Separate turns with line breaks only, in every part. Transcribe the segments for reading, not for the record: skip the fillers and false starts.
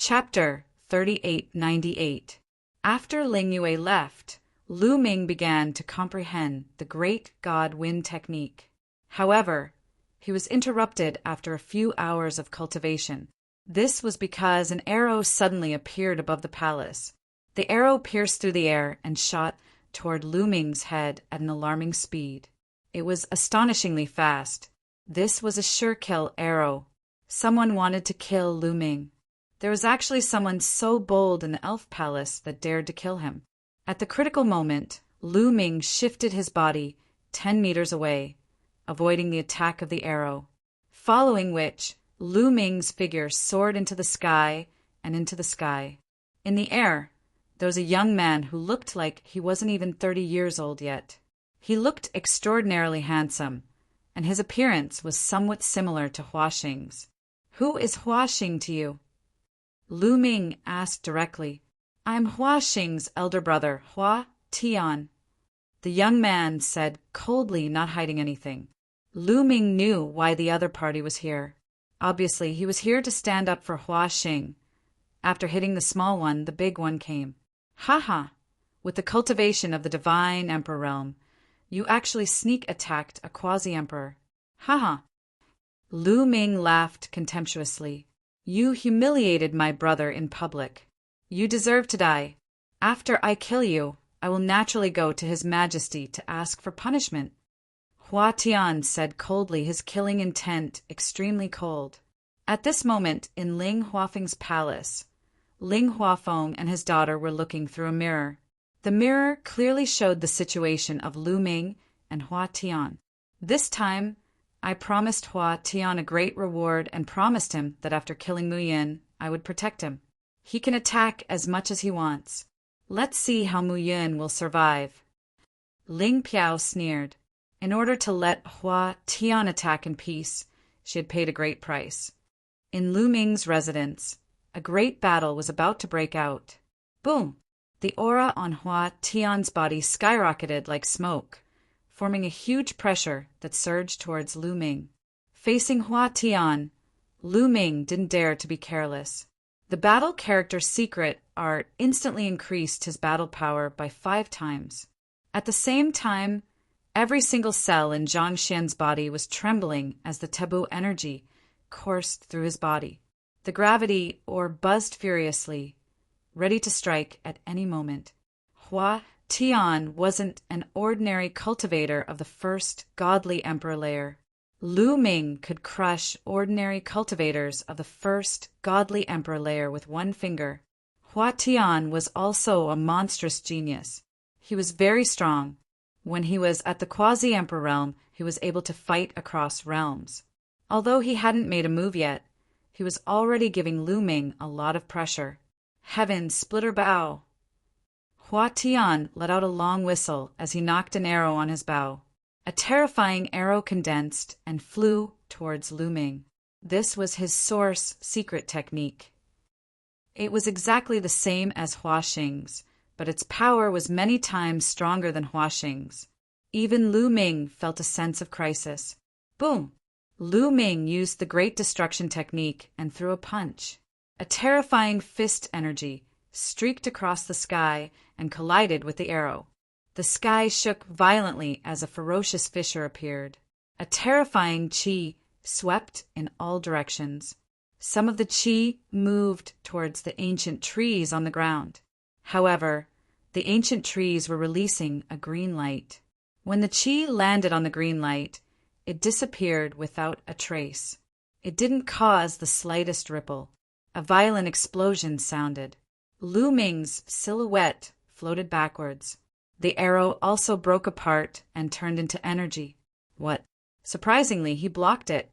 Chapter 3898. After Ling Yue left, Lu Ming began to comprehend the great God wind technique. However, he was interrupted after a few hours of cultivation. This was because an arrow suddenly appeared above the palace. The arrow pierced through the air and shot toward Lu Ming's head at an alarming speed. It was astonishingly fast. This was a sure-kill arrow. Someone wanted to kill Lu Ming. There was actually someone so bold in the elf palace that dared to kill him. At the critical moment, Lu Ming shifted his body 10 meters away, avoiding the attack of the arrow, following which Lu Ming's figure soared into the sky and into the sky. In the air, there was a young man who looked like he wasn't even 30 years old yet. He looked extraordinarily handsome, and his appearance was somewhat similar to Hua Xing's. "Who is Hua Xing to you?" Lu Ming asked directly. "I'm Hua Xing's elder brother, Hua Tian," the young man said coldly, not hiding anything. Lu Ming knew why the other party was here. Obviously, he was here to stand up for Hua Xing. After hitting the small one, the big one came. "Haha! With the cultivation of the divine emperor realm, you actually sneak attacked a quasi-emperor. Haha!" Lu Ming laughed contemptuously. "You humiliated my brother in public. You deserve to die. After I kill you, I will naturally go to His Majesty to ask for punishment." Hua Tian said coldly, his killing intent extremely cold. At this moment, in Ling Huafeng's palace, Ling Huafeng and his daughter were looking through a mirror. The mirror clearly showed the situation of Lu Ming and Hua Tian. This time, I promised Hua Tian a great reward and promised him that after killing Mu Yin, I would protect him. He can attack as much as he wants. Let's see how Mu Yin will survive. Ling Piao sneered. In order to let Hua Tian attack in peace, she had paid a great price. In Lu Ming's residence, a great battle was about to break out. Boom! The aura on Hua Tian's body skyrocketed like smoke, forming a huge pressure that surged towards Lu Ming. Facing Hua Tian, Lu Ming didn't dare to be careless. The battle character's secret art instantly increased his battle power by 5 times. At the same time, every single cell in Zhang Xian's body was trembling as the taboo energy coursed through his body. The gravity ore buzzed furiously, ready to strike at any moment. Hua Tian wasn't an ordinary cultivator of the first godly emperor layer. Lu Ming could crush ordinary cultivators of the first godly emperor layer with one finger. Hua Tian was also a monstrous genius. He was very strong. When he was at the quasi-emperor realm, he was able to fight across realms. Although he hadn't made a move yet, he was already giving Lu Ming a lot of pressure. Heaven split her bow. Hua Tian let out a long whistle as he knocked an arrow on his bow. A terrifying arrow condensed and flew towards Lu Ming. This was his source secret technique. It was exactly the same as Hua Xing's, but its power was many times stronger than Hua Xing's. Even Lu Ming felt a sense of crisis. Boom! Lu Ming used the Great Destruction technique and threw a punch. A terrifying fist energy streaked across the sky and collided with the arrow. The sky shook violently as a ferocious fissure appeared. A terrifying qi swept in all directions. Some of the qi moved towards the ancient trees on the ground. However, the ancient trees were releasing a green light. When the qi landed on the green light, it disappeared without a trace. It didn't cause the slightest ripple. A violent explosion sounded. Lu Ming's silhouette floated backwards. The arrow also broke apart and turned into energy. What? Surprisingly, he blocked it.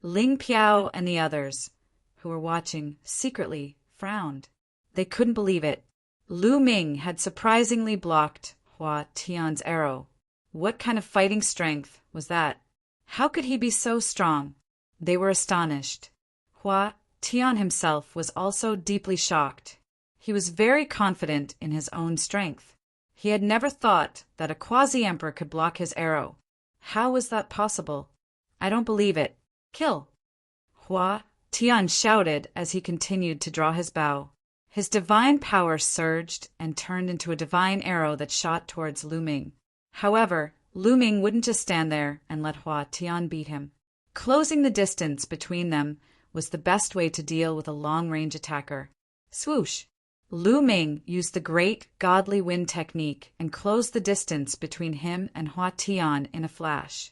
Ling Piao and the others, who were watching secretly, frowned. They couldn't believe it. Lu Ming had surprisingly blocked Hua Tian's arrow. What kind of fighting strength was that? How could he be so strong? They were astonished. Hua Tian himself was also deeply shocked. He was very confident in his own strength. He had never thought that a quasi-emperor could block his arrow. How was that possible? I don't believe it. Kill! Hua Tian shouted as he continued to draw his bow. His divine power surged and turned into a divine arrow that shot towards Lu Ming. However, Lu Ming wouldn't just stand there and let Hua Tian beat him. Closing the distance between them was the best way to deal with a long-range attacker. Swoosh! Lu Ming used the great godly wind technique and closed the distance between him and Hua Tian in a flash.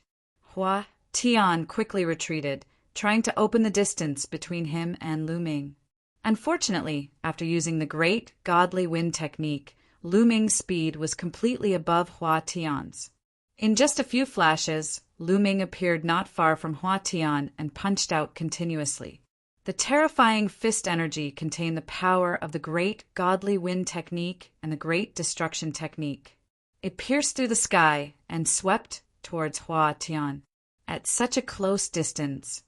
Hua Tian quickly retreated, trying to open the distance between him and Lu Ming. Unfortunately, after using the great godly wind technique, Lu Ming's speed was completely above Hua Tian's. In just a few flashes, Lu Ming appeared not far from Hua Tian and punched out continuously. The terrifying fist energy contained the power of the great godly wind technique and the great destruction technique. It pierced through the sky and swept towards Hua Tian. At such a close distance,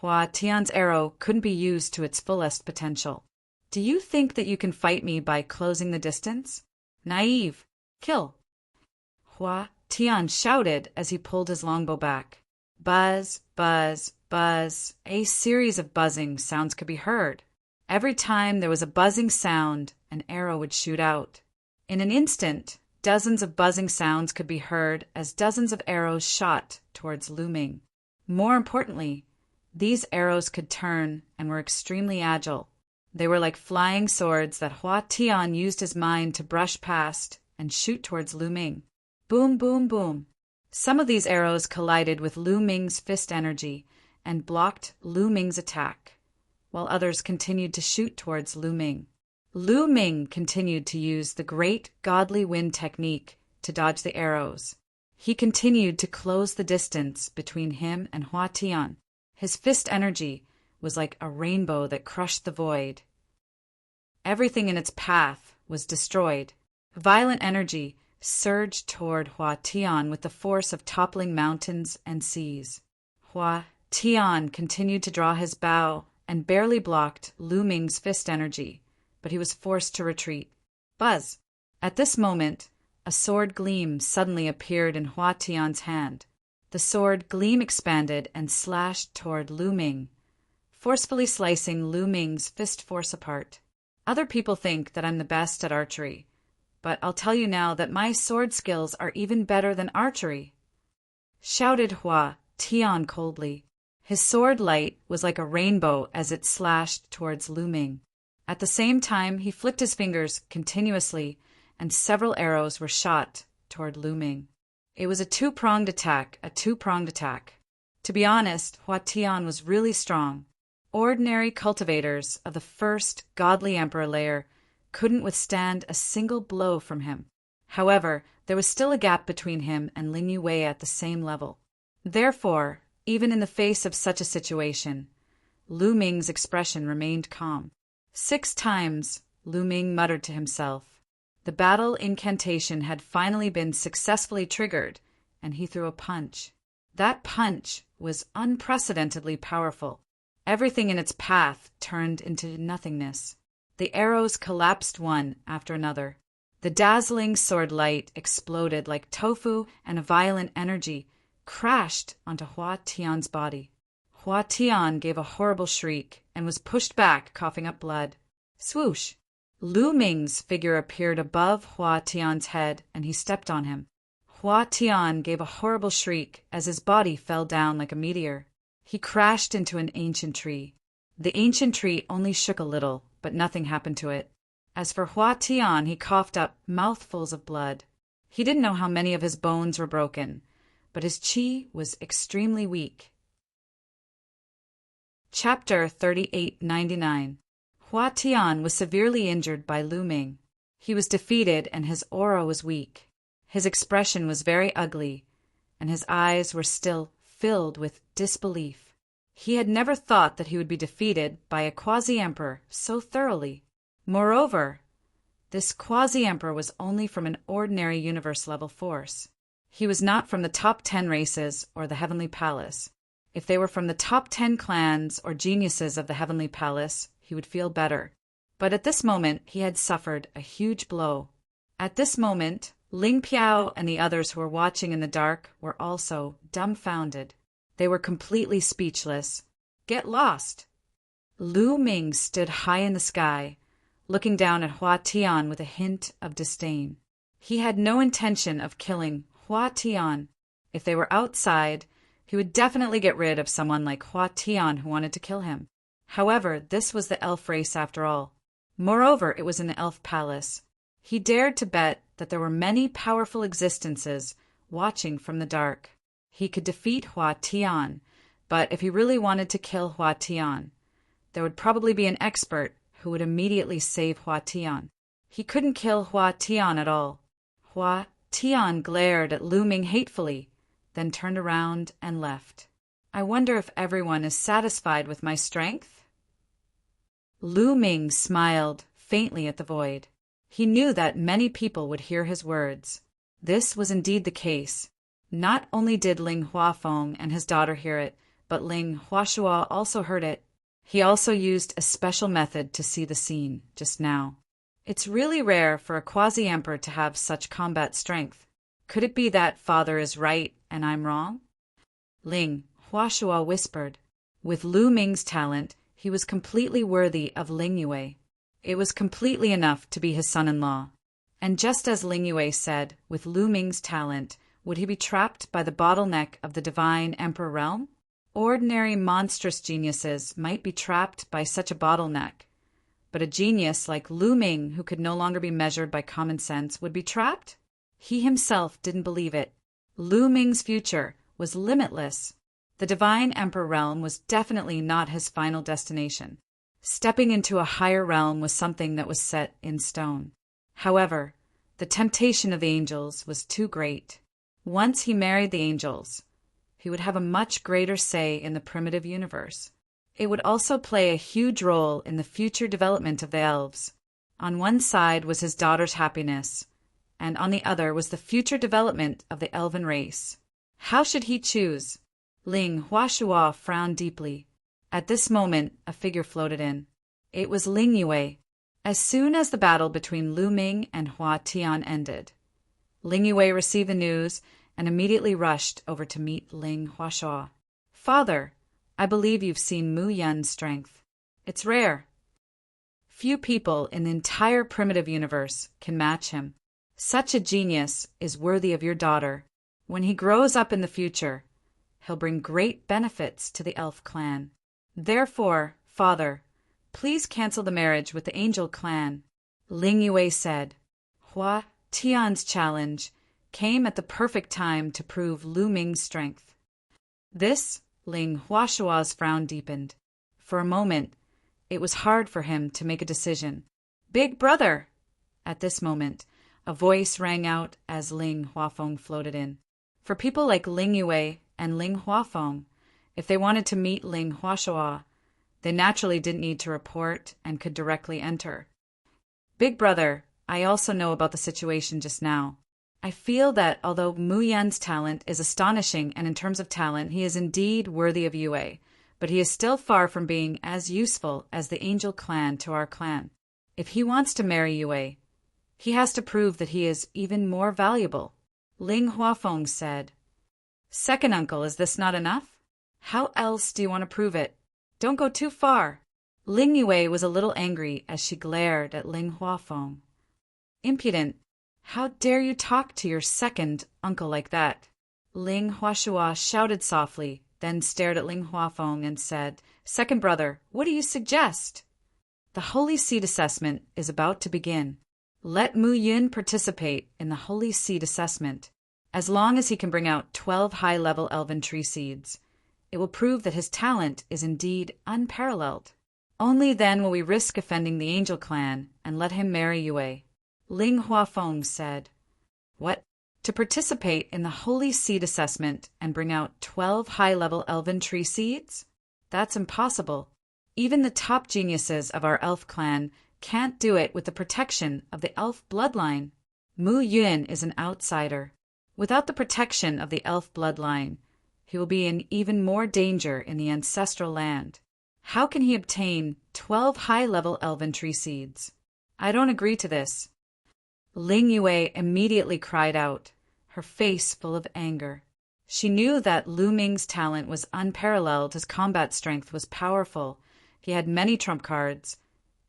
Hua Tian's arrow couldn't be used to its fullest potential. Do you think that you can fight me by closing the distance? Naive! Kill! Hua Tian shouted as he pulled his longbow back. Buzz, buzz, buzz. A series of buzzing sounds could be heard. Every time there was a buzzing sound, an arrow would shoot out. In an instant, dozens of buzzing sounds could be heard as dozens of arrows shot towards Lu Ming. More importantly, these arrows could turn and were extremely agile. They were like flying swords that Hua Tian used his mind to brush past and shoot towards Lu Ming. Boom, boom, boom. Some of these arrows collided with Lu Ming's fist energy and blocked Lu Ming's attack, while others continued to shoot towards Lu Ming. Lu Ming continued to use the great godly wind technique to dodge the arrows. He continued to close the distance between him and Hua Tian. His fist energy was like a rainbow that crushed the void. Everything in its path was destroyed. Violent energy surged toward Hua Tian with the force of toppling mountains and seas. Hua Tian continued to draw his bow and barely blocked Lu Ming's fist energy, but he was forced to retreat. Buzz! At this moment, a sword gleam suddenly appeared in Hua Tian's hand. The sword gleam expanded and slashed toward Lu Ming, forcefully slicing Lu Ming's fist force apart. Other people think that I'm the best at archery, but I'll tell you now that my sword skills are even better than archery, shouted Hua Tian coldly. His sword light was like a rainbow as it slashed towards Lu Ming. At the same time, he flicked his fingers continuously, and several arrows were shot toward Lu Ming. It was a two-pronged attack. To be honest, Hua Tian was really strong. Ordinary cultivators of the first godly emperor layer couldn't withstand a single blow from him. However, there was still a gap between him and Lin Yue at the same level. Therefore, even in the face of such a situation, Lu Ming's expression remained calm. 6 times, Lu Ming muttered to himself. The battle incantation had finally been successfully triggered, and he threw a punch. That punch was unprecedentedly powerful. Everything in its path turned into nothingness. The arrows collapsed one after another. The dazzling sword light exploded like tofu, and a violent energy crashed onto Hua Tian's body. Hua Tian gave a horrible shriek and was pushed back, coughing up blood. Swoosh! Lu Ming's figure appeared above Hua Tian's head, and he stepped on him. Hua Tian gave a horrible shriek as his body fell down like a meteor. He crashed into an ancient tree. The ancient tree only shook a little, but nothing happened to it. As for Hua Tian, he coughed up mouthfuls of blood. He didn't know how many of his bones were broken, but his qi was extremely weak. Chapter 3899. Hua Tian was severely injured by Lu Ming. He was defeated and his aura was weak. His expression was very ugly, and his eyes were still filled with disbelief. He had never thought that he would be defeated by a quasi-emperor so thoroughly. Moreover, this quasi-emperor was only from an ordinary universe-level force. He was not from the top 10 races or the Heavenly Palace. If they were from the top 10 clans or geniuses of the Heavenly Palace, he would feel better. But at this moment, he had suffered a huge blow. At this moment, Ling Piao and the others who were watching in the dark were also dumbfounded. They were completely speechless. Get lost! Lu Ming stood high in the sky, looking down at Hua Tian with a hint of disdain. He had no intention of killing Hua Tian. If they were outside, he would definitely get rid of someone like Hua Tian who wanted to kill him. However, this was the elf race after all. Moreover, it was an elf palace. He dared to bet that there were many powerful existences watching from the dark. He could defeat Hua Tian, but if he really wanted to kill Hua Tian, there would probably be an expert who would immediately save Hua Tian. He couldn't kill Hua Tian at all. Hua Tian glared at Lu Ming hatefully, then turned around and left. I wonder if everyone is satisfied with my strength? Lu Ming smiled faintly at the void. He knew that many people would hear his words. This was indeed the case. Not only did Ling Huafeng and his daughter hear it, but Ling Huashua also heard it. He also used a special method to see the scene just now. It's really rare for a quasi-emperor to have such combat strength. Could it be that father is right and I'm wrong? Ling Huashua whispered. With Lu Ming's talent, he was completely worthy of Ling Yue. It was completely enough to be his son-in-law. And just as Ling Yue said, with Lu Ming's talent, would he be trapped by the bottleneck of the divine emperor realm? Ordinary monstrous geniuses might be trapped by such a bottleneck, but a genius like Lu Ming, who could no longer be measured by common sense, would be trapped? He himself didn't believe it. Lu Ming's future was limitless. The divine emperor realm was definitely not his final destination. Stepping into a higher realm was something that was set in stone. However, the temptation of the angels was too great. Once he married the angels, he would have a much greater say in the primitive universe. It would also play a huge role in the future development of the elves. On one side was his daughter's happiness, and on the other was the future development of the elven race. How should he choose? Ling Huashua frowned deeply. At this moment, a figure floated in. It was Ling Yue. As soon as the battle between Lu Ming and Hua Tian ended, Ling Yue received the news and immediately rushed over to meet Ling Huashua. Father, I believe you've seen Mu Yun's strength. It's rare. Few people in the entire primitive universe can match him. Such a genius is worthy of your daughter. When he grows up in the future, he'll bring great benefits to the elf clan. Therefore, Father, please cancel the marriage with the angel clan. Ling Yue said. Hua Tian's challenge came at the perfect time to prove Lu Ming's strength. This, Ling Huashua's frown deepened. For a moment, it was hard for him to make a decision. Big brother! At this moment, a voice rang out as Ling Huafeng floated in. For people like Ling Yue and Ling Huafeng, if they wanted to meet Ling Huashua, they naturally didn't need to report and could directly enter. Big brother, I also know about the situation just now. I feel that although Mu Yan's talent is astonishing, and in terms of talent, he is indeed worthy of Yue, but he is still far from being as useful as the angel clan to our clan. If he wants to marry Yue, he has to prove that he is even more valuable. Ling Huafeng said. Second uncle, is this not enough? How else do you want to prove it? Don't go too far. Ling Yue was a little angry as she glared at Ling Huafeng. Impudent. How dare you talk to your second uncle like that? Ling Huashua shouted softly, then stared at Ling Huafeng and said, Second brother, what do you suggest? The Holy Seed assessment is about to begin. Let Mu Yun participate in the Holy Seed assessment. As long as he can bring out 12 high-level elven tree seeds, it will prove that his talent is indeed unparalleled. Only then will we risk offending the angel clan and let him marry Yue. Ling Huafeng said. What? To participate in the Holy Seed assessment and bring out 12 high-level elven tree seeds? That's impossible. Even the top geniuses of our elf clan can't do it with the protection of the elf bloodline. Mu Yun is an outsider. Without the protection of the elf bloodline, he will be in even more danger in the ancestral land. How can he obtain 12 high-level elven tree seeds? I don't agree to this. Ling Yue immediately cried out, her face full of anger. She knew that Lu Ming's talent was unparalleled, his combat strength was powerful, He had many trump cards,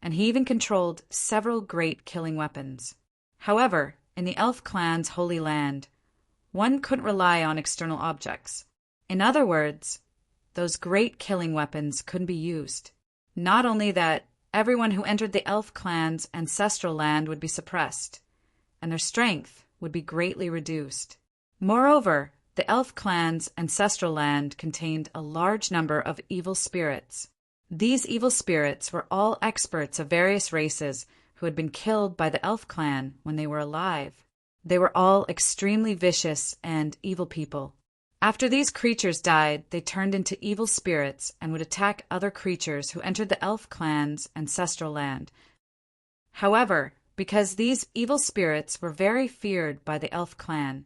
and he even controlled several great killing weapons. However, in the elf clan's holy land, one couldn't rely on external objects. In other words, those great killing weapons couldn't be used. Not only that, everyone who entered the elf clan's ancestral land would be suppressed, and their strength would be greatly reduced. Moreover, the elf clan's ancestral land contained a large number of evil spirits. These evil spirits were all experts of various races who had been killed by the elf clan when they were alive. They were all extremely vicious and evil people. After these creatures died, they turned into evil spirits and would attack other creatures who entered the elf clan's ancestral land. However, because these evil spirits were very feared by the elf clan,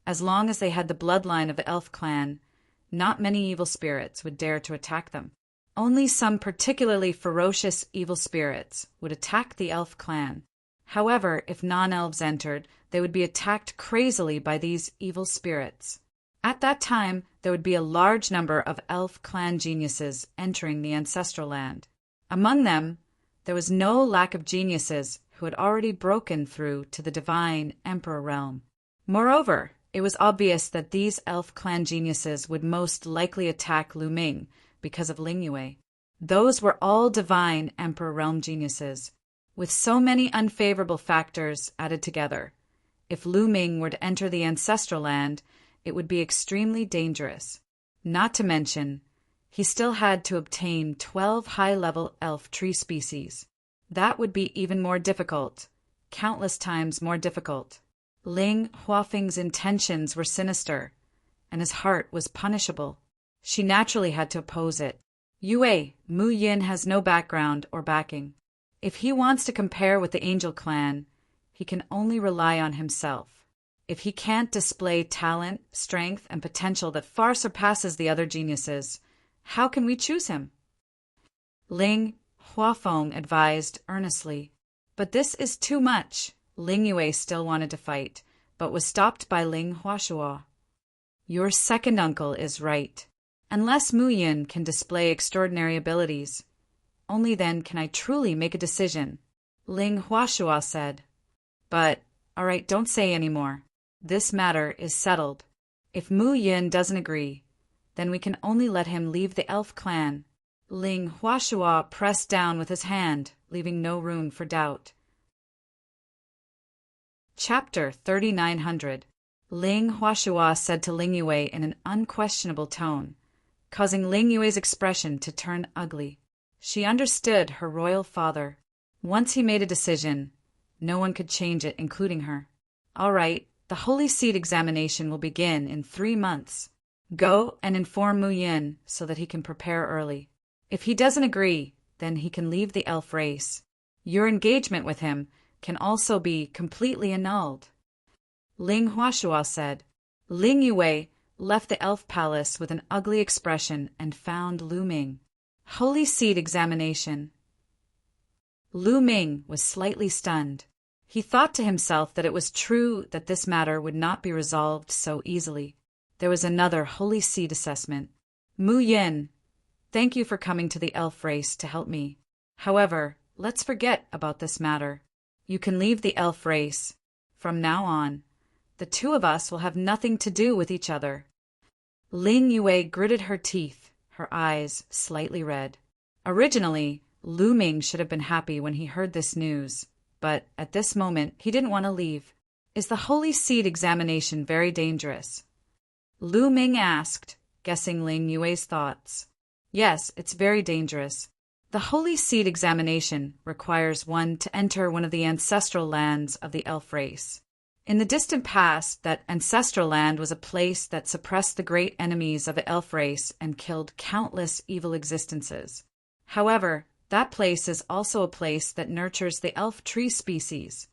as long as they had the bloodline of the elf clan, not many evil spirits would dare to attack them. Only some particularly ferocious evil spirits would attack the elf clan. However, if non-elves entered, they would be attacked crazily by these evil spirits. At that time, there would be a large number of elf clan geniuses entering the ancestral land. Among them, there was no lack of geniuses who had already broken through to the divine emperor realm. Moreover, it was obvious that these elf clan geniuses would most likely attack Lu Ming because of Lingyue. Those were all divine emperor realm geniuses. With so many unfavorable factors added together, if Lu Ming were to enter the ancestral land, it would be extremely dangerous. Not to mention, he still had to obtain 12 high-level elf tree species. That would be even more difficult, countless times more difficult. Ling Huafeng's intentions were sinister, and his heart was punishable. She naturally had to oppose it. Yue, Mu Yin has no background or backing. If he wants to compare with the Angel Clan, he can only rely on himself. If he can't display talent, strength, and potential that far surpasses the other geniuses, how can we choose him? Ling Huafeng advised earnestly. But this is too much. Ling Yue still wanted to fight, but was stopped by Ling Huashuo. Your second uncle is right. Unless Mu Yin can display extraordinary abilities, only then can I truly make a decision, Ling Huashuo said. But, all right, don't say any more. This matter is settled. If Mu Yin doesn't agree, then we can only let him leave the elf clan. Ling Huashuo pressed down with his hand, leaving no room for doubt. Chapter 3900. Ling Huashuo said to Ling Yue in an unquestionable tone, causing Ling Yue's expression to turn ugly. She understood her royal father. Once he made a decision, no one could change it, including her. All right, the Holy Seed examination will begin in 3 months. Go and inform Mu Yin so that he can prepare early. If he doesn't agree, then he can leave the elf race. Your engagement with him can also be completely annulled. Ling Huashuo said. Ling Yue left the elf palace with an ugly expression and found Lu Ming. Holy Seed examination. Lu Ming was slightly stunned. He thought to himself that it was true that this matter would not be resolved so easily. There was another Holy Seed assessment. Mu Yin, thank you for coming to the elf race to help me. However, let's forget about this matter. You can leave the elf race. From now on, the two of us will have nothing to do with each other. Ling Yue gritted her teeth, her eyes slightly red. Originally, Lu Ming should have been happy when he heard this news, but at this moment he didn't want to leave. Is the Holy Seed examination very dangerous? Lu Ming asked, guessing Ling Yue's thoughts. Yes, it's very dangerous. The Holy Seed examination requires one to enter one of the ancestral lands of the elf race. In the distant past, that ancestral land was a place that suppressed the great enemies of the elf race and killed countless evil existences. However, that place is also a place that nurtures the elf tree species.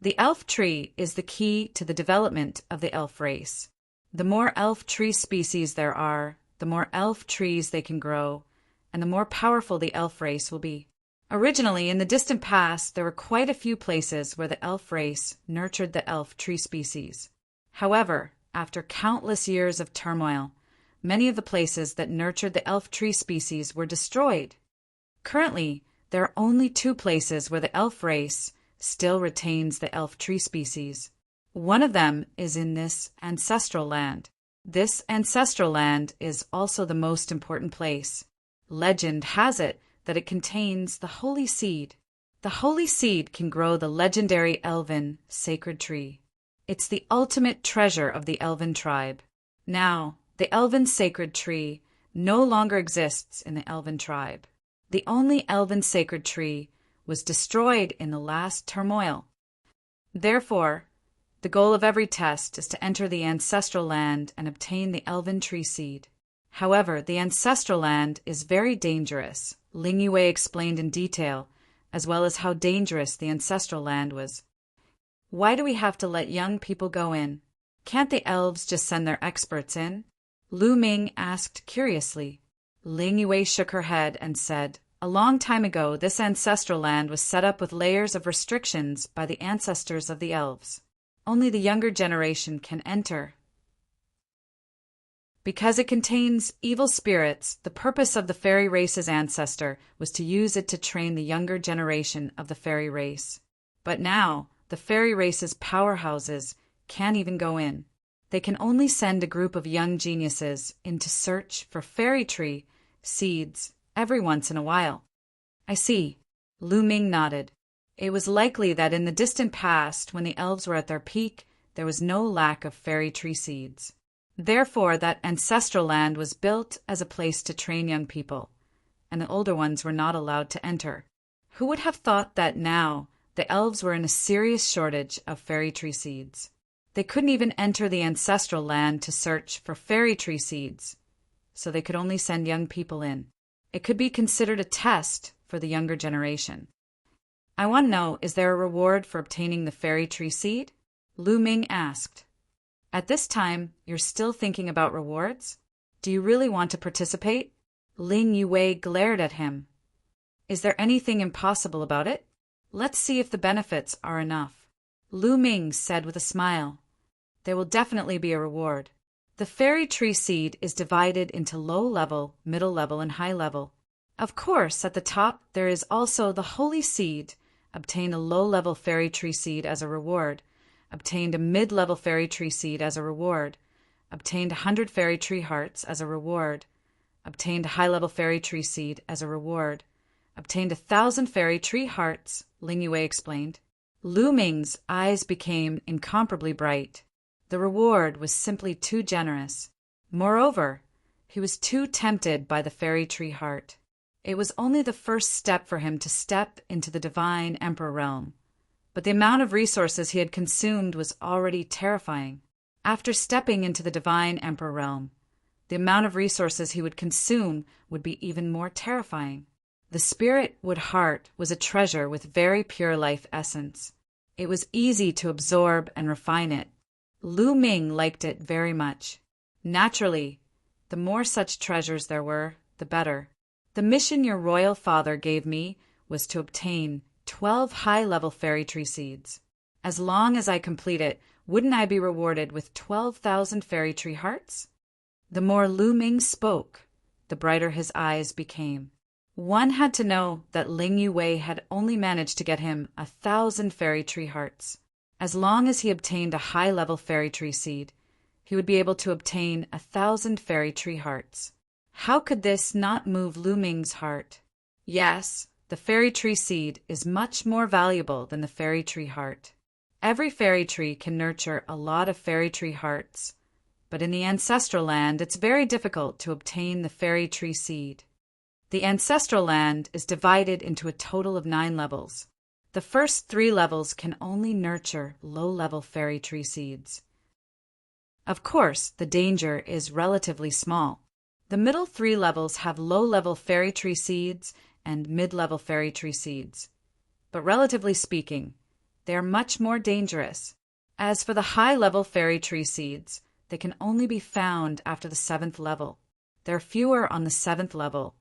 The elf tree is the key to the development of the elf race. The more elf tree species there are, the more elf trees they can grow, and the more powerful the elf race will be. Originally, in the distant past, there were quite a few places where the elf race nurtured the elf tree species. However, after countless years of turmoil, many of the places that nurtured the elf tree species were destroyed. Currently, there are only two places where the elf race still retains the elf tree species. One of them is in this ancestral land. This ancestral land is also the most important place. Legend has it that it contains the holy seed. The holy seed can grow the legendary elven sacred tree. It's the ultimate treasure of the elven tribe. Now, the elven sacred tree no longer exists in the elven tribe. The only elven sacred tree was destroyed in the last turmoil. Therefore, the goal of every test is to enter the ancestral land and obtain the elven tree seed. However, the ancestral land is very dangerous. Ling Yue explained in detail, as well as how dangerous the ancestral land was. Why do we have to let young people go in? Can't the elves just send their experts in? Lu Ming asked curiously. Ling Yue shook her head and said, "A long time ago, this ancestral land was set up with layers of restrictions by the ancestors of the elves. Only the younger generation can enter. Because it contains evil spirits, the purpose of the fairy race's ancestor was to use it to train the younger generation of the fairy race. But now, the fairy race's powerhouses can't even go in. They can only send a group of young geniuses in to search for fairy tree seeds every once in a while." "I see." Lu Ming nodded. It was likely that in the distant past, when the elves were at their peak, there was no lack of fairy tree seeds. Therefore, that ancestral land was built as a place to train young people, and the older ones were not allowed to enter. Who would have thought that now the elves were in a serious shortage of fairy tree seeds? They couldn't even enter the ancestral land to search for fairy tree seeds, so they could only send young people in. It could be considered a test for the younger generation. "I want to know, is there a reward for obtaining the fairy tree seed?" Lu Ming asked. "At this time, you're still thinking about rewards? Do you really want to participate?" Ling Yue glared at him. "Is there anything impossible about it? Let's see if the benefits are enough." Lu Ming said with a smile, "There will definitely be a reward. The fairy tree seed is divided into low level, middle level, and high level. Of course, at the top there is also the holy seed. Obtain a low-level fairy tree seed as a reward. Obtained a mid-level fairy tree seed as a reward. Obtained 100 fairy tree hearts as a reward. Obtained a high-level fairy tree seed as a reward. Obtained 1,000 fairy tree hearts," Ling Yue explained. Lu Ming's eyes became incomparably bright. The reward was simply too generous. Moreover, he was too tempted by the fairy tree heart. It was only the first step for him to step into the divine emperor realm. But the amount of resources he had consumed was already terrifying. After stepping into the divine emperor realm, the amount of resources he would consume would be even more terrifying. The spirit wood heart was a treasure with very pure life essence. It was easy to absorb and refine it. Lu Ming liked it very much. Naturally, the more such treasures there were, the better. "The mission your royal father gave me was to obtain 12 high-level fairy tree seeds. As long as I complete it, wouldn't I be rewarded with 12,000 fairy tree hearts?" The more Lu Ming spoke, the brighter his eyes became. One had to know that Ling Yue had only managed to get him 1,000 fairy tree hearts. As long as he obtained a high-level fairy tree seed, he would be able to obtain 1,000 fairy tree hearts. How could this not move Lu Ming's heart? Yes, the fairy tree seed is much more valuable than the fairy tree heart. Every fairy tree can nurture a lot of fairy tree hearts, but in the ancestral land it's very difficult to obtain the fairy tree seed. The ancestral land is divided into a total of 9 levels. The first 3 levels can only nurture low-level fairy tree seeds. Of course, the danger is relatively small. The middle 3 levels have low-level fairy tree seeds and mid-level fairy tree seeds. But relatively speaking, they are much more dangerous. As for the high-level fairy tree seeds, they can only be found after the 7th level. There are fewer on the 7th level,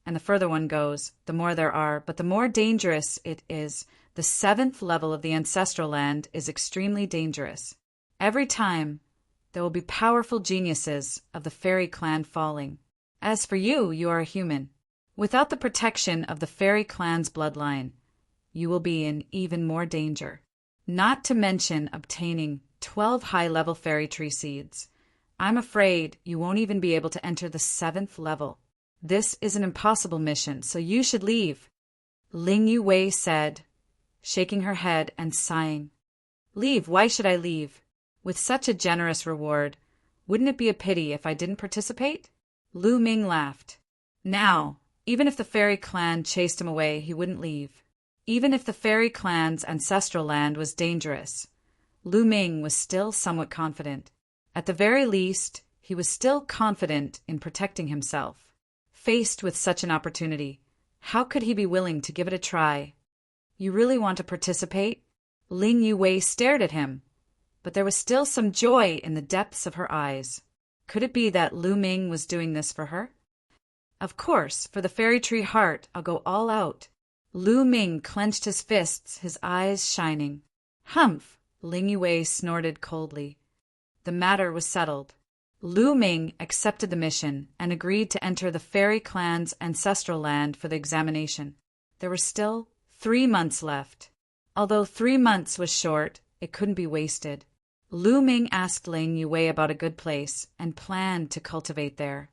and the further one goes, the more there are, but the more dangerous it is. The 7th level of the ancestral land is extremely dangerous. Every time, there will be powerful geniuses of the fairy clan falling. As for you, you are a human. Without the protection of the fairy clan's bloodline, you will be in even more danger. Not to mention obtaining 12 high-level fairy tree seeds. I'm afraid you won't even be able to enter the 7th level. This is an impossible mission, so you should leave, Ling Yue said, shaking her head and sighing. Leave? Why should I leave? With such a generous reward, wouldn't it be a pity if I didn't participate? Lu Ming laughed. Now, even if the fairy clan chased him away, he wouldn't leave. Even if the fairy clan's ancestral land was dangerous, Lu Ming was still somewhat confident. At the very least, he was still confident in protecting himself. Faced with such an opportunity, how could he be willing to give it a try? You really want to participate? Ling Yue stared at him, but there was still some joy in the depths of her eyes. Could it be that Lu Ming was doing this for her? Of course, for the fairy tree heart, I'll go all out. Lu Ming clenched his fists, his eyes shining. Humph! Ling Yue snorted coldly. The matter was settled. Lu Ming accepted the mission and agreed to enter the fairy clan's ancestral land for the examination. There were still 3 months left. Although 3 months was short, it couldn't be wasted. Lu Ming asked Ling Yue about a good place and planned to cultivate there.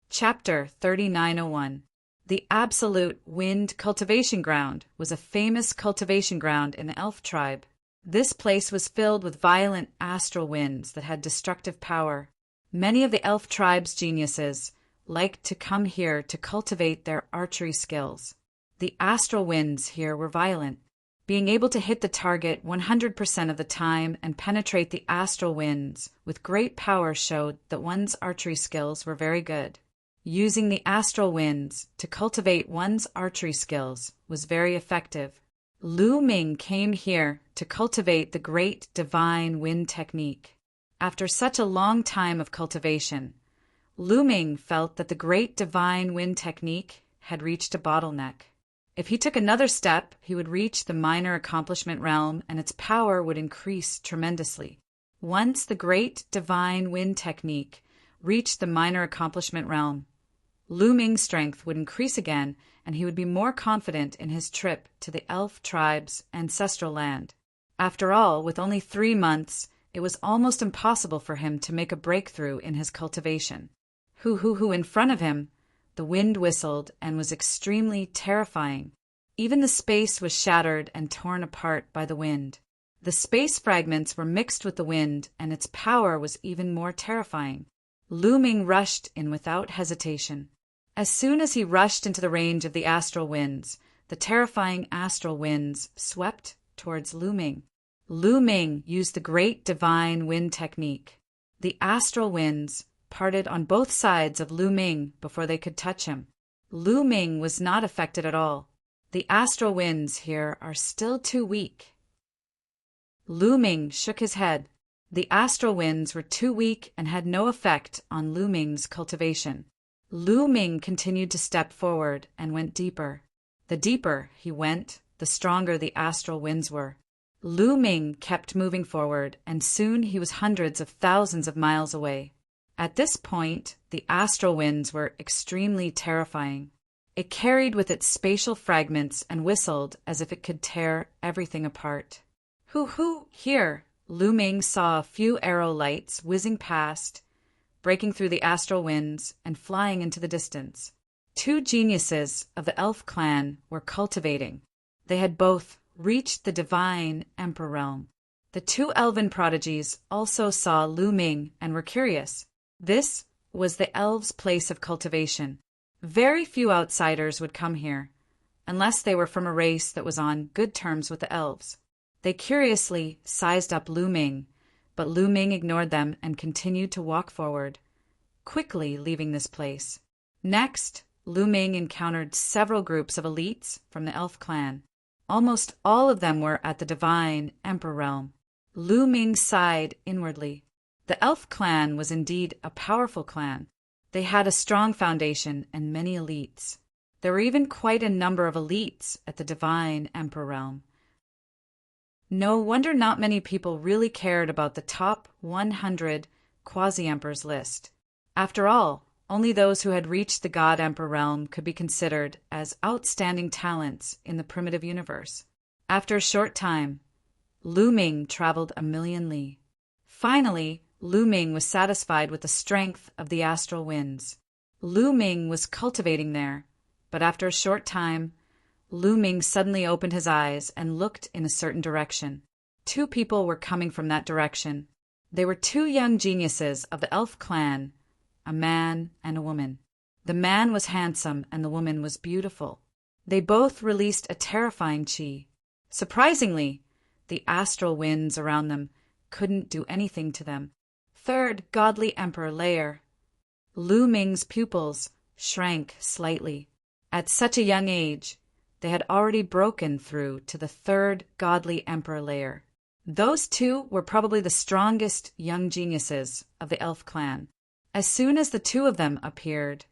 Chapter 3901. The Absolute Wind Cultivation Ground was a famous cultivation ground in the elf tribe. This place was filled with violent astral winds that had destructive power. Many of the elf tribe's geniuses liked to come here to cultivate their archery skills. The astral winds here were violent. Being able to hit the target 100% of the time and penetrate the astral winds with great power showed that one's archery skills were very good. Using the astral winds to cultivate one's archery skills was very effective. Lu Ming came here to cultivate the great divine wind technique. After such a long time of cultivation, Lu Ming felt that the great divine wind technique had reached a bottleneck. If he took another step, he would reach the minor accomplishment realm and its power would increase tremendously. Once the great divine wind technique reached the minor accomplishment realm, Lu Ming's strength would increase again and he would be more confident in his trip to the elf tribe's ancestral land. After all, with only 3 months, it was almost impossible for him to make a breakthrough in his cultivation. Hoo, in front of him, the wind whistled and was extremely terrifying. Even the space was shattered and torn apart by the wind. The space fragments were mixed with the wind and its power was even more terrifying. Lu Ming rushed in without hesitation. As soon as he rushed into the range of the astral winds, the terrifying astral winds swept towards Lu Ming. Lu Ming used the great divine wind technique. The astral winds parted on both sides of Lu Ming before they could touch him. Lu Ming was not affected at all. The astral winds here are still too weak. Lu Ming shook his head. The astral winds were too weak and had no effect on Lu Ming's cultivation. Lu Ming continued to step forward and went deeper. The deeper he went, the stronger the astral winds were. Lu Ming kept moving forward, and soon he was hundreds of thousands of miles away. At this point, the astral winds were extremely terrifying. It carried with it spatial fragments and whistled as if it could tear everything apart. Hoo, here! Lu Ming saw a few arrow lights whizzing past, breaking through the astral winds and flying into the distance. 2 geniuses of the elf clan were cultivating. They had both reached the divine emperor realm. The 2 elven prodigies also saw Lu Ming and were curious. This was the elves' place of cultivation. Very few outsiders would come here, unless they were from a race that was on good terms with the elves. They curiously sized up Lu Ming, but Lu Ming ignored them and continued to walk forward, quickly leaving this place. Next, Lu Ming encountered several groups of elites from the elf clan. Almost all of them were at the divine emperor realm. Lu Ming sighed inwardly. The elf clan was indeed a powerful clan. They had a strong foundation and many elites. There were even quite a number of elites at the divine emperor realm. No wonder not many people really cared about the top 100 quasi-emperors list. After all, Only those who had reached the God-Emperor realm could be considered as outstanding talents in the primitive universe. After a short time, Lu Ming traveled 1,000,000 li. Finally, Lu Ming was satisfied with the strength of the astral winds. Lu Ming was cultivating there, but after a short time, Lu Ming suddenly opened his eyes and looked in a certain direction. Two people were coming from that direction. They were two young geniuses of the elf clan, a man and a woman. The man was handsome and the woman was beautiful. They both released a terrifying chi. Surprisingly, the astral winds around them couldn't do anything to them. Third godly emperor layer. Lu Ming's pupils shrank slightly. At such a young age, they had already broken through to the third godly emperor layer. Those two were probably the strongest young geniuses of the elf clan. As soon as the two of them appeared,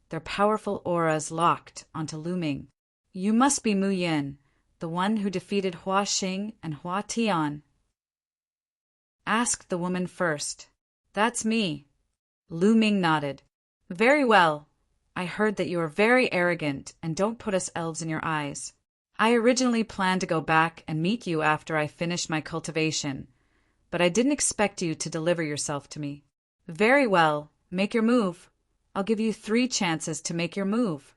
their powerful auras locked onto Lu Ming. You must be Mu Yin, the one who defeated Hua Xing and Hua Tian. Asked the woman first. That's me. Lu Ming nodded. Very well. I heard that you are very arrogant and don't put us elves in your eyes. I originally planned to go back and meet you after I finished my cultivation, but I didn't expect you to deliver yourself to me. Very well. Make your move. I'll give you 3 chances to make your move.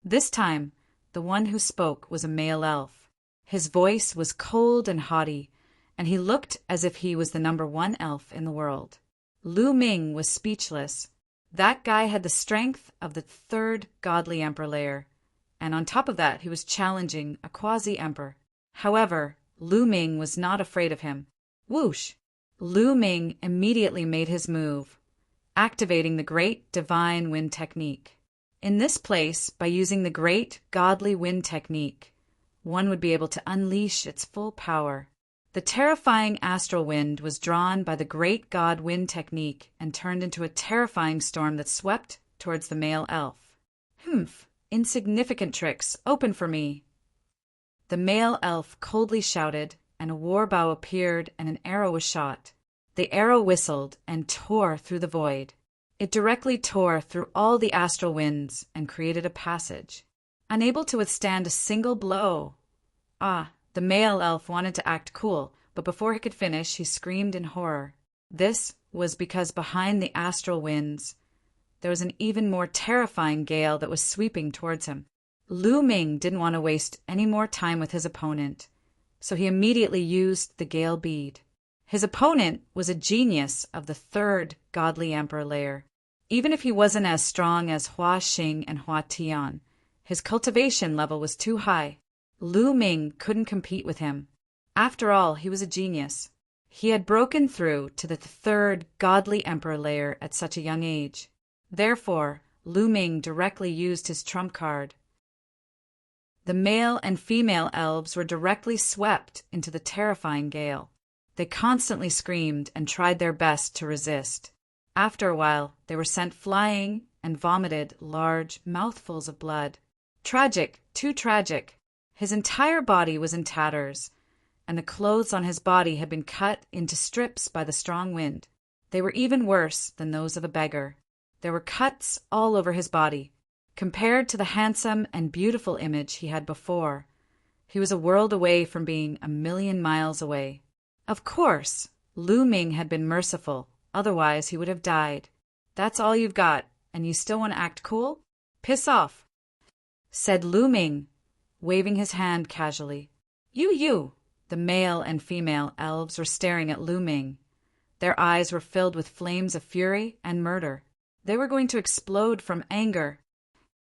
This time, the one who spoke was a male elf. His voice was cold and haughty, and he looked as if he was the #1 elf in the world. Lu Ming was speechless. That guy had the strength of the third godly emperor layer, and on top of that he was challenging a quasi-emperor. However, Lu Ming was not afraid of him. Whoosh! Lu Ming immediately made his move, activating the great divine wind technique. In this place, by using the great godly wind technique, one would be able to unleash its full power. The terrifying astral wind was drawn by the great god wind technique and turned into a terrifying storm that swept towards the male elf. Humph, insignificant tricks, open for me. The male elf coldly shouted, and a war bow appeared and an arrow was shot. The arrow whistled and tore through the void. It directly tore through all the astral winds and created a passage. Unable to withstand a single blow. The male elf wanted to act cool, but before he could finish, he screamed in horror. This was because behind the astral winds, there was an even more terrifying gale that was sweeping towards him. Lu Ming didn't want to waste any more time with his opponent, so he immediately used the gale bead. His opponent was a genius of the third godly emperor layer. Even if he wasn't as strong as Hua Xing and Hua Tian, his cultivation level was too high. Lu Ming couldn't compete with him. After all, he was a genius. He had broken through to the third godly emperor layer at such a young age. Therefore, Lu Ming directly used his trump card. The male and female elves were directly swept into the terrifying gale. They constantly screamed and tried their best to resist. After a while, they were sent flying and vomited large mouthfuls of blood. Tragic, too tragic. His entire body was in tatters, and the clothes on his body had been cut into strips by the strong wind. They were even worse than those of a beggar. There were cuts all over his body. Compared to the handsome and beautiful image he had before, he was a world away from being 1,000,000 miles away. Of course, Lu Ming had been merciful, otherwise he would have died. That's all you've got, and you still want to act cool? Piss off, said Lu Ming, waving his hand casually. You! The male and female elves were staring at Lu Ming. Their eyes were filled with flames of fury and murder. They were going to explode from anger.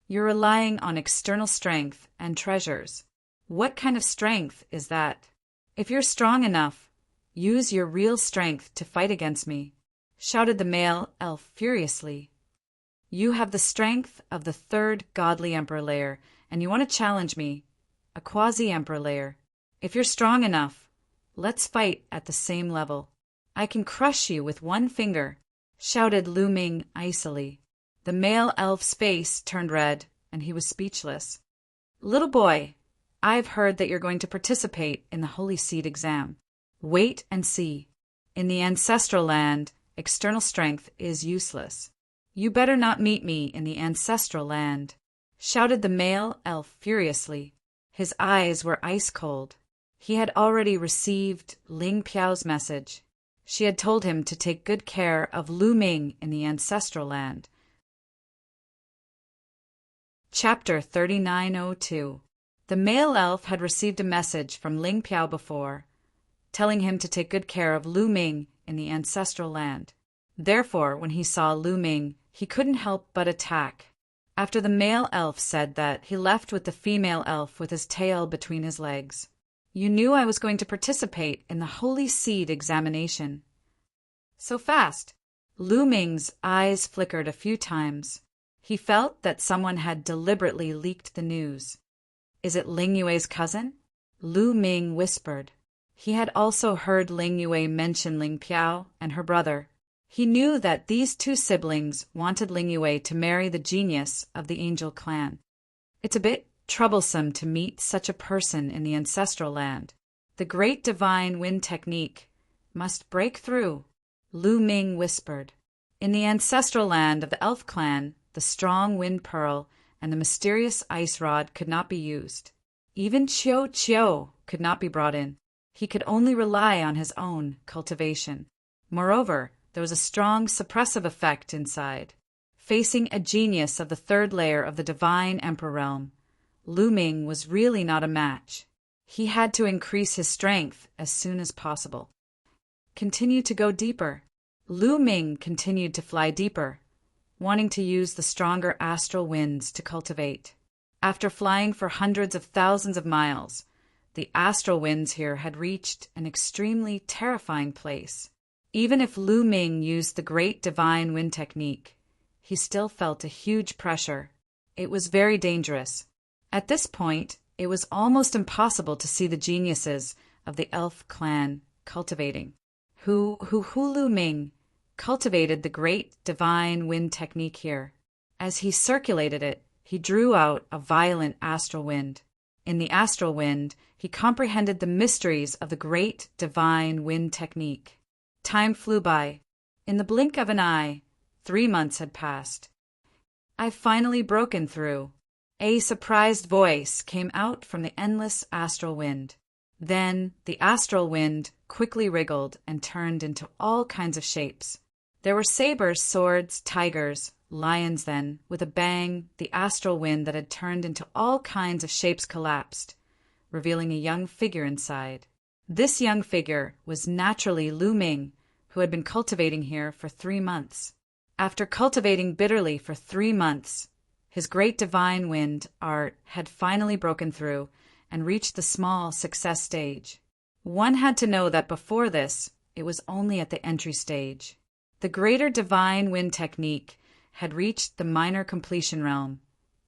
You're relying on external strength and treasures. What kind of strength is that? If you're strong enough, use your real strength to fight against me, shouted the male elf furiously. You have the strength of the third godly emperor layer, and you want to challenge me, a quasi-emperor layer. If you're strong enough, let's fight at the same level. I can crush you with one finger, shouted Lu Ming icily. The male elf's face turned red, and he was speechless. Little boy, I've heard that you're going to participate in the Holy Seed exam. Wait and see. In the ancestral land, external strength is useless. "You better not meet me in the ancestral land," shouted the male elf furiously. His eyes were ice cold. He had already received Ling Piao's message. She had told him to take good care of Lu Ming in the ancestral land. Chapter 3902. The male elf had received a message from Ling Piao before, telling him to take good care of Lu Ming in the ancestral land. Therefore, when he saw Lu Ming, he couldn't help but attack. After the male elf said that, he left with the female elf with his tail between his legs. "You knew I was going to participate in the Holy Seed examination." So fast. Lu Ming's eyes flickered a few times. He felt that someone had deliberately leaked the news. "Is it Ling Yue's cousin?" Lu Ming whispered. He had also heard Ling Yue mention Ling Piao and her brother. He knew that these two siblings wanted Ling Yue to marry the genius of the angel clan. It's a bit troublesome to meet such a person in the ancestral land. The great divine wind technique must break through, Lu Ming whispered. In the ancestral land of the elf clan, the strong wind pearl and the mysterious ice rod could not be used. Even Chiu could not be brought in. He could only rely on his own cultivation. Moreover, there was a strong suppressive effect inside. Facing a genius of the third layer of the divine emperor realm, Lu Ming was really not a match. He had to increase his strength as soon as possible. Continue to go deeper. Lu Ming continued to fly deeper, wanting to use the stronger astral winds to cultivate. After flying for hundreds of thousands of miles, the astral winds here had reached an extremely terrifying place. Even if Lu Ming used the great divine wind technique, he still felt a huge pressure. It was very dangerous. At this point, it was almost impossible to see the geniuses of the elf clan cultivating. Lu Ming cultivated the great divine wind technique here. As he circulated it, he drew out a violent astral wind. In the astral wind, he comprehended the mysteries of the great divine wind technique. Time flew by. In the blink of an eye, 3 months had passed. "I've finally broken through." A surprised voice came out from the endless astral wind. Then the astral wind quickly wriggled and turned into all kinds of shapes. There were sabers, swords, tigers, lions. Then, with a bang, the astral wind that had turned into all kinds of shapes collapsed, revealing a young figure inside. This young figure was naturally Lu Ming, who had been cultivating here for 3 months. After cultivating bitterly for 3 months, his great divine wind art had finally broken through and reached the small success stage. One had to know that before this, it was only at the entry stage. The greater divine wind technique had reached the minor completion realm,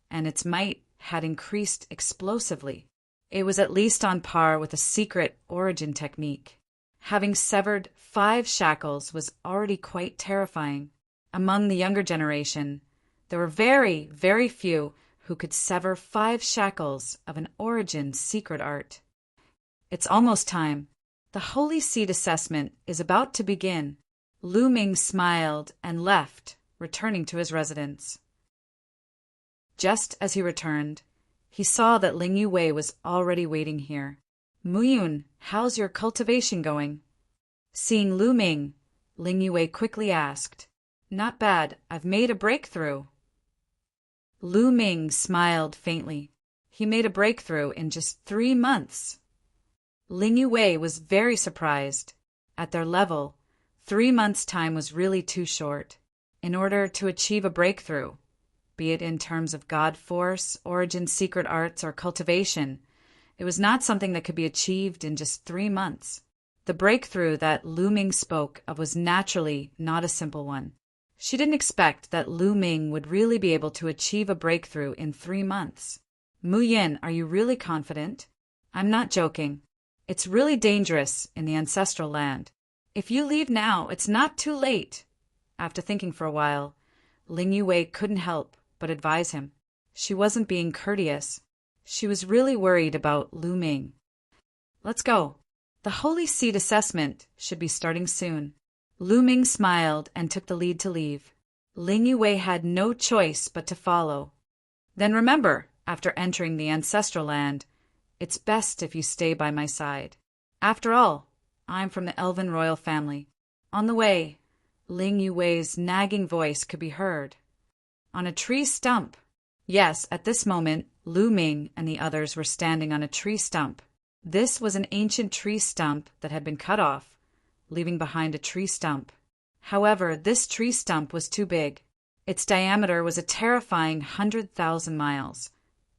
and its might had increased explosively. It was at least on par with a secret origin technique. Having severed 5 shackles was already quite terrifying. Among the younger generation, there were very, very few who could sever 5 shackles of an origin secret art. It's almost time. The Holy Seed assessment is about to begin. Lu Ming smiled and left, returning to his residence. Just as he returned, he saw that Ling Yue was already waiting here. "Muyun, how's your cultivation going?" Seeing Lu Ming, Ling Yue quickly asked. "Not bad, I've made a breakthrough." Lu Ming smiled faintly. He made a breakthrough in just 3 months. Ling Yue was very surprised. At their level, 3 months' time was really too short. In order to achieve a breakthrough, be it in terms of God force, origin secret arts, or cultivation, it was not something that could be achieved in just 3 months. The breakthrough that Lu Ming spoke of was naturally not a simple one. She didn't expect that Lu Ming would really be able to achieve a breakthrough in 3 months. "Mu Yin, are you really confident?" "I'm not joking. It's really dangerous in the ancestral land. If you leave now, it's not too late." After thinking for a while, Ling Yue couldn't help but advise him. She wasn't being courteous. She was really worried about Lu Ming. "Let's go. The Holy Seed assessment should be starting soon." Lu Ming smiled and took the lead to leave. Ling Yue had no choice but to follow. Then remember, after entering the ancestral land, it's best if you stay by my side. After all, I'm from the elven royal family. On the way, Ling Yue's nagging voice could be heard. On a tree stump. Yes, at this moment, Lu Ming and the others were standing on a tree stump. This was an ancient tree stump that had been cut off, leaving behind a tree stump. However, this tree stump was too big. Its diameter was a terrifying 100,000 miles,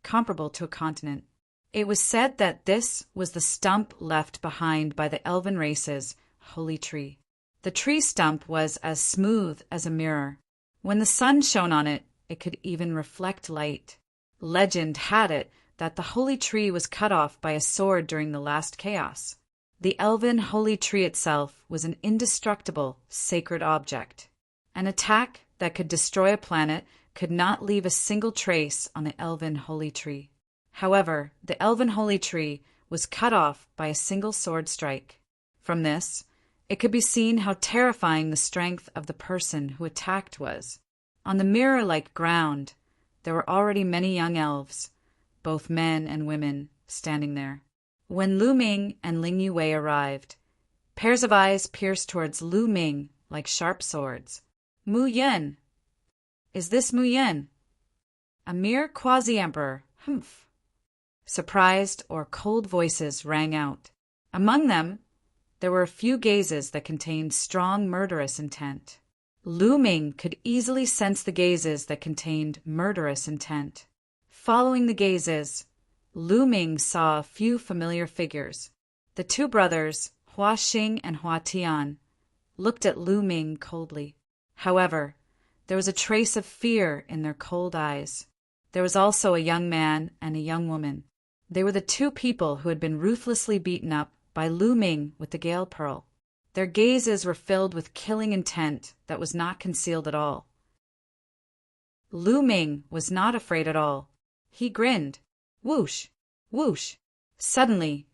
comparable to a continent. It was said that this was the stump left behind by the elven race's holy tree. The tree stump was as smooth as a mirror. When the sun shone on it, it could even reflect light. Legend had it that the holy tree was cut off by a sword during the last chaos. The elven holy tree itself was an indestructible, sacred object. An attack that could destroy a planet could not leave a single trace on the elven holy tree. However, the elven holy tree was cut off by a single sword strike. From this, it could be seen how terrifying the strength of the person who attacked was. On the mirror-like ground, there were already many young elves, both men and women, standing there. When Lu Ming and Ling Yue arrived, pairs of eyes pierced towards Lu Ming like sharp swords. Mu Yen. Is this Mu Yen? A mere quasi-emperor. Humph. Surprised or cold voices rang out. Among them, there were a few gazes that contained strong murderous intent. Lu Ming could easily sense the gazes that contained murderous intent. Following the gazes, Lu Ming saw a few familiar figures. The two brothers, Hua Xing and Hua Tian, looked at Lu Ming coldly. However, there was a trace of fear in their cold eyes. There was also a young man and a young woman. They were the two people who had been ruthlessly beaten up by Lu Ming with the Gale Pearl. Their gazes were filled with killing intent that was not concealed at all. Lu Ming was not afraid at all. He grinned. Whoosh! Whoosh! Suddenly,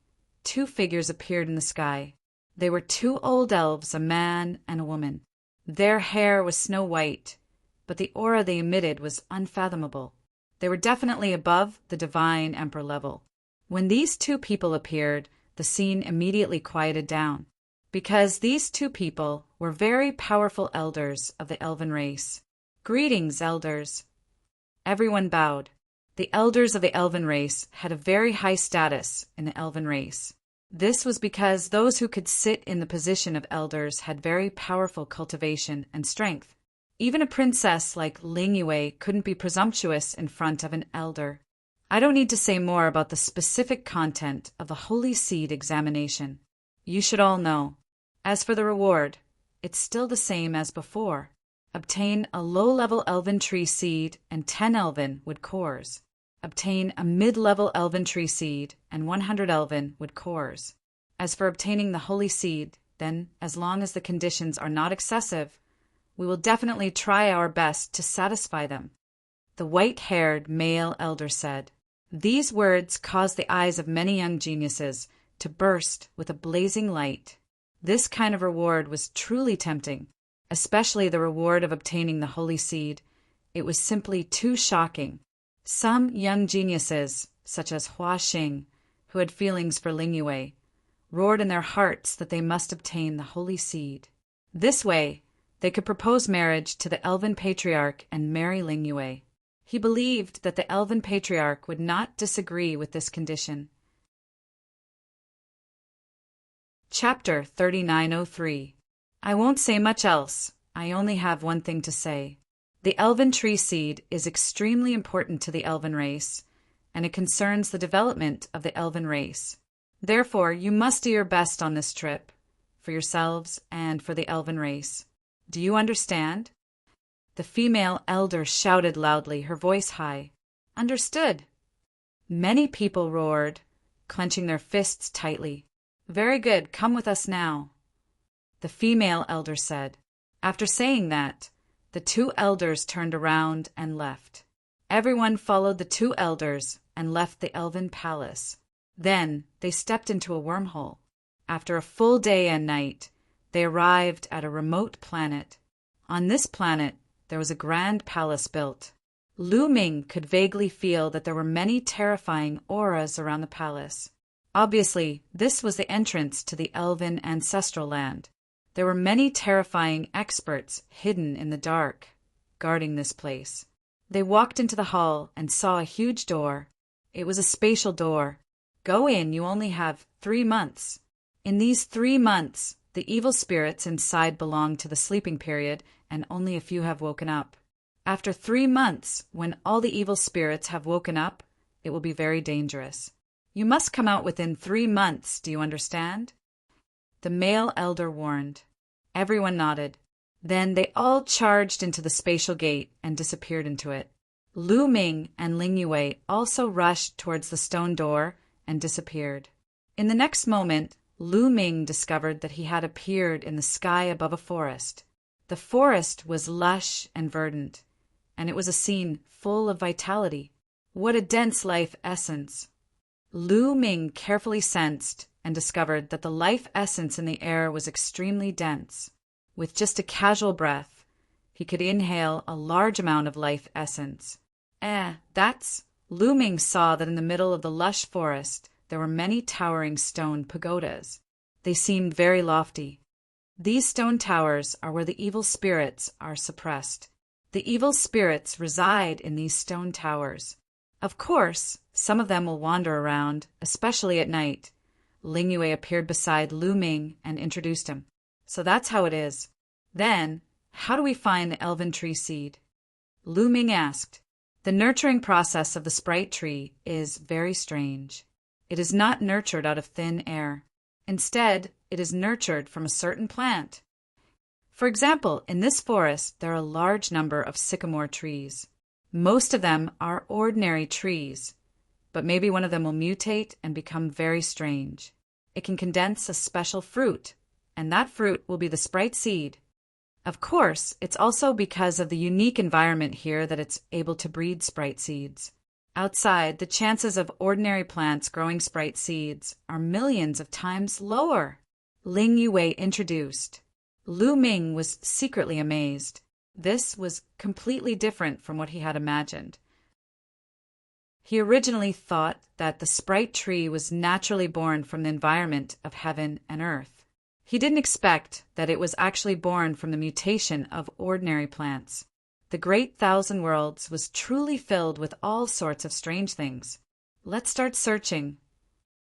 two figures appeared in the sky. They were two old elves, a man and a woman. Their hair was snow white, but the aura they emitted was unfathomable. They were definitely above the divine emperor level. When these two people appeared, the scene immediately quieted down, because these two people were very powerful elders of the elven race. Greetings, elders. Everyone bowed. The elders of the elven race had a very high status in the elven race. This was because those who could sit in the position of elders had very powerful cultivation and strength. Even a princess like Ling Yue couldn't be presumptuous in front of an elder. I don't need to say more about the specific content of the Holy Seed examination. You should all know. As for the reward, it's still the same as before. Obtain a low-level elven tree seed and 10 elven wood cores. Obtain a mid-level elven tree seed and 100 elven wood cores. As for obtaining the holy seed, then, as long as the conditions are not excessive, we will definitely try our best to satisfy them. The white-haired male elder said. These words caused the eyes of many young geniuses to burst with a blazing light. This kind of reward was truly tempting, especially the reward of obtaining the holy seed. It was simply too shocking. Some young geniuses, such as Hua Xing, who had feelings for Ling Yue, roared in their hearts that they must obtain the holy seed. This way, they could propose marriage to the elven patriarch and marry Ling Yue. He believed that the elven patriarch would not disagree with this condition. Chapter 3903. I won't say much else. I only have one thing to say. The elven tree seed is extremely important to the elven race, and it concerns the development of the elven race. Therefore, you must do your best on this trip, for yourselves and for the elven race. Do you understand? The female elder shouted loudly, her voice high. Understood. Many people roared, clenching their fists tightly. Very good, come with us now. The female elder said. After saying that, the two elders turned around and left. Everyone followed the two elders and left the elven palace. Then they stepped into a wormhole. After a full day and night, they arrived at a remote planet. On this planet, there was a grand palace built. Lu Ming could vaguely feel that there were many terrifying auras around the palace. Obviously, this was the entrance to the elven ancestral land. There were many terrifying experts hidden in the dark, guarding this place. They walked into the hall and saw a huge door. It was a spatial door. Go in, you only have 3 months. In these 3 months, the evil spirits inside belong to the sleeping period, and only a few have woken up. After 3 months, when all the evil spirits have woken up, it will be very dangerous. You must come out within 3 months, do you understand? The male elder warned. Everyone nodded. Then they all charged into the spatial gate and disappeared into it. Lu Ming and Ling Yue also rushed towards the stone door and disappeared. In the next moment, Lu Ming discovered that he had appeared in the sky above a forest. The forest was lush and verdant, and it was a scene full of vitality. What a dense life essence! Lu Ming carefully sensed and discovered that the life essence in the air was extremely dense. With just a casual breath, he could inhale a large amount of life essence. Lu Ming saw that in the middle of the lush forest there were many towering stone pagodas. They seemed very lofty. These stone towers are where the evil spirits are suppressed. The evil spirits reside in these stone towers. Of course, some of them will wander around, especially at night. Ling Yue appeared beside Lu Ming and introduced him. So that's how it is. Then, how do we find the elven tree seed? Lu Ming asked. The nurturing process of the sprite tree is very strange. It is not nurtured out of thin air. Instead, it is nurtured from a certain plant. For example, in this forest, there are a large number of sycamore trees. Most of them are ordinary trees, but maybe one of them will mutate and become very strange. It can condense a special fruit, and that fruit will be the sprite seed. Of course, it's also because of the unique environment here that it's able to breed sprite seeds. Outside, the chances of ordinary plants growing sprite seeds are millions of times lower. Ling Yue introduced. Lu Ming was secretly amazed. This was completely different from what he had imagined. He originally thought that the sprite tree was naturally born from the environment of heaven and earth. He didn't expect that it was actually born from the mutation of ordinary plants. The Great Thousand Worlds was truly filled with all sorts of strange things. Let's start searching,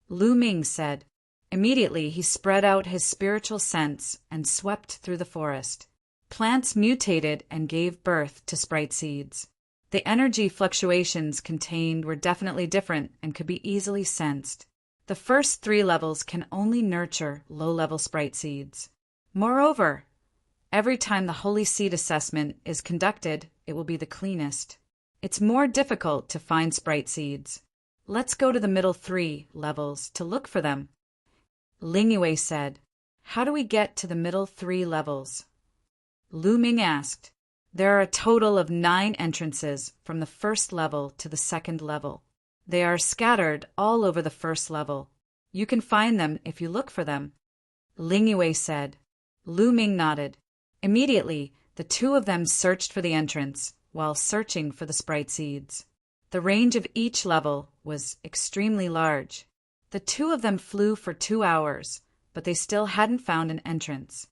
Lu Ming said. Immediately he spread out his spiritual sense and swept through the forest. Plants mutated and gave birth to sprite seeds. The energy fluctuations contained were definitely different and could be easily sensed. The first 3 levels can only nurture low-level sprite seeds. Moreover, every time the Holy Seed assessment is conducted, it will be the cleanest. It's more difficult to find sprite seeds. Let's go to the middle 3 levels to look for them. Ling Yue said. How do we get to the middle 3 levels? Lu Ming asked. There are a total of 9 entrances from the first level to the second level. They are scattered all over the first level. You can find them if you look for them. Ling Yue said. Lu Ming nodded. Immediately, the 2 of them searched for the entrance while searching for the sprite seeds. The range of each level was extremely large. The 2 of them flew for 2 hours, but they still hadn't found an entrance.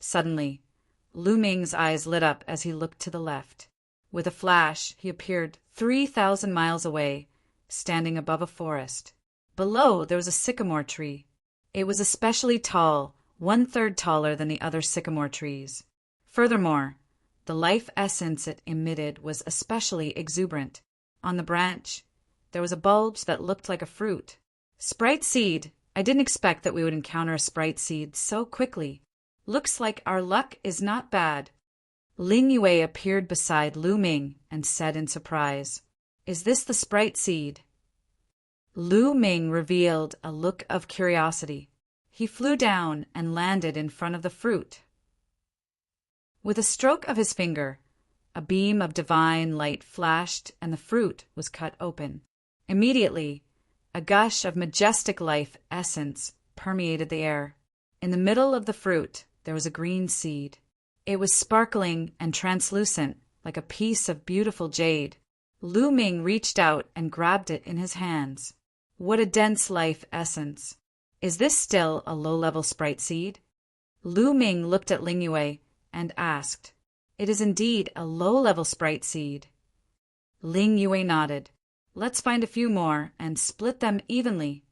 Suddenly, Lu Ming's eyes lit up as he looked to the left. With a flash, he appeared 3,000 miles away, standing above a forest. Below, there was a sycamore tree. It was especially tall, 1/3 taller than the other sycamore trees. Furthermore, the life essence it emitted was especially exuberant. On the branch, there was a bulge that looked like a fruit. Sprite seed! I didn't expect that we would encounter a sprite seed so quickly. Looks like our luck is not bad. Ling Yue appeared beside Lu Ming and said in surprise, Is this the sprite seed? Lu Ming revealed a look of curiosity. He flew down and landed in front of the fruit. With a stroke of his finger, a beam of divine light flashed and the fruit was cut open. Immediately, a gush of majestic life essence permeated the air. In the middle of the fruit, there was a green seed. It was sparkling and translucent, like a piece of beautiful jade. Lu Ming reached out and grabbed it in his hands. What a dense life essence! Is this still a low-level sprite seed? Lu Ming looked at Ling Yue and asked, "It is indeed a low-level sprite seed." Ling Yue nodded. "Let's find a few more and split them evenly."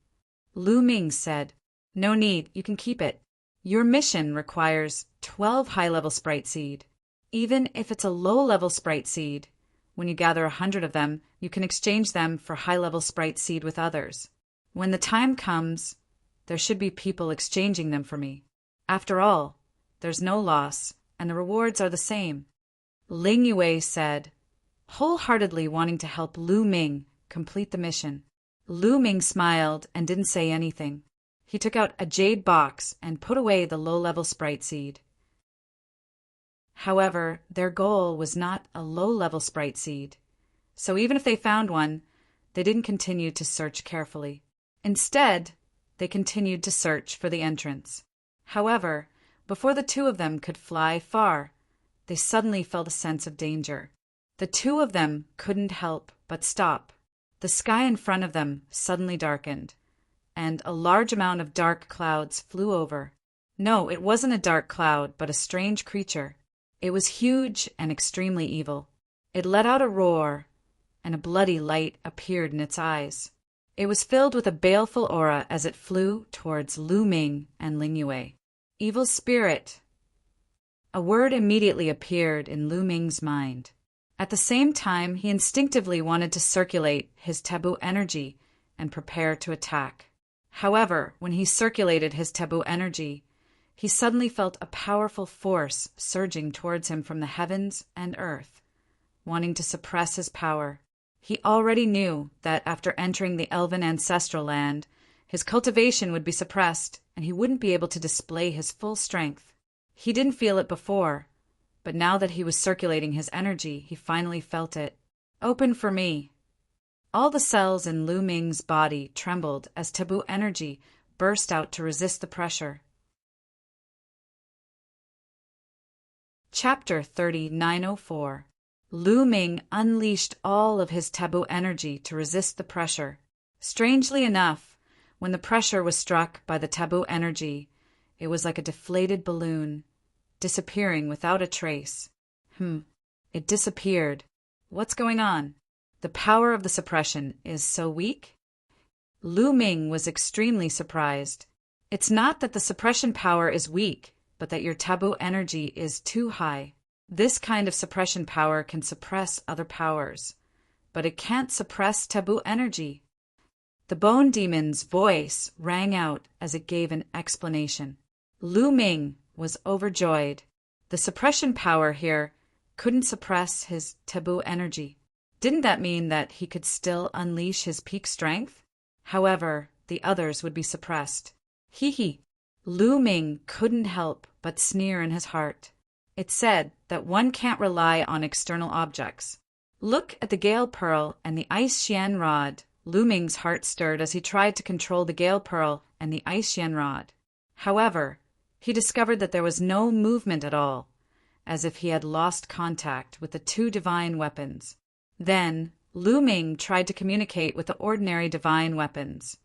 Lu Ming said, "No need, you can keep it. Your mission requires 12 high-level sprite seed. Even if it's a low-level sprite seed, when you gather 100 of them, you can exchange them for high-level sprite seed with others. When the time comes, there should be people exchanging them for me. After all, there's no loss, and the rewards are the same." Ling Yue said, wholeheartedly wanting to help Lu Ming complete the mission. Lu Ming smiled and didn't say anything. He took out a jade box and put away the low-level sprite seed. However, their goal was not a low-level sprite seed, so even if they found one, they didn't continue to search carefully. Instead, they continued to search for the entrance. However, before the two of them could fly far, they suddenly felt a sense of danger. The two of them couldn't help but stop. The sky in front of them suddenly darkened, and a large amount of dark clouds flew over. No, it wasn't a dark cloud, but a strange creature. It was huge and extremely evil. It let out a roar, and a bloody light appeared in its eyes. It was filled with a baleful aura as it flew towards Lu Ming and Ling Yue. Evil spirit. A word immediately appeared in Lu Ming's mind. At the same time, he instinctively wanted to circulate his taboo energy and prepare to attack. However, when he circulated his taboo energy, he suddenly felt a powerful force surging towards him from the heavens and earth, wanting to suppress his power. He already knew that after entering the elven ancestral land, his cultivation would be suppressed and he wouldn't be able to display his full strength. He didn't feel it before, but now that he was circulating his energy, he finally felt it. "Open for me." All the cells in Lu Ming's body trembled as taboo energy burst out to resist the pressure. Chapter 3904. Lu Ming unleashed all of his taboo energy to resist the pressure. Strangely enough, when the pressure was struck by the taboo energy, it was like a deflated balloon, disappearing without a trace. It disappeared. What's going on? The power of the suppression is so weak? Lu Ming was extremely surprised. It's not that the suppression power is weak, but that your taboo energy is too high. This kind of suppression power can suppress other powers, but it can't suppress taboo energy. The bone demon's voice rang out as it gave an explanation. Lu Ming was overjoyed. The suppression power here couldn't suppress his taboo energy. Didn't that mean that he could still unleash his peak strength? However, the others would be suppressed. Hee. Lu Ming couldn't help but sneer in his heart. It said that one can't rely on external objects. Look at the Gale Pearl and the Ice Xian Rod. Lu Ming's heart stirred as he tried to control the Gale Pearl and the Ice Xian Rod. However, he discovered that there was no movement at all, as if he had lost contact with the two divine weapons. Then, Lu Ming tried to communicate with the ordinary divine weapons,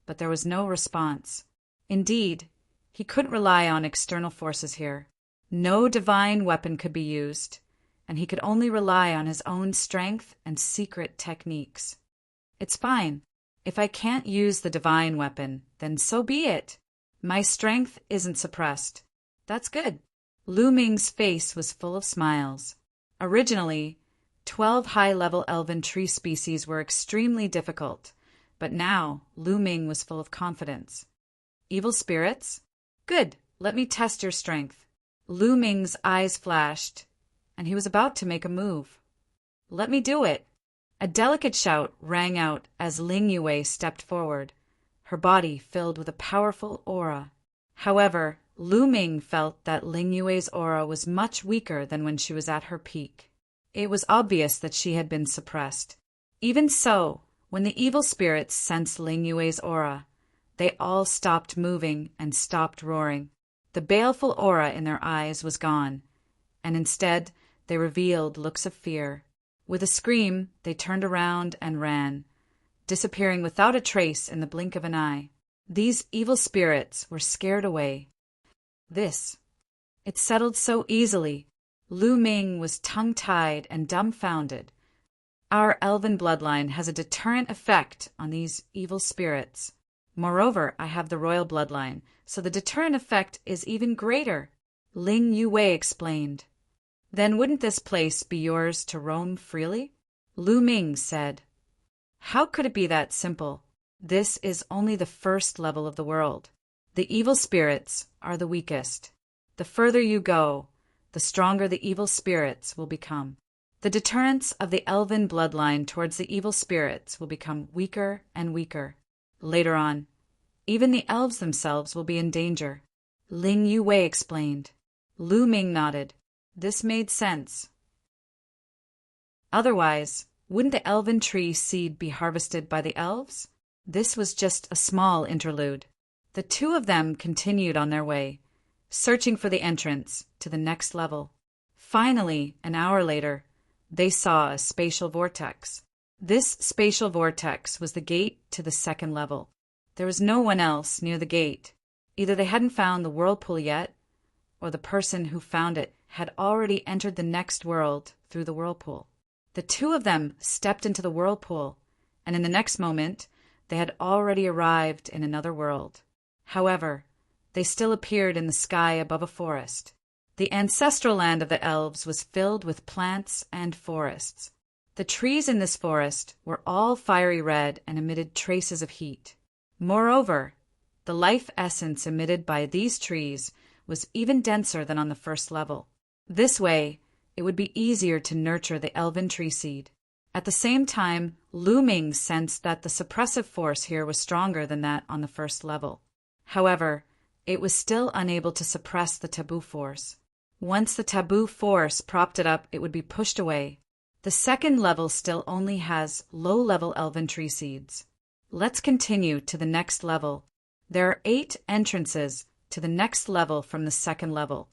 but there was no response. Indeed, he couldn't rely on external forces here. No divine weapon could be used, and he could only rely on his own strength and secret techniques. It's fine. If I can't use the divine weapon, then so be it. My strength isn't suppressed. That's good. Lu Ming's face was full of smiles. Originally, 12 high-level elven tree species were extremely difficult, but now Lu Ming was full of confidence. Evil spirits? Good, let me test your strength. Lu Ming's eyes flashed, and he was about to make a move. Let me do it. A delicate shout rang out as Ling Yue stepped forward, her body filled with a powerful aura. However, Lu Ming felt that Ling Yue's aura was much weaker than when she was at her peak. It was obvious that she had been suppressed. Even so, when the evil spirits sensed Ling Yue's aura, they all stopped moving and stopped roaring. The baleful aura in their eyes was gone, and instead they revealed looks of fear. With a scream, they turned around and ran, disappearing without a trace in the blink of an eye. These evil spirits were scared away. It settled so easily. Lu Ming was tongue-tied and dumbfounded. Our elven bloodline has a deterrent effect on these evil spirits. Moreover, I have the royal bloodline, so the deterrent effect is even greater, Ling Yue explained. Then wouldn't this place be yours to roam freely? Lu Ming said. How could it be that simple? This is only the first level of the world. The evil spirits are the weakest. The further you go, the stronger the evil spirits will become. The deterrence of the elven bloodline towards the evil spirits will become weaker and weaker. Later on, even the elves themselves will be in danger, Ling Yue explained. Lu Ming nodded. This made sense. Otherwise, wouldn't the elven tree seed be harvested by the elves? This was just a small interlude. The two of them continued on their way, searching for the entrance to the next level. Finally, an hour later, they saw a spatial vortex. This spatial vortex was the gate to the second level. There was no one else near the gate. Either they hadn't found the whirlpool yet, or the person who found it had already entered the next world through the whirlpool. The two of them stepped into the whirlpool, and in the next moment, they had already arrived in another world. However, they still appeared in the sky above a forest. The ancestral land of the elves was filled with plants and forests. The trees in this forest were all fiery red and emitted traces of heat. Moreover, the life essence emitted by these trees was even denser than on the first level. This way, it would be easier to nurture the elven tree seed. At the same time, Lu Ming sensed that the suppressive force here was stronger than that on the first level. However, it was still unable to suppress the taboo force. Once the taboo force propped it up, it would be pushed away. The second level still only has low-level elven tree seeds. Let's continue to the next level. There are 8 entrances to the next level from the second level,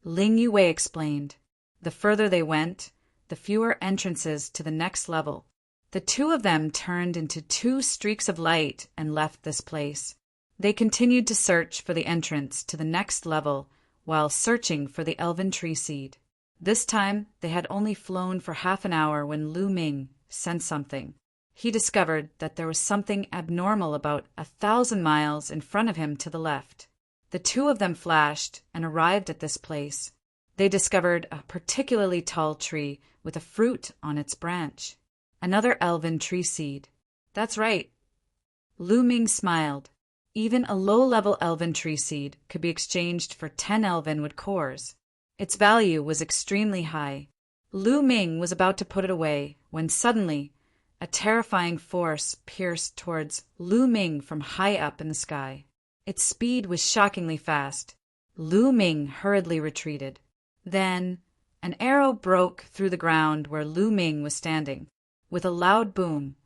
Ling Yue explained. The further they went, the fewer entrances to the next level. The two of them turned into 2 streaks of light and left this place. They continued to search for the entrance to the next level while searching for the elven tree seed. This time, they had only flown for half an hour when Lu Ming sensed something. He discovered that there was something abnormal about 1,000 miles in front of him to the left. The two of them flashed and arrived at this place. They discovered a particularly tall tree with a fruit on its branch. Another elven tree seed. That's right. Lu Ming smiled. Even a low-level elven tree seed could be exchanged for 10 elven wood cores. Its value was extremely high. Lu Ming was about to put it away when suddenly a terrifying force pierced towards Lu Ming from high up in the sky. Its speed was shockingly fast. Lu Ming hurriedly retreated. Then an arrow broke through the ground where Lu Ming was standing. With a loud boom,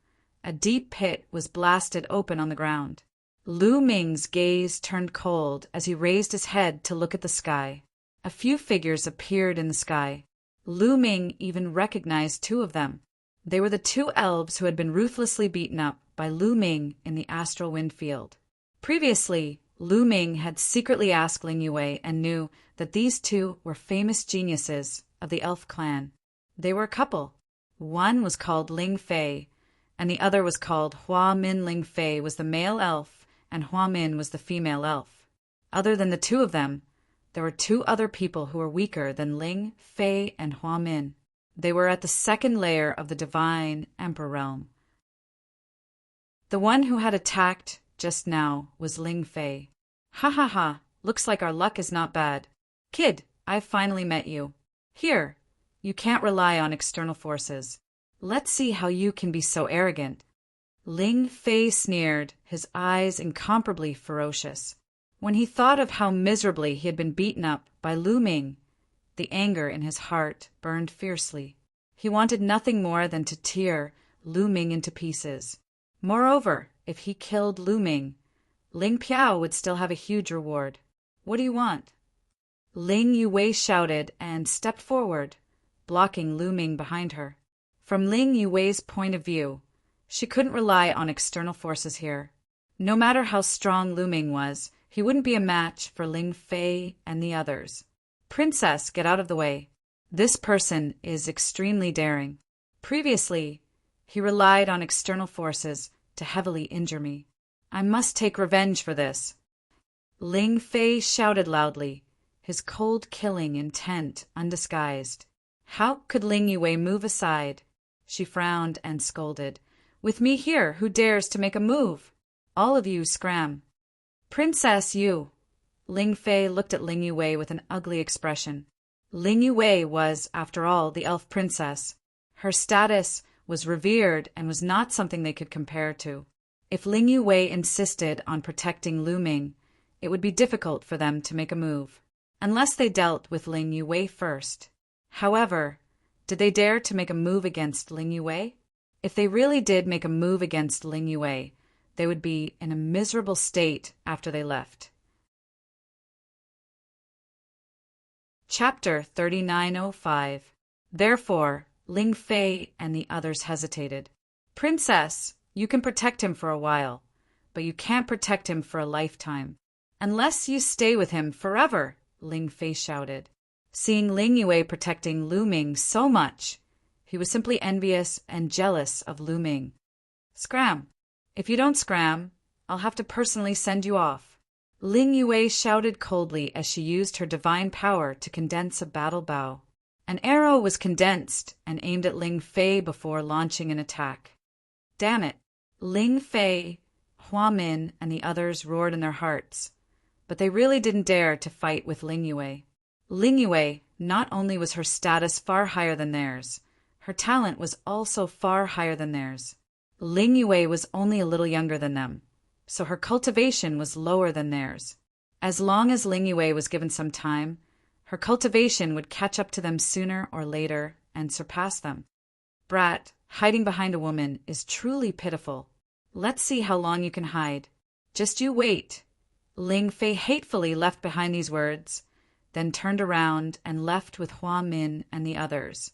a deep pit was blasted open on the ground. Lu Ming's gaze turned cold as he raised his head to look at the sky. A few figures appeared in the sky. Lu Ming even recognized 2 of them. They were the 2 elves who had been ruthlessly beaten up by Lu Ming in the astral wind field. Previously, Lu Ming had secretly asked Ling Yue and knew that these 2 were famous geniuses of the elf clan. They were a couple. One was called Ling Fei, and the other was called Hua Min. Ling Fei was the male elf, and Hua Min was the female elf. Other than the 2 of them, there were 2 other people who were weaker than Ling, Fei, and Hua Min. They were at the second layer of the divine Emperor realm. The one who had attacked just now was Ling Fei. Ha ha ha, looks like our luck is not bad. Kid, I've finally met you. Here, you can't rely on external forces. Let's see how you can be so arrogant. Ling Fei sneered, his eyes incomparably ferocious. When he thought of how miserably he had been beaten up by Lu Ming, the anger in his heart burned fiercely. He wanted nothing more than to tear Lu Ming into pieces. Moreover, if he killed Lu Ming, Ling Piao would still have a huge reward. What do you want? Ling Yue shouted and stepped forward, blocking Lu Ming behind her. From Ling Yue's point of view, she couldn't rely on external forces here. No matter how strong Lu Ming was, he wouldn't be a match for Ling Fei and the others. Princess, get out of the way. This person is extremely daring. Previously, he relied on external forces to heavily injure me. I must take revenge for this. Ling Fei shouted loudly, his cold killing intent undisguised. How could Ling Yue move aside? She frowned and scolded. With me here, who dares to make a move? All of you scram. Princess, you. Ling Fei looked at Ling Yue with an ugly expression. Ling Yue was, after all, the elf princess. Her status was revered and was not something they could compare to. If Ling Yue insisted on protecting Lu Ming, it would be difficult for them to make a move, unless they dealt with Ling Yue first. However, did they dare to make a move against Ling Yue? If they really did make a move against Ling Yue, they would be in a miserable state after they left. Chapter 3905. Therefore, Ling Fei and the others hesitated. Princess, you can protect him for a while, but you can't protect him for a lifetime. Unless you stay with him forever, Ling Fei shouted. Seeing Ling Yue protecting Lu Ming so much, he was simply envious and jealous of Lu Ming. Scram! If you don't scram, I'll have to personally send you off. Ling Yue shouted coldly as she used her divine power to condense a battle bow. An arrow was condensed and aimed at Ling Fei before launching an attack. Damn it! Ling Fei, Hua Min, and the others roared in their hearts, but they really didn't dare to fight with Ling Yue. Ling Yue, not only was her status far higher than theirs, her talent was also far higher than theirs. Ling Yue was only a little younger than them, so her cultivation was lower than theirs. As long as Ling Yue was given some time, her cultivation would catch up to them sooner or later and surpass them. Brat, hiding behind a woman is truly pitiful. Let's see how long you can hide. Just you wait. Ling Fei hatefully left behind these words, then turned around and left with Hua Min and the others,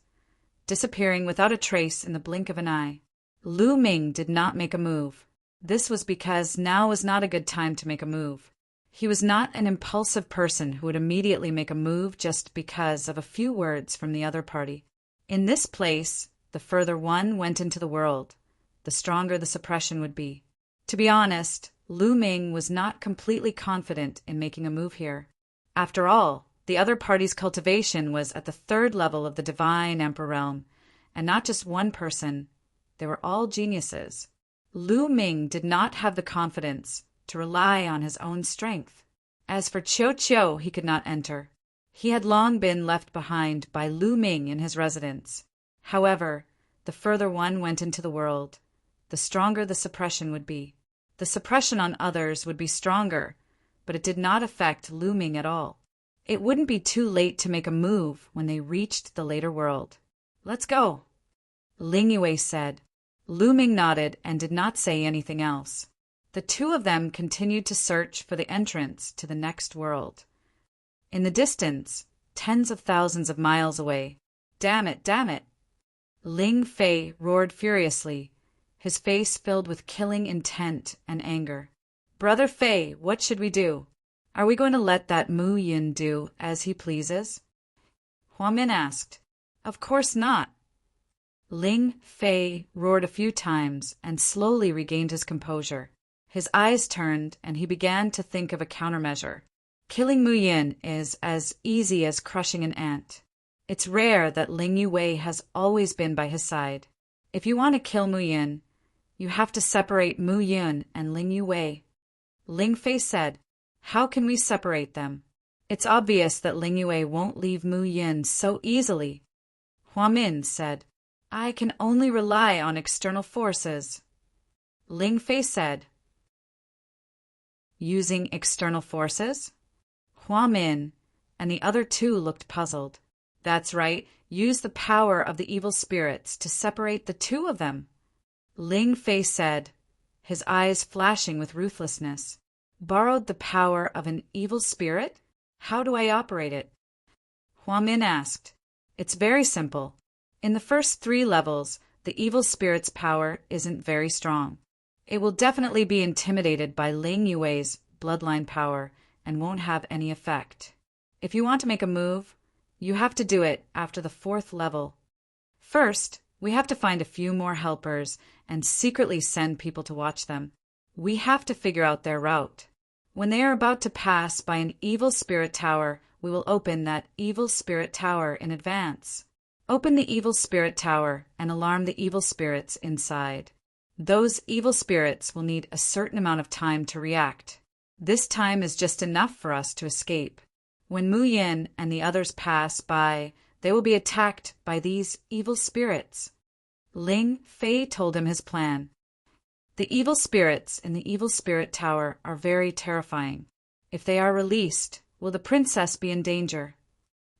disappearing without a trace in the blink of an eye. Lu Ming did not make a move. This was because now was not a good time to make a move. He was not an impulsive person who would immediately make a move just because of a few words from the other party. In this place, the further one went into the world, the stronger the suppression would be. To be honest, Lu Ming was not completely confident in making a move here. After all, the other party's cultivation was at the 3rd level of the divine emperor realm, and not just one person. They were all geniuses. Lu Ming did not have the confidence to rely on his own strength. As for Qiu Qiu, he could not enter. He had long been left behind by Lu Ming in his residence. However, the further one went into the world, the stronger the suppression would be. The suppression on others would be stronger, but it did not affect Lu Ming at all. It wouldn't be too late to make a move when they reached the later world. Let's go, Ling Yue said. Lu Ming nodded and did not say anything else. The two of them continued to search for the entrance to the next world. In the distance, tens of thousands of miles away. Damn it, damn it! Ling Fei roared furiously, his face filled with killing intent and anger. Brother Fei, what should we do? Are we going to let that Mu Yin do as he pleases? Hua Min asked. Of course not. Ling Fei roared a few times and slowly regained his composure. His eyes turned and he began to think of a countermeasure. Killing Mu Yin is as easy as crushing an ant. It's rare that Ling Yue has always been by his side. If you want to kill Mu Yin, you have to separate Mu Yin and Ling Yue. Ling Fei said, how can we separate them? It's obvious that Ling Yue won't leave Mu Yin so easily. Hua Min said, I can only rely on external forces. Ling Fei said, using external forces? Hua Min and the other two looked puzzled. That's right, use the power of the evil spirits to separate the two of them. Ling Fei said, his eyes flashing with ruthlessness. Borrowed the power of an evil spirit? How do I operate it? Hua Min asked. It's very simple. In the first 3 levels, the evil spirit's power isn't very strong. It will definitely be intimidated by Ling Yue's bloodline power and won't have any effect. If you want to make a move, you have to do it after the 4th level. First, we have to find a few more helpers and secretly send people to watch them. We have to figure out their route. When they are about to pass by an evil spirit tower, we will open that evil spirit tower in advance. Open the evil spirit tower and alarm the evil spirits inside. Those evil spirits will need a certain amount of time to react. This time is just enough for us to escape. When Mu Yin and the others pass by, they will be attacked by these evil spirits. Ling Fei told him his plan. The evil spirits in the evil spirit tower are very terrifying. If they are released, will the princess be in danger?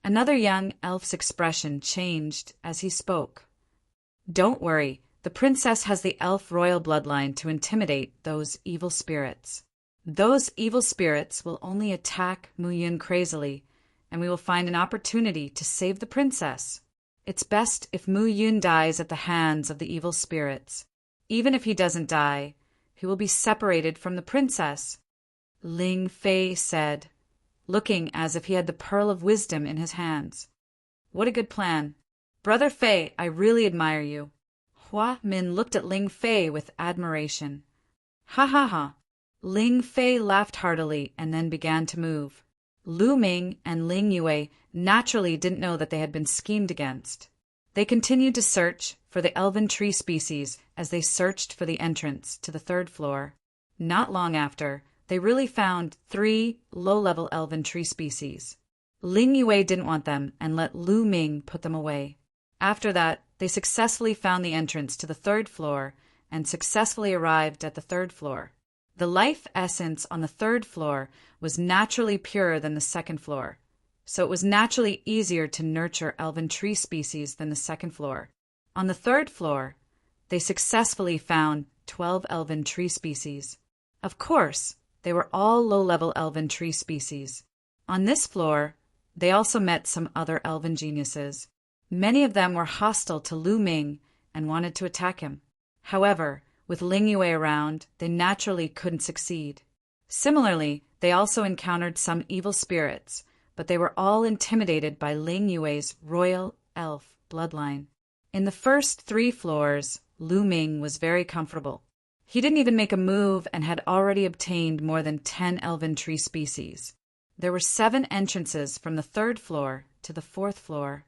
Another young elf's expression changed as he spoke. Don't worry, the princess has the elf royal bloodline to intimidate those evil spirits. Those evil spirits will only attack Mu Yin crazily, and we will find an opportunity to save the princess. It's best if Mu Yin dies at the hands of the evil spirits. Even if he doesn't die, he will be separated from the princess, Ling Fei said, looking as if he had the pearl of wisdom in his hands. What a good plan. Brother Fei, I really admire you. Hua Min looked at Ling Fei with admiration. Ha ha ha. Ling Fei laughed heartily and then began to move. Lu Ming and Ling Yue naturally didn't know that they had been schemed against. They continued to search for the elven tree species as they searched for the entrance to the 3rd floor. Not long after, they really found 3 low-level elven tree species. Ling Yue didn't want them and let Lu Ming put them away. After that, they successfully found the entrance to the 3rd floor and successfully arrived at the 3rd floor. The life essence on the 3rd floor was naturally purer than the 2nd floor, so it was naturally easier to nurture elven tree species than the 2nd floor. On the 3rd floor, they successfully found 12 elven tree species. Of course, they were all low-level elven tree species. On this floor, they also met some other elven geniuses. Many of them were hostile to Lu Ming and wanted to attack him. However, with Ling Yue around, they naturally couldn't succeed. Similarly, they also encountered some evil spirits, but they were all intimidated by Ling Yue's royal elf bloodline. In the first 3 floors, Lu Ming was very comfortable. He didn't even make a move and had already obtained more than 10 elven tree species. There were 7 entrances from the 3rd floor to the 4th floor.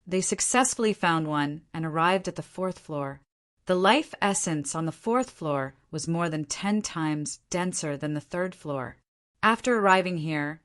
They successfully found one and arrived at the 4th floor. The life essence on the 4th floor was more than 10 times denser than the 3rd floor. After arriving here,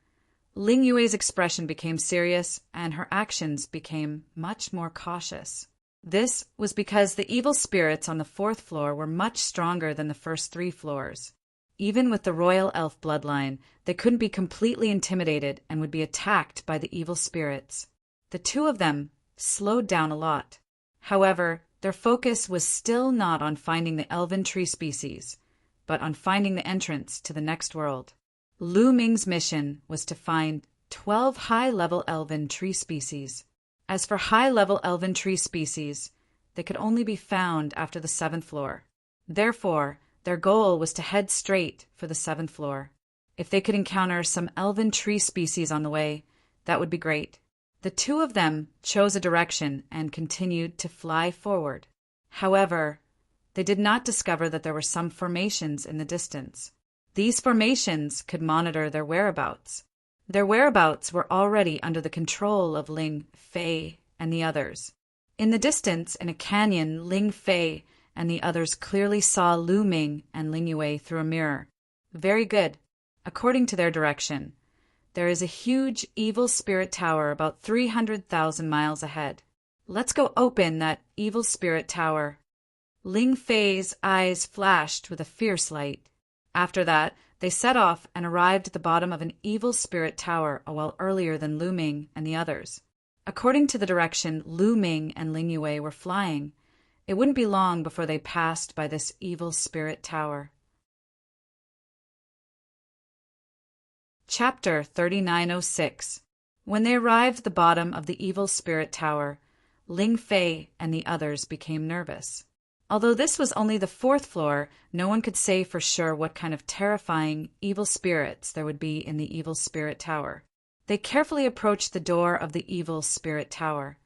Ling Yue's expression became serious and her actions became much more cautious. This was because the evil spirits on the 4th floor were much stronger than the first 3 floors. Even with the royal elf bloodline, they couldn't be completely intimidated and would be attacked by the evil spirits. The 2 of them slowed down a lot. However, their focus was still not on finding the elven tree species, but on finding the entrance to the next world. Lu Ming's mission was to find 12 high-level elven tree species. As for high-level elven tree species, they could only be found after the 7th floor. Therefore, their goal was to head straight for the 7th floor. If they could encounter some elven tree species on the way, that would be great. The 2 of them chose a direction and continued to fly forward. However, they did not discover that there were some formations in the distance. These formations could monitor their whereabouts. Their whereabouts were already under the control of Ling Fei and the others. In the distance, in a canyon, Ling Fei and the others clearly saw Lu Ming and Ling Yue through a mirror. Very good. According to their direction, there is a huge evil spirit tower about 300,000 miles ahead. Let's go open that evil spirit tower. Ling Fei's eyes flashed with a fierce light. After that, they set off and arrived at the bottom of an evil spirit tower a while earlier than Lu Ming and the others. According to the direction Lu Ming and Ling Yue were flying, it wouldn't be long before they passed by this evil spirit tower. Chapter 3906. When they arrived at the bottom of the evil spirit tower, Ling Fei and the others became nervous. Although this was only the fourth floor, no one could say for sure what kind of terrifying evil spirits there would be in the evil spirit tower. They carefully approached the door of the evil spirit tower,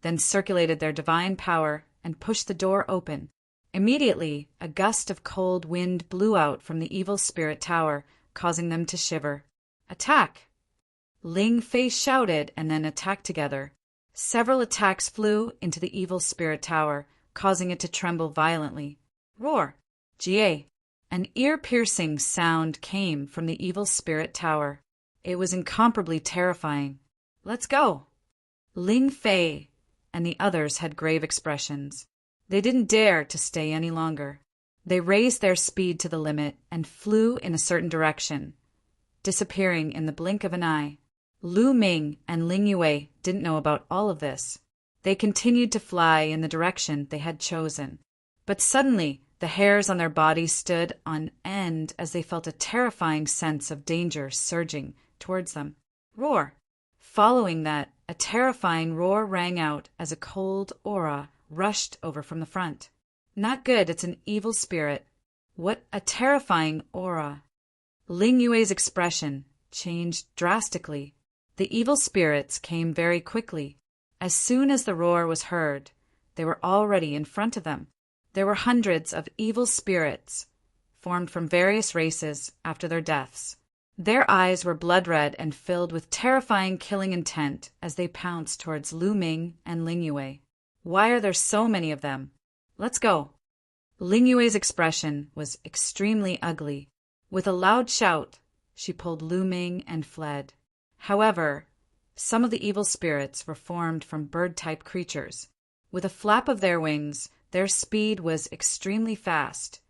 then circulated their divine power and pushed the door open. Immediately, a gust of cold wind blew out from the evil spirit tower, causing them to shiver. Attack! Ling Fei shouted and then attacked together. Several attacks flew into the evil spirit tower, causing it to tremble violently. Roar! Jie! An ear-piercing sound came from the evil spirit tower. It was incomparably terrifying. Let's go! Ling Fei and the others had grave expressions. They didn't dare to stay any longer. They raised their speed to the limit and flew in a certain direction, disappearing in the blink of an eye. Lu Ming and Ling Yue didn't know about all of this. They continued to fly in the direction they had chosen. But suddenly, the hairs on their bodies stood on end as they felt a terrifying sense of danger surging towards them. Roar! Following that, a terrifying roar rang out as a cold aura rushed over from the front. Not good, it's an evil spirit. What a terrifying aura! Ling Yue's expression changed drastically. The evil spirits came very quickly. As soon as the roar was heard, they were already in front of them. There were hundreds of evil spirits, formed from various races after their deaths. Their eyes were blood-red and filled with terrifying killing intent as they pounced towards Lu Ming and Ling Yue. Why are there so many of them? Let's go. Ling Yue's expression was extremely ugly. With a loud shout, she pulled Lu Ming and fled. However, some of the evil spirits were formed from bird-type creatures. With a flap of their wings, their speed was extremely fast,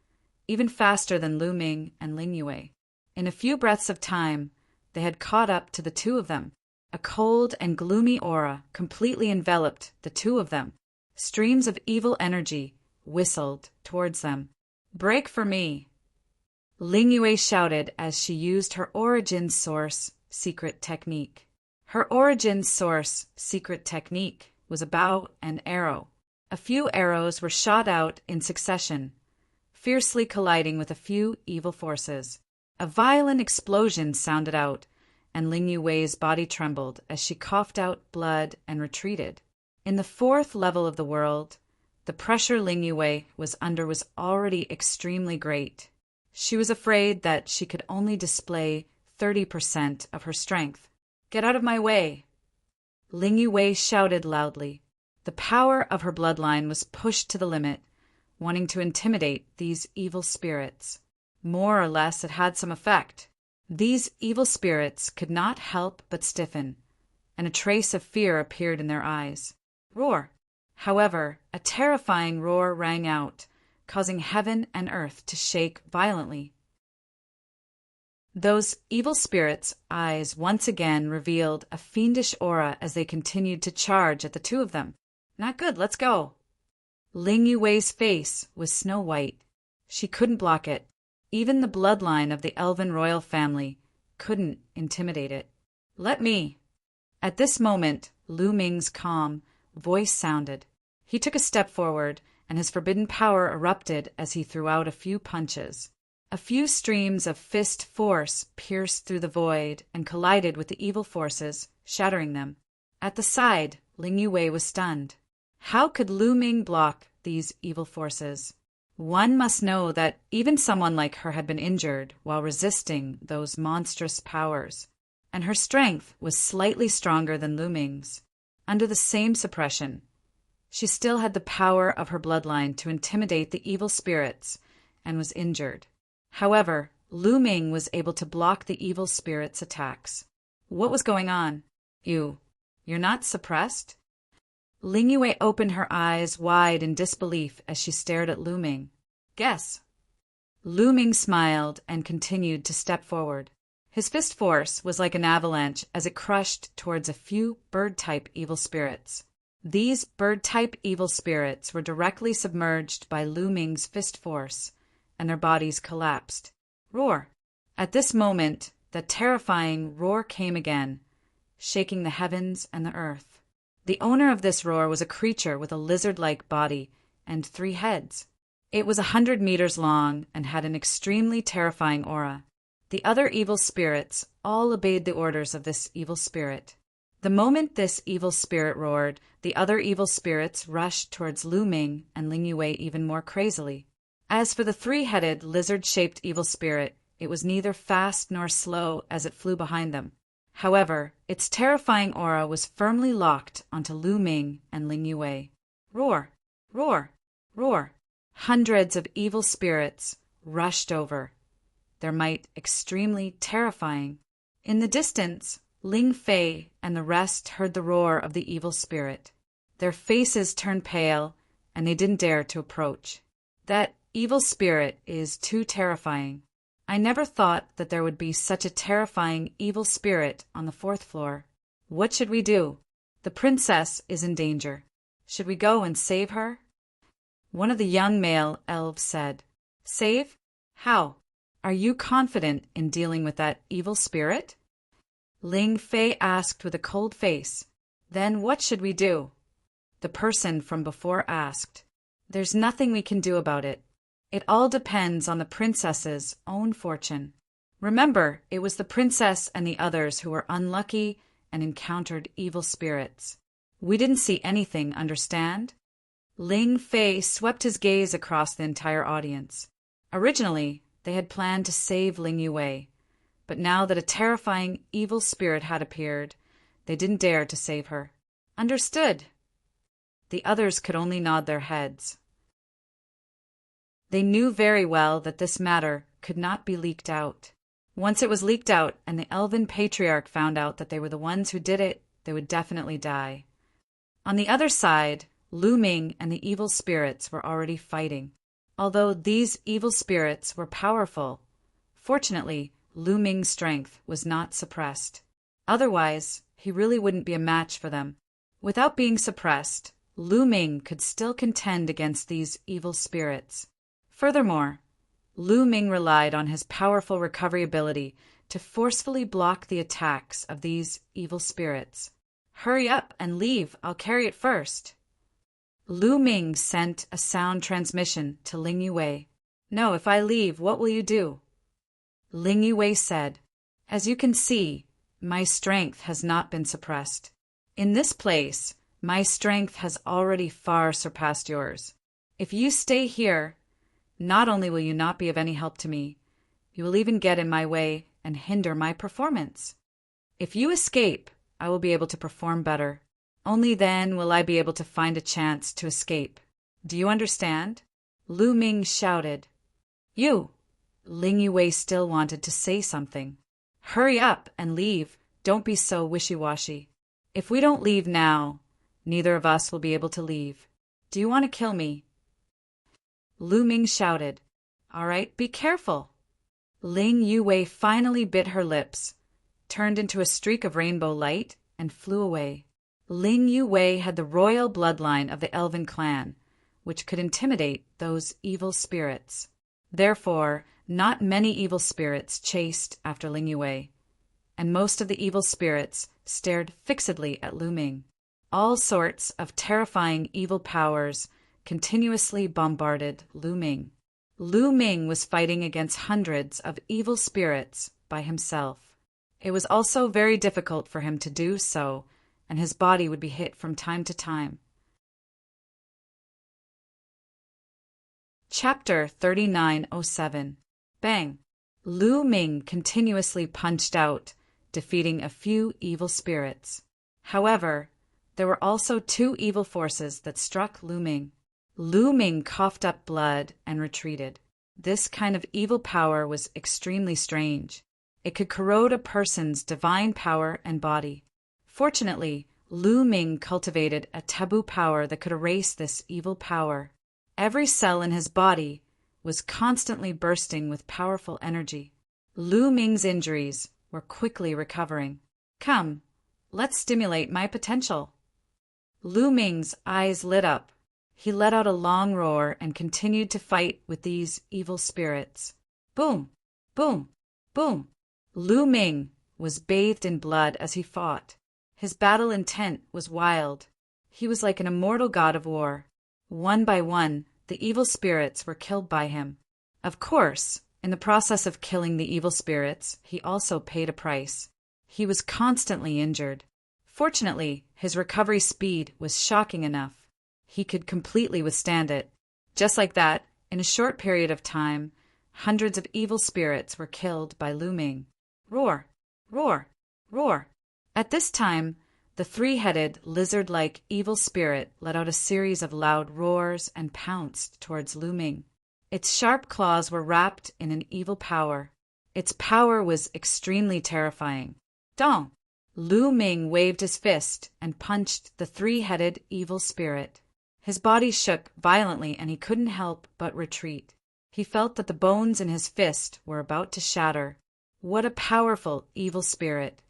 even faster than Lu Ming and Ling Yue. In a few breaths of time, they had caught up to the two of them. A cold and gloomy aura completely enveloped the two of them. Streams of evil energy whistled towards them. Break for me! Ling Yue shouted as she used her origin source secret technique. Her origin source secret technique was a bow and arrow. A few arrows were shot out in succession, fiercely colliding with a few evil forces. A violent explosion sounded out, and Ling Yue's body trembled as she coughed out blood and retreated. In the fourth level of the world, the pressure Ling Yue was under was already extremely great. She was afraid that she could only display 30% of her strength. Get out of my way! Ling Yue shouted loudly. The power of her bloodline was pushed to the limit, wanting to intimidate these evil spirits. More or less, it had some effect. These evil spirits could not help but stiffen, and a trace of fear appeared in their eyes. Roar! However, a terrifying roar rang out, causing heaven and earth to shake violently. Those evil spirits' eyes once again revealed a fiendish aura as they continued to charge at the two of them. Not good, let's go. Ling Yue's face was snow white. She couldn't block it. Even the bloodline of the elven royal family couldn't intimidate it. Let me. At this moment, Lu Ming's calm voice sounded. He took a step forward, and his forbidden power erupted as he threw out a few punches. A few streams of fist force pierced through the void and collided with the evil forces, shattering them. At the side, Ling Yue was stunned. How could Lu Ming block these evil forces? One must know that even someone like her had been injured while resisting those monstrous powers, and her strength was slightly stronger than Lu Ming's. Under the same suppression, she still had the power of her bloodline to intimidate the evil spirits and was injured. However, Lu Ming was able to block the evil spirits' attacks. What was going on? You're not suppressed? Ling Yue opened her eyes wide in disbelief as she stared at Lu Ming. Guess. Lu Ming smiled and continued to step forward. His fist force was like an avalanche as it crushed towards a few bird-type evil spirits. These bird-type evil spirits were directly submerged by Lu Ming's fist force, and their bodies collapsed. Roar! At this moment, that terrifying roar came again, shaking the heavens and the earth. The owner of this roar was a creature with a lizard-like body and 3 heads. It was 100 meters long and had an extremely terrifying aura. The other evil spirits all obeyed the orders of this evil spirit. The moment this evil spirit roared, the other evil spirits rushed towards Lu Ming and Ling Yue even more crazily. As for the 3-headed, lizard-shaped evil spirit, it was neither fast nor slow as it flew behind them. However, its terrifying aura was firmly locked onto Lu Ming and Ling Yue. Roar! Roar! Roar! Hundreds of evil spirits rushed over, their might extremely terrifying. In the distance, Ling Fei and the rest heard the roar of the evil spirit. Their faces turned pale, and they didn't dare to approach. That evil spirit is too terrifying. I never thought that there would be such a terrifying evil spirit on the 4th floor. What should we do? The princess is in danger. Should we go and save her? One of the young male elves said. Save? How? Are you confident in dealing with that evil spirit? Ling Fei asked with a cold face. Then what should we do? The person from before asked. There's nothing we can do about it. It all depends on the princess's own fortune. Remember, it was the princess and the others who were unlucky and encountered evil spirits. We didn't see anything, understand? Ling Fei swept his gaze across the entire audience. Originally, they had planned to save Ling Yue, but now that a terrifying evil spirit had appeared, they didn't dare to save her. Understood. The others could only nod their heads. They knew very well that this matter could not be leaked out. Once it was leaked out and the elven patriarch found out that they were the ones who did it, they would definitely die. On the other side, Lu Ming and the evil spirits were already fighting. Although these evil spirits were powerful, fortunately, Lu Ming's strength was not suppressed. Otherwise, he really wouldn't be a match for them. Without being suppressed, Lu Ming could still contend against these evil spirits. Furthermore, Lu Ming relied on his powerful recovery ability to forcefully block the attacks of these evil spirits. Hurry up and leave, I'll carry it first. Lu Ming sent a sound transmission to Ling Yue. No, if I leave, what will you do? Ling Yue said, As you can see, my strength has not been suppressed. In this place, my strength has already far surpassed yours. If you stay here, not only will you not be of any help to me, you will even get in my way and hinder my performance. If you escape, I will be able to perform better. Only then will I be able to find a chance to escape. Do you understand? Lu Ming shouted. You! Ling Yue still wanted to say something. Hurry up and leave. Don't be so wishy-washy. If we don't leave now, neither of us will be able to leave. Do you want to kill me? Lu Ming shouted. All right, be careful. Ling Yue finally bit her lips, turned into a streak of rainbow light, and flew away. Ling Yue had the royal bloodline of the elven clan, which could intimidate those evil spirits. Therefore, not many evil spirits chased after Ling Yue, and most of the evil spirits stared fixedly at Lu Ming. All sorts of terrifying evil powers continuously bombarded Lu Ming. Lu Ming was fighting against hundreds of evil spirits by himself. It was also very difficult for him to do so, and his body would be hit from time to time. Chapter 3907. Bang! Lu Ming continuously punched out, defeating a few evil spirits. However, there were also 2 evil forces that struck Lu Ming. Lu Ming coughed up blood and retreated. This kind of evil power was extremely strange. It could corrode a person's divine power and body. Fortunately, Lu Ming cultivated a taboo power that could erase this evil power. Every cell in his body was constantly bursting with powerful energy. Lu Ming's injuries were quickly recovering. Come, let's stimulate my potential. Lu Ming's eyes lit up. He let out a long roar and continued to fight with these evil spirits. Boom! Boom! Boom! Lu Ming was bathed in blood as he fought. His battle intent was wild. He was like an immortal god of war. One by one, the evil spirits were killed by him. Of course, in the process of killing the evil spirits, he also paid a price. He was constantly injured. Fortunately, his recovery speed was shocking enough. He could completely withstand it. Just like that, in a short period of time, hundreds of evil spirits were killed by Lu Ming. Roar, roar, roar. At this time, the three-headed, lizard-like evil spirit let out a series of loud roars and pounced towards Lu Ming. Its sharp claws were wrapped in an evil power. Its power was extremely terrifying. Dong! Lu Ming waved his fist and punched the three-headed evil spirit. His body shook violently and he couldn't help but retreat. He felt that the bones in his fist were about to shatter. What a powerful evil spirit!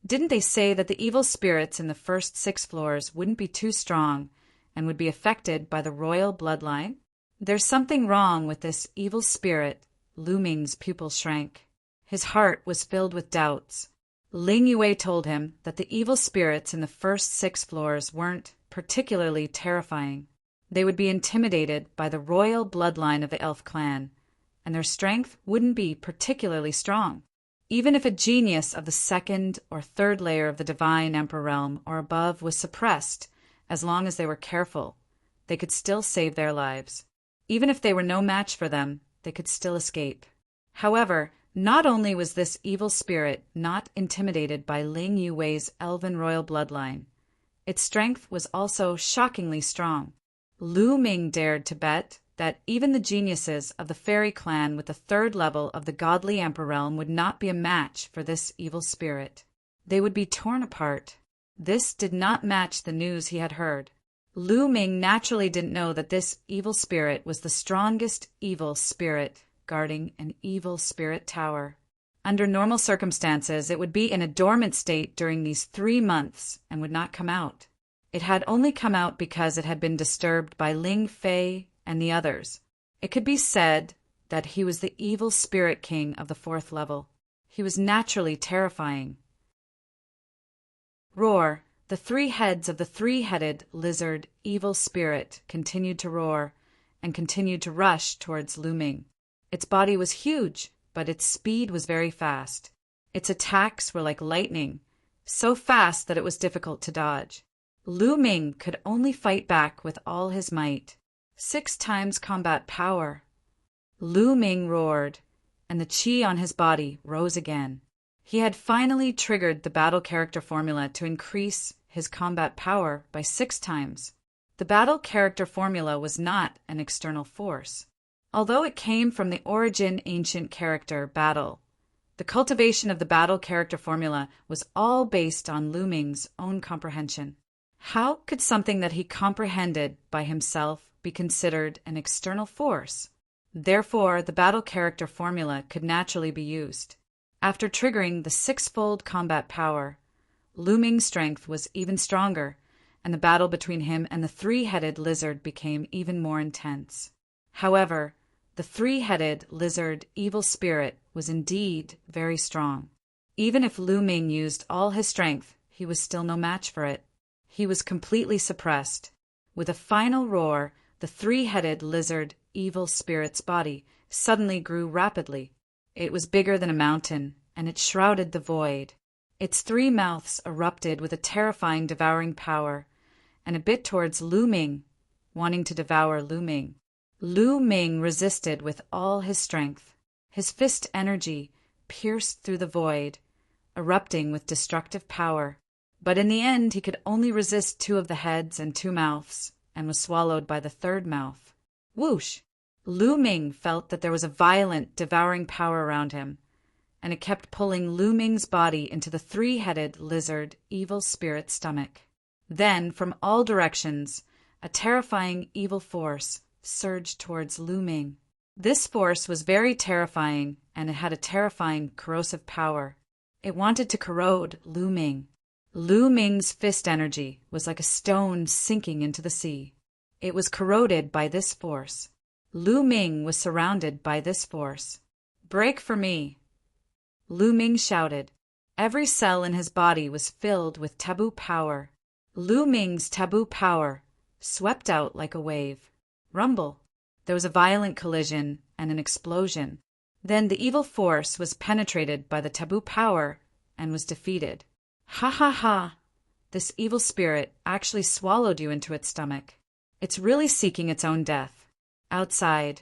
Didn't they say that the evil spirits in the first 6 floors wouldn't be too strong and would be affected by the royal bloodline? There's something wrong with this evil spirit. Lu Ming's pupils shrank. His heart was filled with doubts. Ling Yue told him that the evil spirits in the first 6 floors weren't particularly terrifying. They would be intimidated by the royal bloodline of the elf clan, and their strength wouldn't be particularly strong. Even if a genius of the 2nd or 3rd layer of the divine emperor realm or above was suppressed, as long as they were careful, they could still save their lives. Even if they were no match for them, they could still escape. However, not only was this evil spirit not intimidated by Ling Yue's elven royal bloodline, its strength was also shockingly strong. Lu Ming dared to bet that even the geniuses of the fairy clan with the 3rd level of the godly emperor realm would not be a match for this evil spirit. They would be torn apart. This did not match the news he had heard. Lu Ming naturally didn't know that this evil spirit was the strongest evil spirit guarding an evil spirit tower. Under normal circumstances, it would be in a dormant state during these 3 months and would not come out. It had only come out because it had been disturbed by Ling Fei and the others. It could be said that he was the evil spirit king of the 4th level. He was naturally terrifying. Roar! The 3 heads of the 3-headed lizard evil spirit continued to roar and continued to rush towards Lu Ming. Its body was huge, but its speed was very fast. Its attacks were like lightning, so fast that it was difficult to dodge. Lu Ming could only fight back with all his might. 6 times combat power. Lu Ming roared, and the qi on his body rose again. He had finally triggered the battle character formula to increase his combat power by 6 times. The battle character formula was not an external force. Although it came from the origin ancient character battle, the cultivation of the battle character formula was all based on Lu Ming's own comprehension. How could something that he comprehended by himself be considered an external force? Therefore, the battle character formula could naturally be used. After triggering the 6-fold combat power, Lu Ming's strength was even stronger, and the battle between him and the 3-headed lizard became even more intense. However, the 3-headed lizard evil spirit was indeed very strong. Even if Lu Ming used all his strength, he was still no match for it. He was completely suppressed. With a final roar, the 3-headed lizard evil spirit's body suddenly grew rapidly. It was bigger than a mountain, and it shrouded the void. Its 3 mouths erupted with a terrifying devouring power, and a bit towards Lu Ming, wanting to devour Lu Ming. Lu Ming resisted with all his strength. His fist energy pierced through the void, erupting with destructive power. But in the end, he could only resist 2 of the heads and 2 mouths, and was swallowed by the 3rd mouth. Whoosh! Lu Ming felt that there was a violent, devouring power around him, and it kept pulling Lu Ming's body into the 3-headed lizard evil spirit's stomach. Then, from all directions, a terrifying evil force surged towards Lu Ming. This force was very terrifying, and it had a terrifying, corrosive power. It wanted to corrode Lu Ming. Lu Ming's fist energy was like a stone sinking into the sea. It was corroded by this force. Lu Ming was surrounded by this force. Break for me. Lu Ming shouted. Every cell in his body was filled with taboo power. Lu Ming's taboo power swept out like a wave. Rumble. There was a violent collision and an explosion. Then the evil force was penetrated by the taboo power and was defeated. Ha ha ha! This evil spirit actually swallowed you into its stomach. It's really seeking its own death. Outside,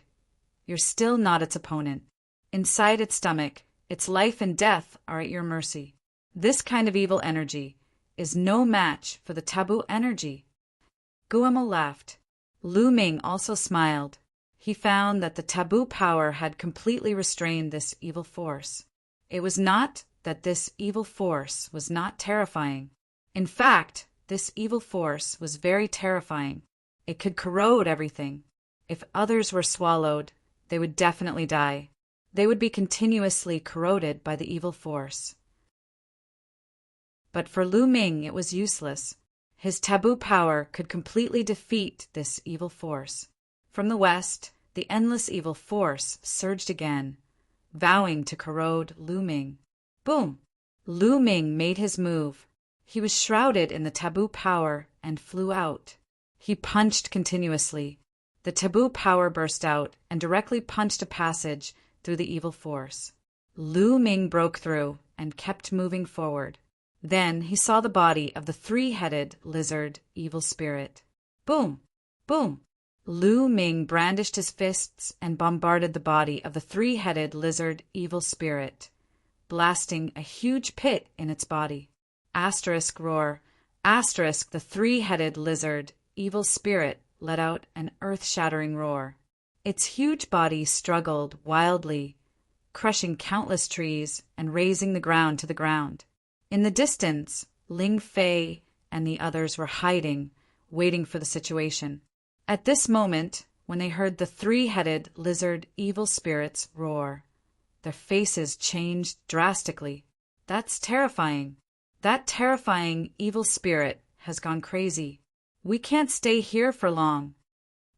you're still not its opponent. Inside its stomach, its life and death are at your mercy. This kind of evil energy is no match for the taboo energy. Guillermo laughed. Lu Ming also smiled. He found that the taboo power had completely restrained this evil force. It was not that this evil force was not terrifying. In fact, this evil force was very terrifying. It could corrode everything. If others were swallowed, they would definitely die. They would be continuously corroded by the evil force. But for Lu Ming it was useless. His taboo power could completely defeat this evil force. From the west, the endless evil force surged again, vowing to corrode Lu Ming. Boom! Lu Ming made his move. He was shrouded in the taboo power and flew out. He punched continuously. The taboo power burst out and directly punched a passage through the evil force. Lu Ming broke through and kept moving forward. Then he saw the body of the three-headed lizard evil spirit. Boom! Boom! Lu Ming brandished his fists and bombarded the body of the three-headed lizard evil spirit, blasting a huge pit in its body. Asterisk roar. Asterisk the three-headed lizard evil spirit let out an earth-shattering roar. Its huge body struggled wildly, crushing countless trees and razing the ground to the ground. In the distance, Ling Fei and the others were hiding, waiting for the situation. At this moment, when they heard the three-headed lizard evil spirits roar, their faces changed drastically. That's terrifying. That terrifying evil spirit has gone crazy. We can't stay here for long.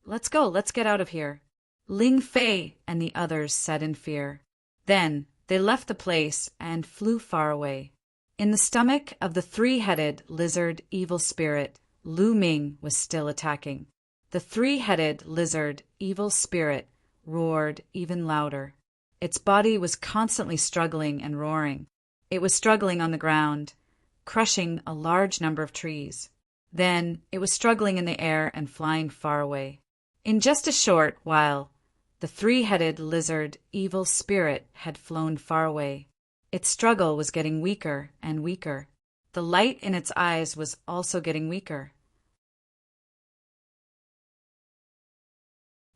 Let's go, let's get out of here. Ling Fei and the others said in fear. Then they left the place and flew far away. In the stomach of the three-headed lizard evil spirit, Lu Ming was still attacking. The three-headed lizard evil spirit roared even louder. Its body was constantly struggling and roaring. It was struggling on the ground, crushing a large number of trees. Then it was struggling in the air and flying far away. In just a short while, the three-headed lizard evil spirit had flown far away. Its struggle was getting weaker and weaker. The light in its eyes was also getting weaker.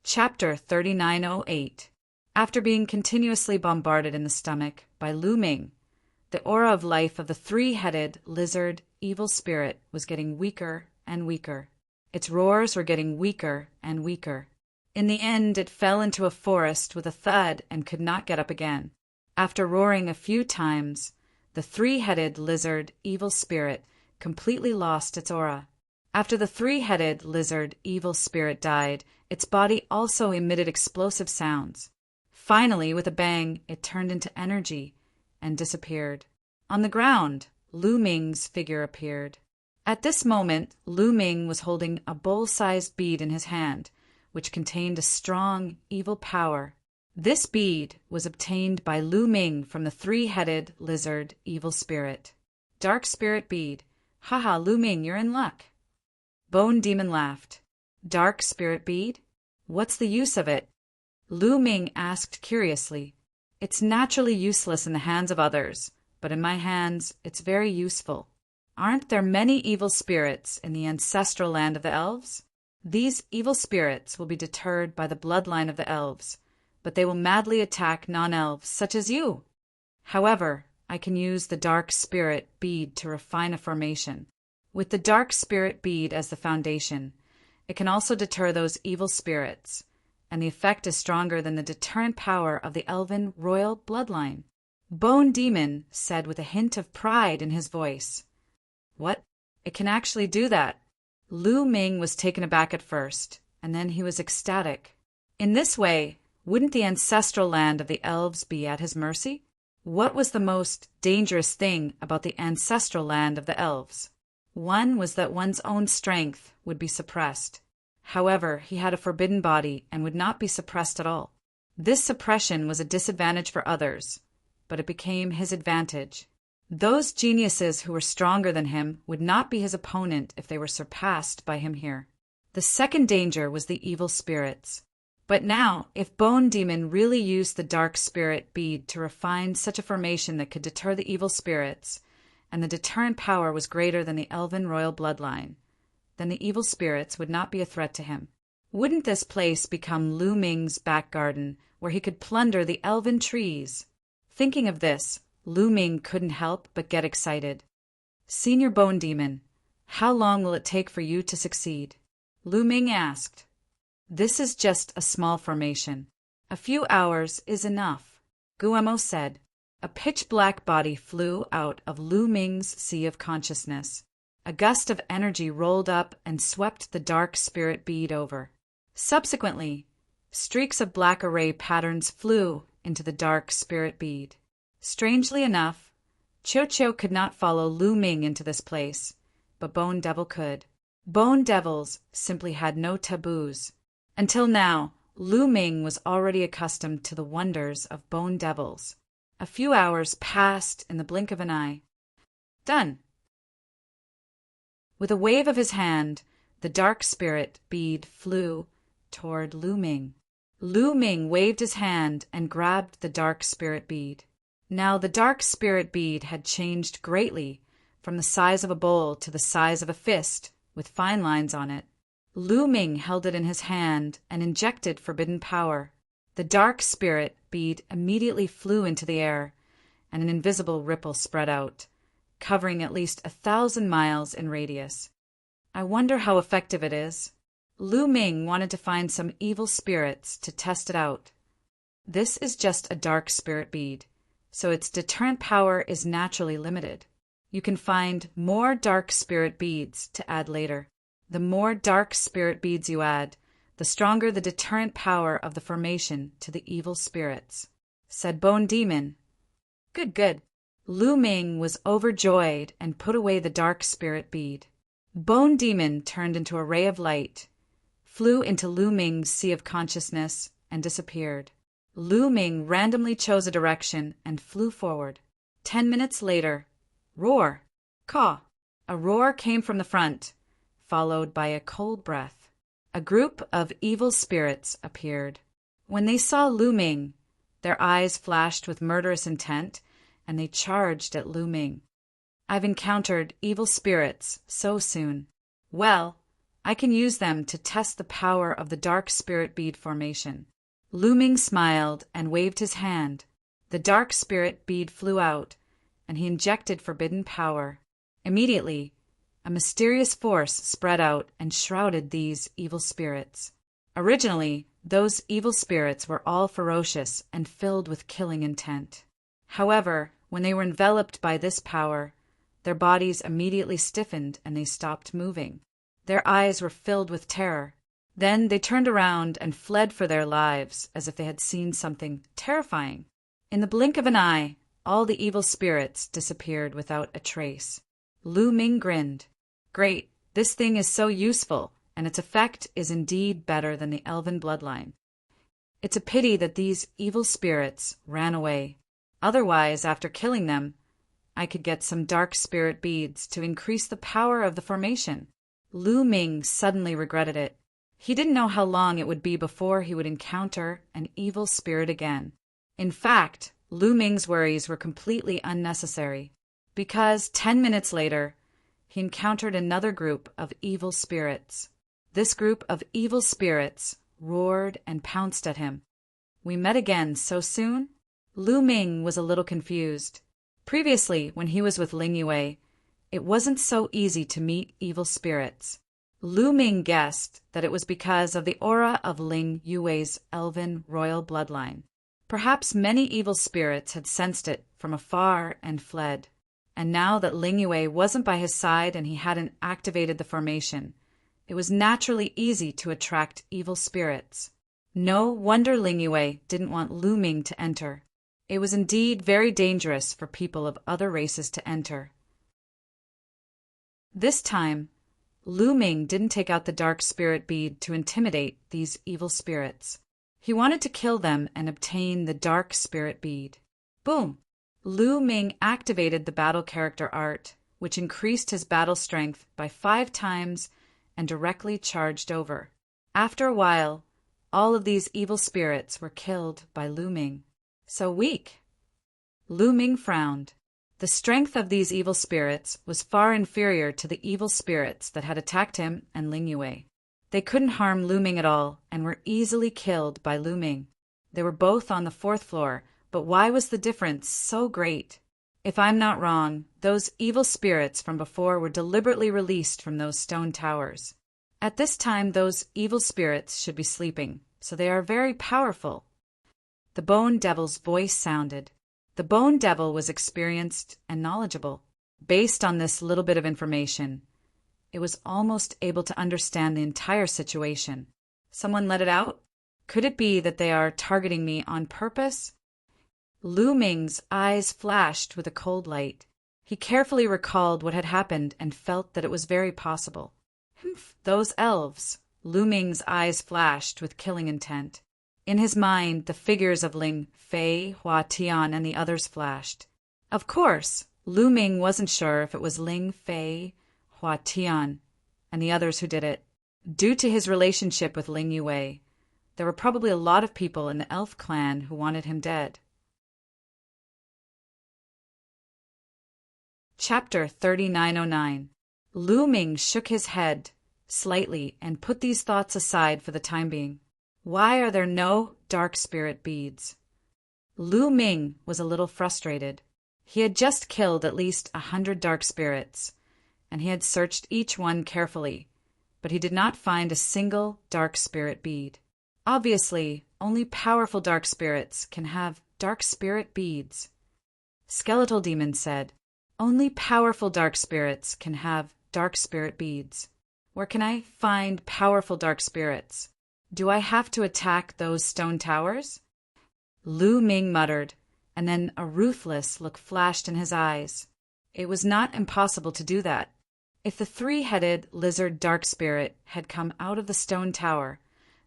Chapter 3908. After being continuously bombarded in the stomach by Lu Ming, the aura of life of the three-headed lizard evil spirit was getting weaker and weaker. Its roars were getting weaker and weaker. In the end, it fell into a forest with a thud and could not get up again. After roaring a few times, the three-headed lizard evil spirit completely lost its aura. After the three-headed lizard evil spirit died, its body also emitted explosive sounds. Finally, with a bang, it turned into energy and disappeared. On the ground, Lu Ming's figure appeared. At this moment, Lu Ming was holding a bowl-sized bead in his hand, which contained a strong, evil power. This bead was obtained by Lu Ming from the three-headed lizard evil spirit. Dark spirit bead. Haha, Lu Ming, you're in luck. Bone Demon laughed. Dark spirit bead? What's the use of it? Lu Ming asked curiously. It's naturally useless in the hands of others, but in my hands it's very useful. Aren't there many evil spirits in the ancestral land of the elves? These evil spirits will be deterred by the bloodline of the elves, but they will madly attack non-elves such as you. However, I can use the dark spirit bead to refine a formation. With the dark spirit bead as the foundation, it can also deter those evil spirits, and the effect is stronger than the deterrent power of the elven royal bloodline. Bone Demon said with a hint of pride in his voice. What? It can actually do that? Lu Ming was taken aback at first, and then he was ecstatic. In this way, wouldn't the ancestral land of the elves be at his mercy? What was the most dangerous thing about the ancestral land of the elves? One was that one's own strength would be suppressed. However, he had a forbidden body and would not be suppressed at all. This suppression was a disadvantage for others, but it became his advantage. Those geniuses who were stronger than him would not be his opponent if they were surpassed by him here. The second danger was the evil spirits. But now, if Bone Demon really used the dark spirit bead to refine such a formation that could deter the evil spirits, and the deterrent power was greater than the elven royal bloodline, then the evil spirits would not be a threat to him. Wouldn't this place become Lu Ming's back garden, where he could plunder the elven trees? Thinking of this, Lu Ming couldn't help but get excited. "Senior Bone Demon, how long will it take for you to succeed?" Lu Ming asked. "This is just a small formation. A few hours is enough," Guemo said. A pitch-black body flew out of Lu Ming's sea of consciousness. A gust of energy rolled up and swept the dark spirit bead over. Subsequently, streaks of black array patterns flew into the dark spirit bead. Strangely enough, Cho could not follow Lu Ming into this place, but Bone Devil could. Bone Devils simply had no taboos. Until now, Lu Ming was already accustomed to the wonders of Bone Devils. A few hours passed in the blink of an eye. Done. With a wave of his hand, the dark spirit bead flew toward Lu Ming. Lu Ming waved his hand and grabbed the dark spirit bead. Now the dark spirit bead had changed greatly, from the size of a bowl to the size of a fist, with fine lines on it. Lu Ming held it in his hand and injected forbidden power. The dark spirit bead immediately flew into the air, and an invisible ripple spread out, covering at least 1,000 miles in radius. I wonder how effective it is. Lu Ming wanted to find some evil spirits to test it out. This is just a dark spirit bead, so its deterrent power is naturally limited. You can find more dark spirit beads to add later. The more dark spirit beads you add, the stronger the deterrent power of the formation to the evil spirits, said Bone Demon. Good, good. Lu Ming was overjoyed and put away the dark spirit bead. Bone Demon turned into a ray of light, flew into Lu Ming's sea of consciousness, and disappeared. Lu Ming randomly chose a direction and flew forward. 10 minutes later, roar, caw. A roar came from the front, followed by a cold breath. A group of evil spirits appeared. When they saw Lu Ming, their eyes flashed with murderous intent, and they charged at Lu Ming. I've encountered evil spirits so soon. Well, I can use them to test the power of the dark spirit bead formation. Lu Ming smiled and waved his hand. The dark spirit bead flew out, and he injected forbidden power. Immediately, a mysterious force spread out and shrouded these evil spirits. Originally, those evil spirits were all ferocious and filled with killing intent. However, when they were enveloped by this power, their bodies immediately stiffened and they stopped moving. Their eyes were filled with terror. Then they turned around and fled for their lives as if they had seen something terrifying. In the blink of an eye, all the evil spirits disappeared without a trace. Lu Ming grinned. Great, this thing is so useful, and its effect is indeed better than the elven bloodline. It's a pity that these evil spirits ran away. Otherwise, after killing them, I could get some dark spirit beads to increase the power of the formation. Lu Ming suddenly regretted it. He didn't know how long it would be before he would encounter an evil spirit again. In fact, Lu Ming's worries were completely unnecessary, because 10 minutes later, he encountered another group of evil spirits. This group of evil spirits roared and pounced at him. We met again so soon? Lu Ming was a little confused. Previously, when he was with Ling Yue, it wasn't so easy to meet evil spirits. Lu Ming guessed that it was because of the aura of Ling Yue's elven royal bloodline. Perhaps many evil spirits had sensed it from afar and fled. And now that Ling Yue wasn't by his side and he hadn't activated the formation, it was naturally easy to attract evil spirits. No wonder Ling Yue didn't want Lu Ming to enter. It was indeed very dangerous for people of other races to enter. This time, Lu Ming didn't take out the dark spirit bead to intimidate these evil spirits. He wanted to kill them and obtain the dark spirit bead. Boom! Lu Ming activated the battle character art, which increased his battle strength by 5 times and directly charged over. After a while, all of these evil spirits were killed by Lu Ming. So weak! Lu Ming frowned. The strength of these evil spirits was far inferior to the evil spirits that had attacked him and Ling Yue. They couldn't harm Lu Ming at all and were easily killed by Lu Ming. They were both on the 4th floor, but why was the difference so great? If I'm not wrong, those evil spirits from before were deliberately released from those stone towers. At this time, those evil spirits should be sleeping, so they are very powerful. The Bone Devil's voice sounded. The Bone Devil was experienced and knowledgeable. Based on this little bit of information, it was almost able to understand the entire situation. Someone let it out? Could it be that they are targeting me on purpose? Lu Ming's eyes flashed with a cold light. He carefully recalled what had happened and felt that it was very possible. Humph, those elves. Lu Ming's eyes flashed with killing intent. In his mind, the figures of Ling Fei, Hua Tian, and the others flashed. Of course, Lu Ming wasn't sure if it was Ling Fei, Hua Tian, and the others who did it. Due to his relationship with Ling Yue, there were probably a lot of people in the elf clan who wanted him dead. Chapter 3909. Lu Ming shook his head slightly and put these thoughts aside for the time being. Why are there no dark spirit beads? Lu Ming was a little frustrated. He had just killed at least 100 dark spirits, and he had searched each one carefully, but he did not find a single dark spirit bead. Obviously, only powerful dark spirits can have dark spirit beads. Skeletal Demon said, "Only powerful dark spirits can have dark spirit beads. Where can I find powerful dark spirits? Do I have to attack those stone towers?" Lu Ming muttered, and then a ruthless look flashed in his eyes. It was not impossible to do that. If the 3-headed lizard dark spirit had come out of the stone tower,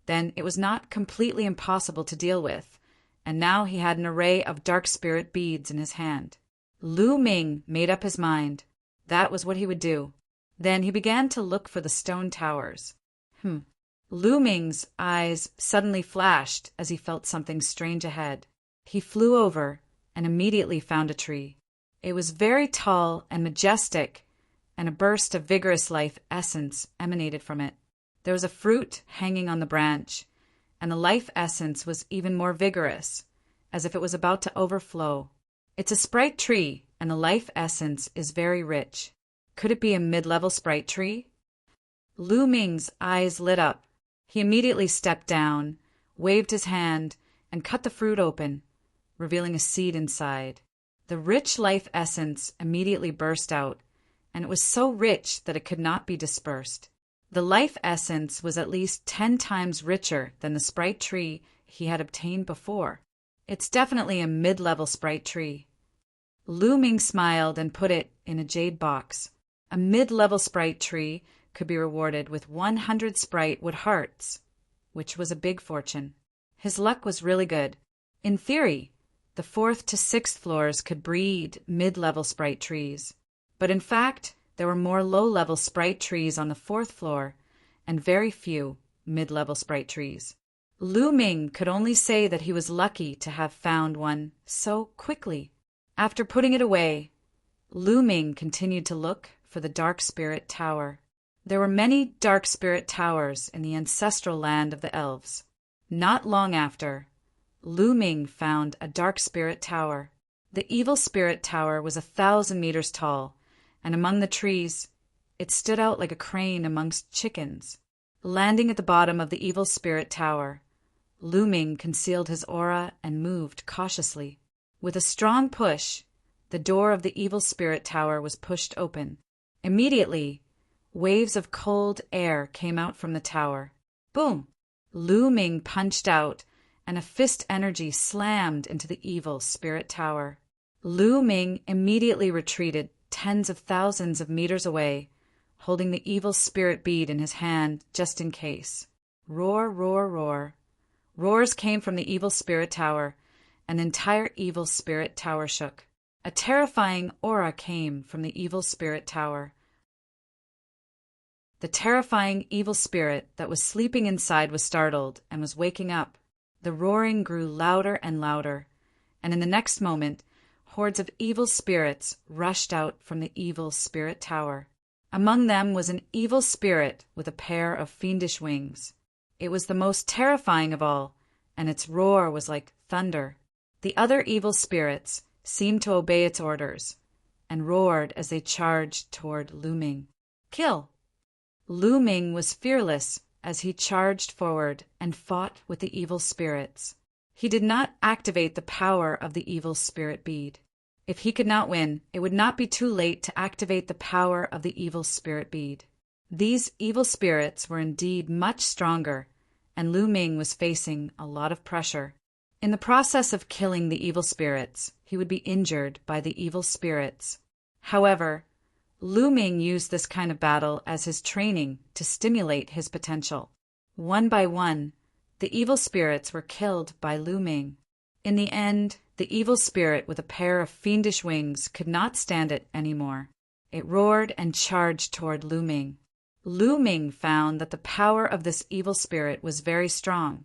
then it was not completely impossible to deal with, and now he had an array of dark spirit beads in his hand. Lu Ming made up his mind. That was what he would do. Then he began to look for the stone towers. Lu Ming's eyes suddenly flashed as he felt something strange ahead. He flew over and immediately found a tree. It was very tall and majestic, and a burst of vigorous life essence emanated from it. There was a fruit hanging on the branch, and the life essence was even more vigorous, as if it was about to overflow. It's a sprite tree, and the life essence is very rich. Could it be a mid-level sprite tree? Lu Ming's eyes lit up. He immediately stepped down, waved his hand, and cut the fruit open, revealing a seed inside. The rich life essence immediately burst out, and it was so rich that it could not be dispersed. The life essence was at least 10 times richer than the sprite tree he had obtained before. It's definitely a mid-level sprite tree. Lu Ming smiled and put it in a jade box. A mid-level sprite tree could be rewarded with 100 sprite wood hearts, which was a big fortune. His luck was really good. In theory, the 4th to 6th floors could breed mid-level sprite trees, but in fact, there were more low-level sprite trees on the 4th floor and very few mid-level sprite trees. Lu Ming could only say that he was lucky to have found one so quickly. After putting it away, Lu Ming continued to look for the Dark Spirit Tower. There were many dark spirit towers in the ancestral land of the elves. Not long after, Lu Ming found a dark spirit tower. The evil spirit tower was 1,000 meters tall, and among the trees, it stood out like a crane amongst chickens. Landing at the bottom of the evil spirit tower, Lu Ming concealed his aura and moved cautiously. With a strong push, the door of the evil spirit tower was pushed open. Immediately, waves of cold air came out from the tower. Boom! Lu Ming punched out, and a fist energy slammed into the evil spirit tower. Lu Ming immediately retreated tens of thousands of meters away, holding the evil spirit bead in his hand just in case. Roar, roar, roar. Roars came from the evil spirit tower. An entire evil spirit tower shook. A terrifying aura came from the evil spirit tower. The terrifying evil spirit that was sleeping inside was startled and was waking up. The roaring grew louder and louder, and in the next moment, hordes of evil spirits rushed out from the evil spirit tower. Among them was an evil spirit with a pair of fiendish wings. It was the most terrifying of all, and its roar was like thunder. The other evil spirits seemed to obey its orders, and roared as they charged toward Lu Ming. Kill! Lu Ming was fearless as he charged forward and fought with the evil spirits. He did not activate the power of the evil spirit bead. If he could not win, it would not be too late to activate the power of the evil spirit bead. These evil spirits were indeed much stronger, and Lu Ming was facing a lot of pressure. In the process of killing the evil spirits, he would be injured by the evil spirits. However, Lu Ming used this kind of battle as his training to stimulate his potential. One by one, the evil spirits were killed by Lu Ming. In the end, the evil spirit with a pair of fiendish wings could not stand it anymore. It roared and charged toward Lu Ming. Lu Ming found that the power of this evil spirit was very strong,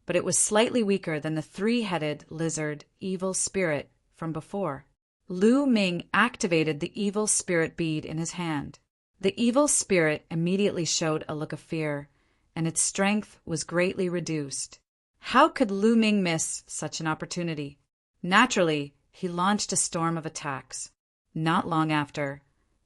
but it was slightly weaker than the three-headed lizard evil spirit from before. Lu Ming activated the evil spirit bead in his hand. The evil spirit immediately showed a look of fear, and its strength was greatly reduced. How could Lu Ming miss such an opportunity? Naturally, he launched a storm of attacks. Not long after,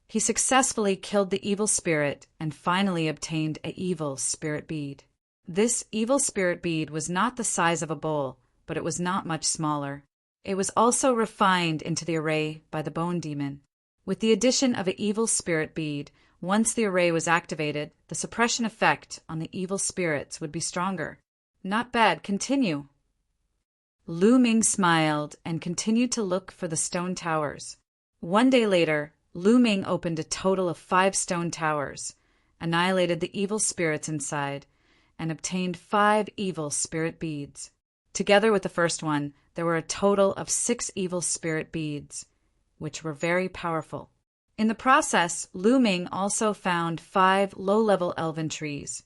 he successfully killed the evil spirit and finally obtained an evil spirit bead. This evil spirit bead was not the size of a bowl, but it was not much smaller. It was also refined into the array by the bone demon. With the addition of an evil spirit bead, once the array was activated, the suppression effect on the evil spirits would be stronger. Not bad, continue. Lu Ming smiled and continued to look for the stone towers. One day later, Lu Ming opened a total of 5 stone towers, annihilated the evil spirits inside, and obtained 5 evil spirit beads. Together with the first one, there were a total of 6 evil spirit beads, which were very powerful. In the process, Lu Ming also found 5 low-level elven trees,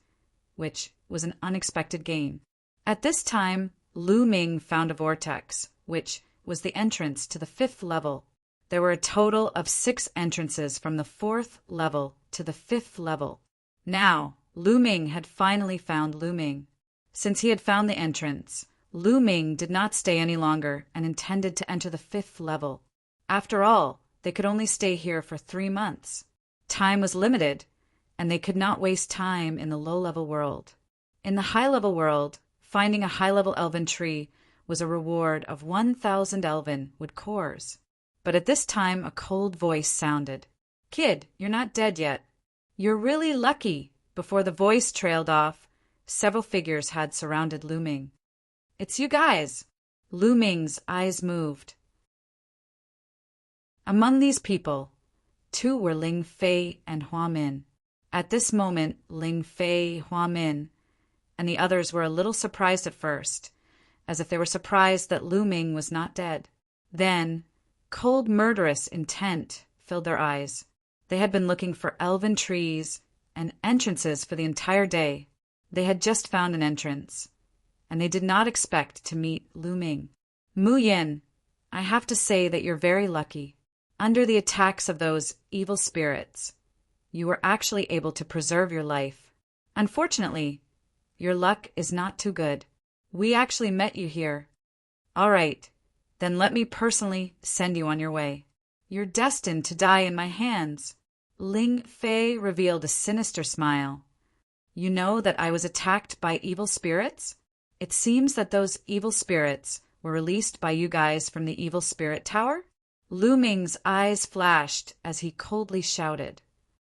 which was an unexpected gain. At this time, Lu Ming found a vortex, which was the entrance to the 5th level. There were a total of 6 entrances from the 4th level to the 5th level. Now, Lu Ming had finally found Lu Ming. Since he had found the entrance, Lu Ming did not stay any longer and intended to enter the 5th level. After all, they could only stay here for 3 months. Time was limited, and they could not waste time in the low-level world. In the high-level world, finding a high-level elven tree was a reward of 1,000 elven wood cores. But at this time a cold voice sounded. "Kid, you're not dead yet. You're really lucky." Before the voice trailed off, several figures had surrounded Lu Ming. "It's you guys." Lu Ming's eyes moved. Among these people, 2 were Ling Fei and Hua Min. At this moment, Ling Fei, Hua Min, and the others were a little surprised at first, as if they were surprised that Lu Ming was not dead. Then, cold murderous intent filled their eyes. They had been looking for elven trees and entrances for the entire day. They had just found an entrance, and they did not expect to meet Lu Ming. "Mu Yin, I have to say that you're very lucky. Under the attacks of those evil spirits, you were actually able to preserve your life. Unfortunately, your luck is not too good. We actually met you here. All right, then let me personally send you on your way. You're destined to die in my hands." Ling Fei revealed a sinister smile. "You know that I was attacked by evil spirits? It seems that those evil spirits were released by you guys from the evil spirit tower?" Lu Ming's eyes flashed as he coldly shouted.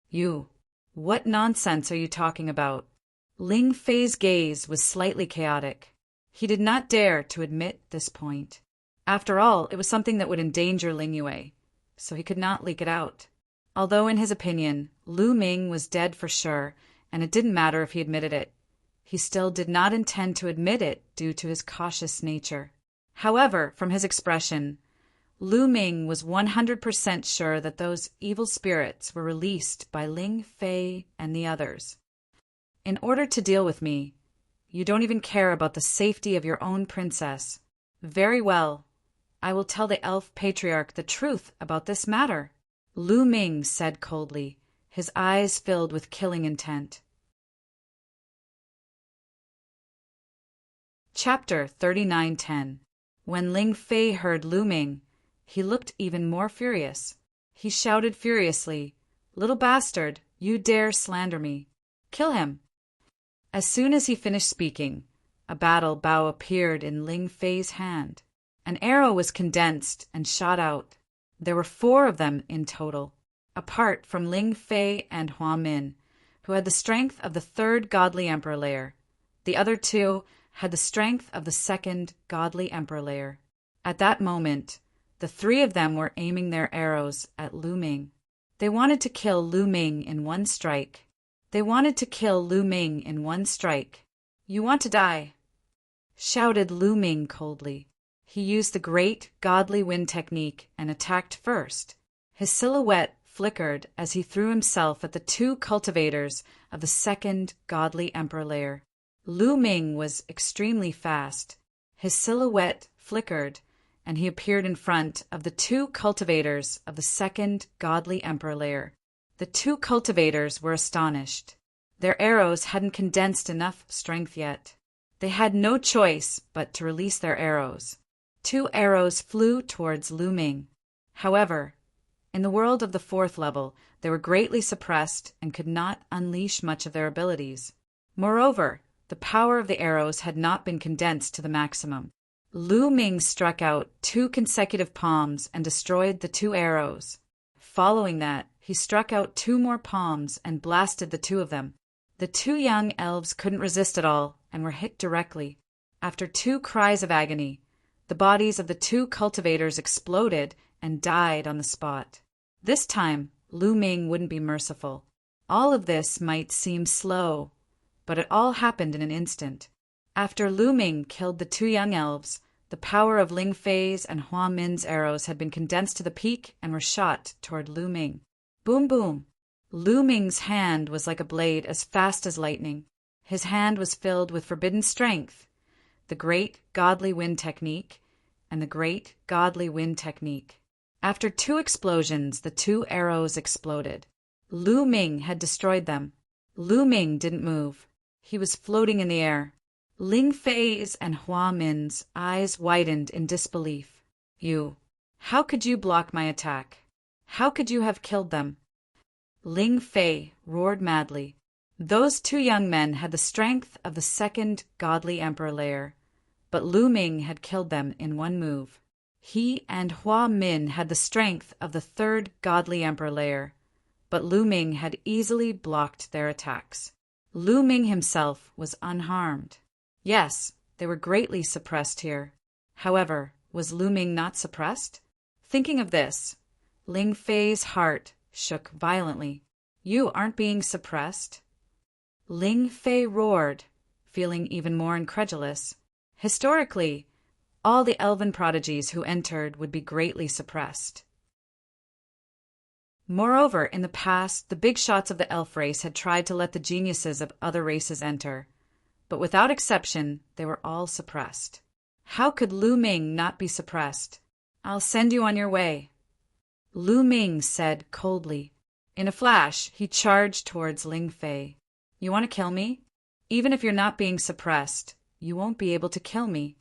"You, what nonsense are you talking about?" Ling Fei's gaze was slightly chaotic. He did not dare to admit this point. After all, it was something that would endanger Ling Yue, so he could not leak it out. Although in his opinion, Lu Ming was dead for sure, and it didn't matter if he admitted it, he still did not intend to admit it due to his cautious nature. However, from his expression, Lu Ming was 100% sure that those evil spirits were released by Ling Fei and the others. In order to deal with me, you don't even care about the safety of your own princess. Very well. I will tell the elf patriarch the truth about this matter, Lu Ming said coldly, his eyes filled with killing intent. Chapter 39:10. When Ling Fei heard Lu Ming, he looked even more furious. He shouted furiously, "Little bastard, you dare slander me. Kill him!" As soon as he finished speaking, a battle bow appeared in Ling Fei's hand. An arrow was condensed and shot out. There were 4 of them in total, apart from Ling Fei and Hua Min, who had the strength of the 3rd godly emperor layer. The other 2 had the strength of the 2nd godly emperor layer. At that moment, the 3 of them were aiming their arrows at Lu Ming. They wanted to kill Lu Ming in one strike. You want to die, shouted Lu Ming coldly. He used the great godly wind technique and attacked first. His silhouette flickered as he threw himself at the 2 cultivators of the 2nd godly emperor layer. Lu Ming was extremely fast. His silhouette flickered, and he appeared in front of the 2 cultivators of the 2nd godly emperor layer. The 2 cultivators were astonished. Their arrows hadn't condensed enough strength yet. They had no choice but to release their arrows. 2 arrows flew towards Lu Ming. However, in the world of the 4th level, they were greatly suppressed and could not unleash much of their abilities. Moreover, the power of the arrows had not been condensed to the maximum. Lu Ming struck out 2 consecutive palms and destroyed the 2 arrows. Following that, he struck out 2 more palms and blasted the 2 of them. The 2 young elves couldn't resist at all and were hit directly. After 2 cries of agony, the bodies of the 2 cultivators exploded and died on the spot. This time, Lu Ming wouldn't be merciful. All of this might seem slow, but it all happened in an instant. After Lu Ming killed the 2 young elves, the power of Ling Fei's and Hua Min's arrows had been condensed to the peak and were shot toward Lu Ming. Boom, boom. Lu Ming's hand was like a blade as fast as lightning. His hand was filled with forbidden strength, the great godly wind technique, and the great godly wind technique. After 2 explosions, the 2 arrows exploded. Lu Ming had destroyed them. Lu Ming didn't move. He was floating in the air. Ling Fei's and Hua Min's eyes widened in disbelief. How could you block my attack? How could you have killed them? Ling Fei roared madly. Those 2 young men had the strength of the 2nd godly emperor layer, but Lu Ming had killed them in one move. He and Hua Min had the strength of the 3rd godly emperor layer, but Lu Ming had easily blocked their attacks. Lu Ming himself was unharmed. Yes, they were greatly suppressed here. However, was Lu Ming not suppressed? Thinking of this, Ling Fei's heart shook violently. You aren't being suppressed? Ling Fei roared, feeling even more incredulous. Historically, all the elven prodigies who entered would be greatly suppressed. Moreover, in the past, the big shots of the elf race had tried to let the geniuses of other races enter, but without exception, they were all suppressed. How could Lu Ming not be suppressed? I'll send you on your way, Lu Ming said coldly. In a flash, he charged towards Ling Fei. You want to kill me? Even if you're not being suppressed, you won't be able to kill me,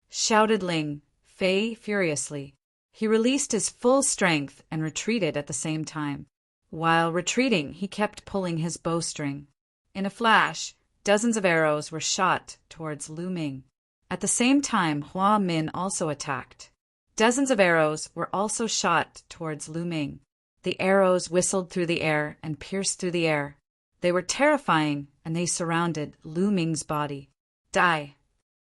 shouted Ling Fei furiously. He released his full strength and retreated at the same time. While retreating, he kept pulling his bowstring. In a flash, dozens of arrows were shot towards Lu Ming. At the same time, Hua Min also attacked. Dozens of arrows were also shot towards Lu Ming. The arrows whistled through the air and pierced through the air. They were terrifying, and they surrounded Lu Ming's body. Die,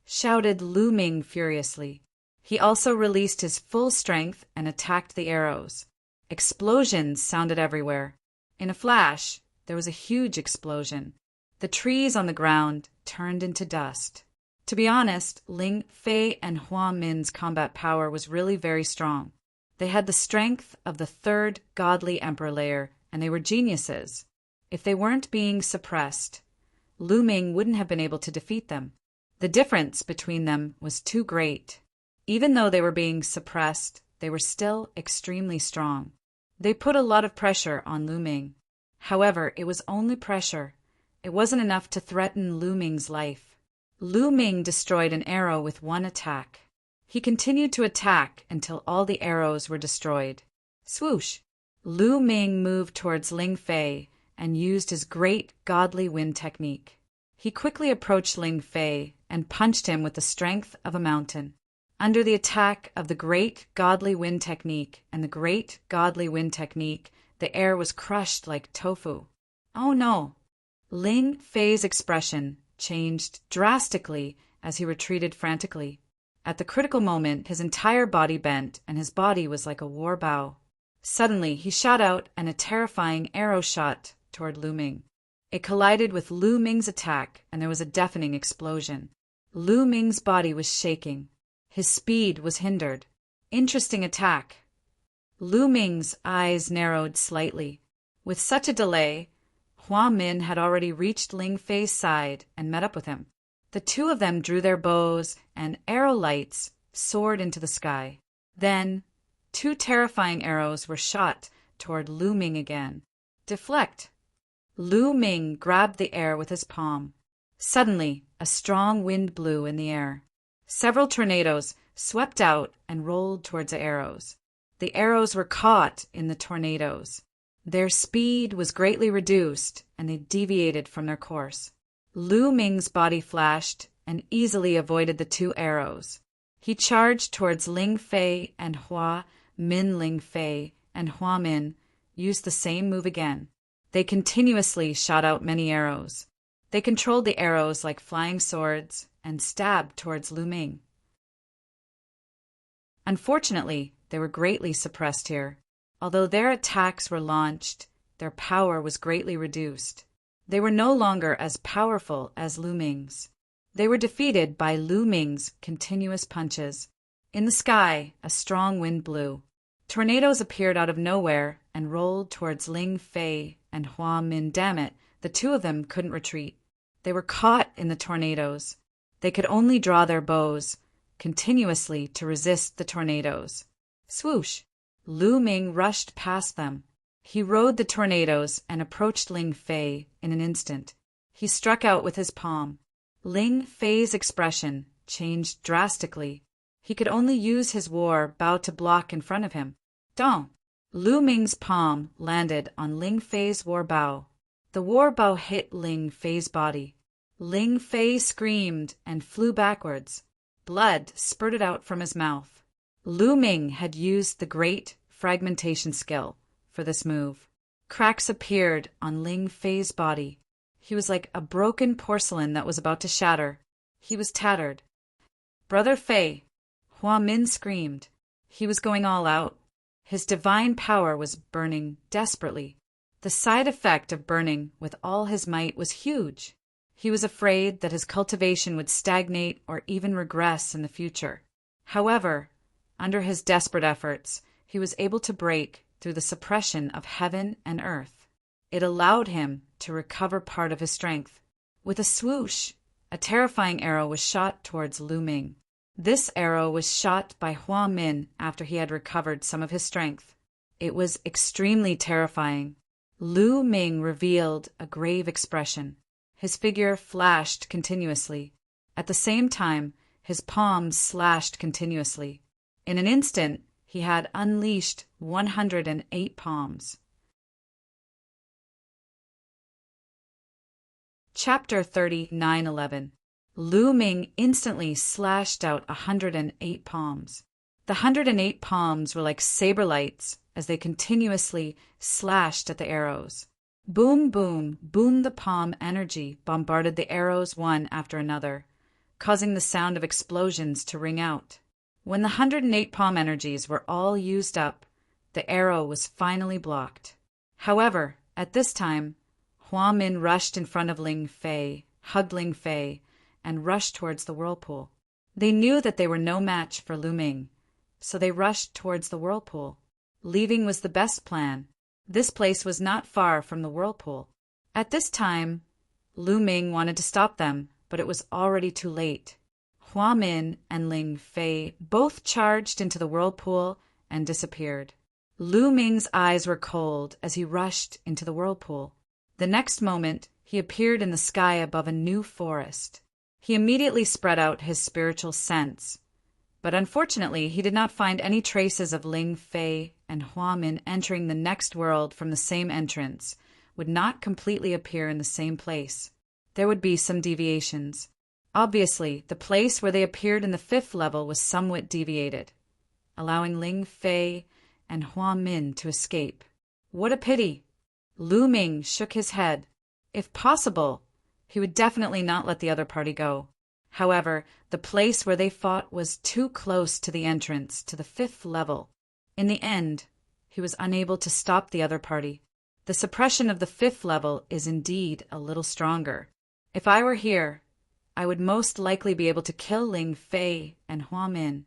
shouted Lu Ming furiously. He also released his full strength and attacked the arrows. Explosions sounded everywhere. In a flash, there was a huge explosion. The trees on the ground turned into dust. To be honest, Ling Fei and Hua Min's combat power was really very strong. They had the strength of the third godly emperor layer, and they were geniuses. If they weren't being suppressed, Lu Ming wouldn't have been able to defeat them. The difference between them was too great. Even though they were being suppressed, they were still extremely strong. They put a lot of pressure on Lu Ming. However, it was only pressure. It wasn't enough to threaten Lu Ming's life. Lu Ming destroyed an arrow with one attack. He continued to attack until all the arrows were destroyed. Swoosh! Lu Ming moved towards Ling Fei and used his great godly wind technique. He quickly approached Ling Fei and punched him with the strength of a mountain. Under the attack of the great godly wind technique and the great godly wind technique, the air was crushed like tofu. Oh no! Ling Fei's expression changed drastically as he retreated frantically. At the critical moment, his entire body bent and his body was like a war bow. Suddenly, he shot out and a terrifying arrow shot toward Lu Ming. It collided with Lu Ming's attack and there was a deafening explosion. Lu Ming's body was shaking. His speed was hindered. Interesting attack. Lu Ming's eyes narrowed slightly. With such a delay, Hua Min had already reached Ling Fei's side and met up with him. The two of them drew their bows and arrow lights soared into the sky. Then, two terrifying arrows were shot toward Lu Ming again. Deflect! Lu Ming grabbed the air with his palm. Suddenly, a strong wind blew in the air. Several tornadoes swept out and rolled towards the arrows. The arrows were caught in the tornadoes. Their speed was greatly reduced, and they deviated from their course. Lu Ming's body flashed and easily avoided the two arrows. He charged towards Ling Fei and Hua Min. Ling Fei and Hua Min used the same move again. They continuously shot out many arrows. They controlled the arrows like flying swords and stabbed towards Lu Ming. Unfortunately, they were greatly suppressed here. Although their attacks were launched, their power was greatly reduced. They were no longer as powerful as Lu Ming's. They were defeated by Lu Ming's continuous punches. In the sky, a strong wind blew. Tornadoes appeared out of nowhere and rolled towards Ling Fei and Hua Min. Damn it, the two of them couldn't retreat. They were caught in the tornadoes. They could only draw their bows continuously to resist the tornadoes. Swoosh! Lu Ming rushed past them. He rode the tornadoes and approached Ling Fei in an instant. He struck out with his palm. Ling Fei's expression changed drastically. He could only use his war bow to block in front of him. Dong! Lu Ming's palm landed on Ling Fei's war bow. The war bow hit Ling Fei's body. Ling Fei screamed and flew backwards. Blood spurted out from his mouth. Lu Ming had used the great fragmentation skill for this move. Cracks appeared on Ling Fei's body. He was like a broken porcelain that was about to shatter. He was tattered. Brother Fei! Hua Min screamed. He was going all out. His divine power was burning desperately. The side effect of burning with all his might was huge. He was afraid that his cultivation would stagnate or even regress in the future. However, under his desperate efforts, he was able to break through the suppression of heaven and earth. It allowed him to recover part of his strength. With a swoosh, a terrifying arrow was shot towards Lu Ming. This arrow was shot by Hua Min after he had recovered some of his strength. It was extremely terrifying. Lu Ming revealed a grave expression. His figure flashed continuously. At the same time, his palms slashed continuously. In an instant, he had unleashed 108 palms. Chapter 39:11. Lu Ming instantly slashed out 108 palms. The 108 palms were like saber lights as they continuously slashed at the arrows. Boom, boom, boom, the palm energy bombarded the arrows one after another, causing the sound of explosions to ring out. When the 108 palm energies were all used up, the arrow was finally blocked. However, at this time, Hua Min rushed in front of Ling Fei, hugged Ling Fei, and rushed towards the whirlpool. They knew that they were no match for Lu Ming, so they rushed towards the whirlpool. Leaving was the best plan. This place was not far from the whirlpool. At this time, Lu Ming wanted to stop them, but it was already too late. Hua Min and Ling Fei both charged into the whirlpool and disappeared. Lu Ming's eyes were cold as he rushed into the whirlpool. The next moment, he appeared in the sky above a new forest. He immediately spread out his spiritual sense, but unfortunately he did not find any traces of Ling Fei, and Hua Min entering the next world from the same entrance would not completely appear in the same place. There would be some deviations. Obviously, the place where they appeared in the 5th level was somewhat deviated, allowing Ling Fei and Hua Min to escape. What a pity! Lu Ming shook his head. If possible, he would definitely not let the other party go. However, the place where they fought was too close to the entrance to the 5th level. In the end, he was unable to stop the other party. The suppression of the 5th level is indeed a little stronger. If I were here, I would most likely be able to kill Ling Fei and Hua Min.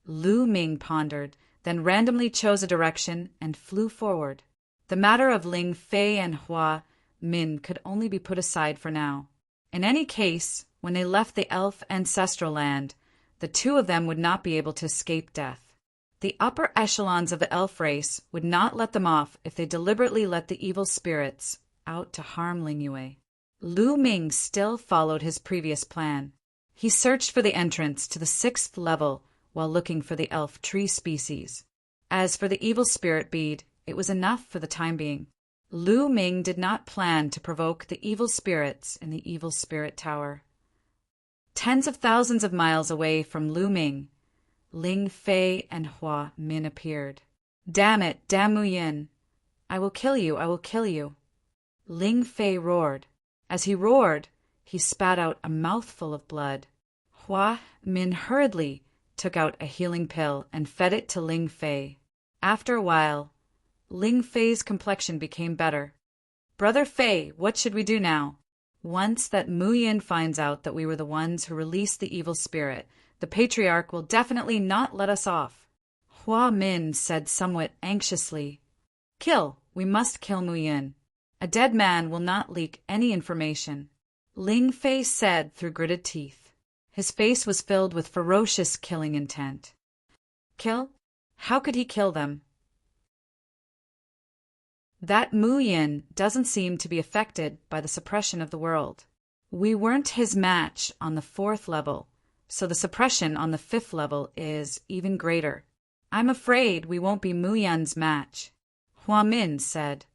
Lu Ming pondered, then randomly chose a direction and flew forward. The matter of Ling Fei and Hua Min could only be put aside for now. In any case, when they left the elf ancestral land, the two of them would not be able to escape death. The upper echelons of the elf race would not let them off if they deliberately let the evil spirits out to harm Lingyue. Lu Ming still followed his previous plan. He searched for the entrance to the 6th level while looking for the elf tree species. As for the evil spirit bead, it was enough for the time being. Lu Ming did not plan to provoke the evil spirits in the evil spirit tower. Tens of thousands of miles away from Lu Ming, Ling Fei and Hua Min appeared. Damn it, damn Mu Yin! I will kill you, I will kill you! Ling Fei roared. As he roared, he spat out a mouthful of blood. Hua Min hurriedly took out a healing pill and fed it to Ling Fei. After a while, Ling Fei's complexion became better. Brother Fei, what should we do now? Once that Mu Yin finds out that we were the ones who released the evil spirit, the patriarch will definitely not let us off. Hua Min said somewhat anxiously. Kill, we must kill Mu Yin. A dead man will not leak any information. Ling Fei said through gritted teeth. His face was filled with ferocious killing intent. Kill? How could he kill them? That Mu Yin doesn't seem to be affected by the suppression of the world. We weren't his match on the 4th level, so the suppression on the 5th level is even greater. I'm afraid we won't be Mu Yin's match. Hua Min said.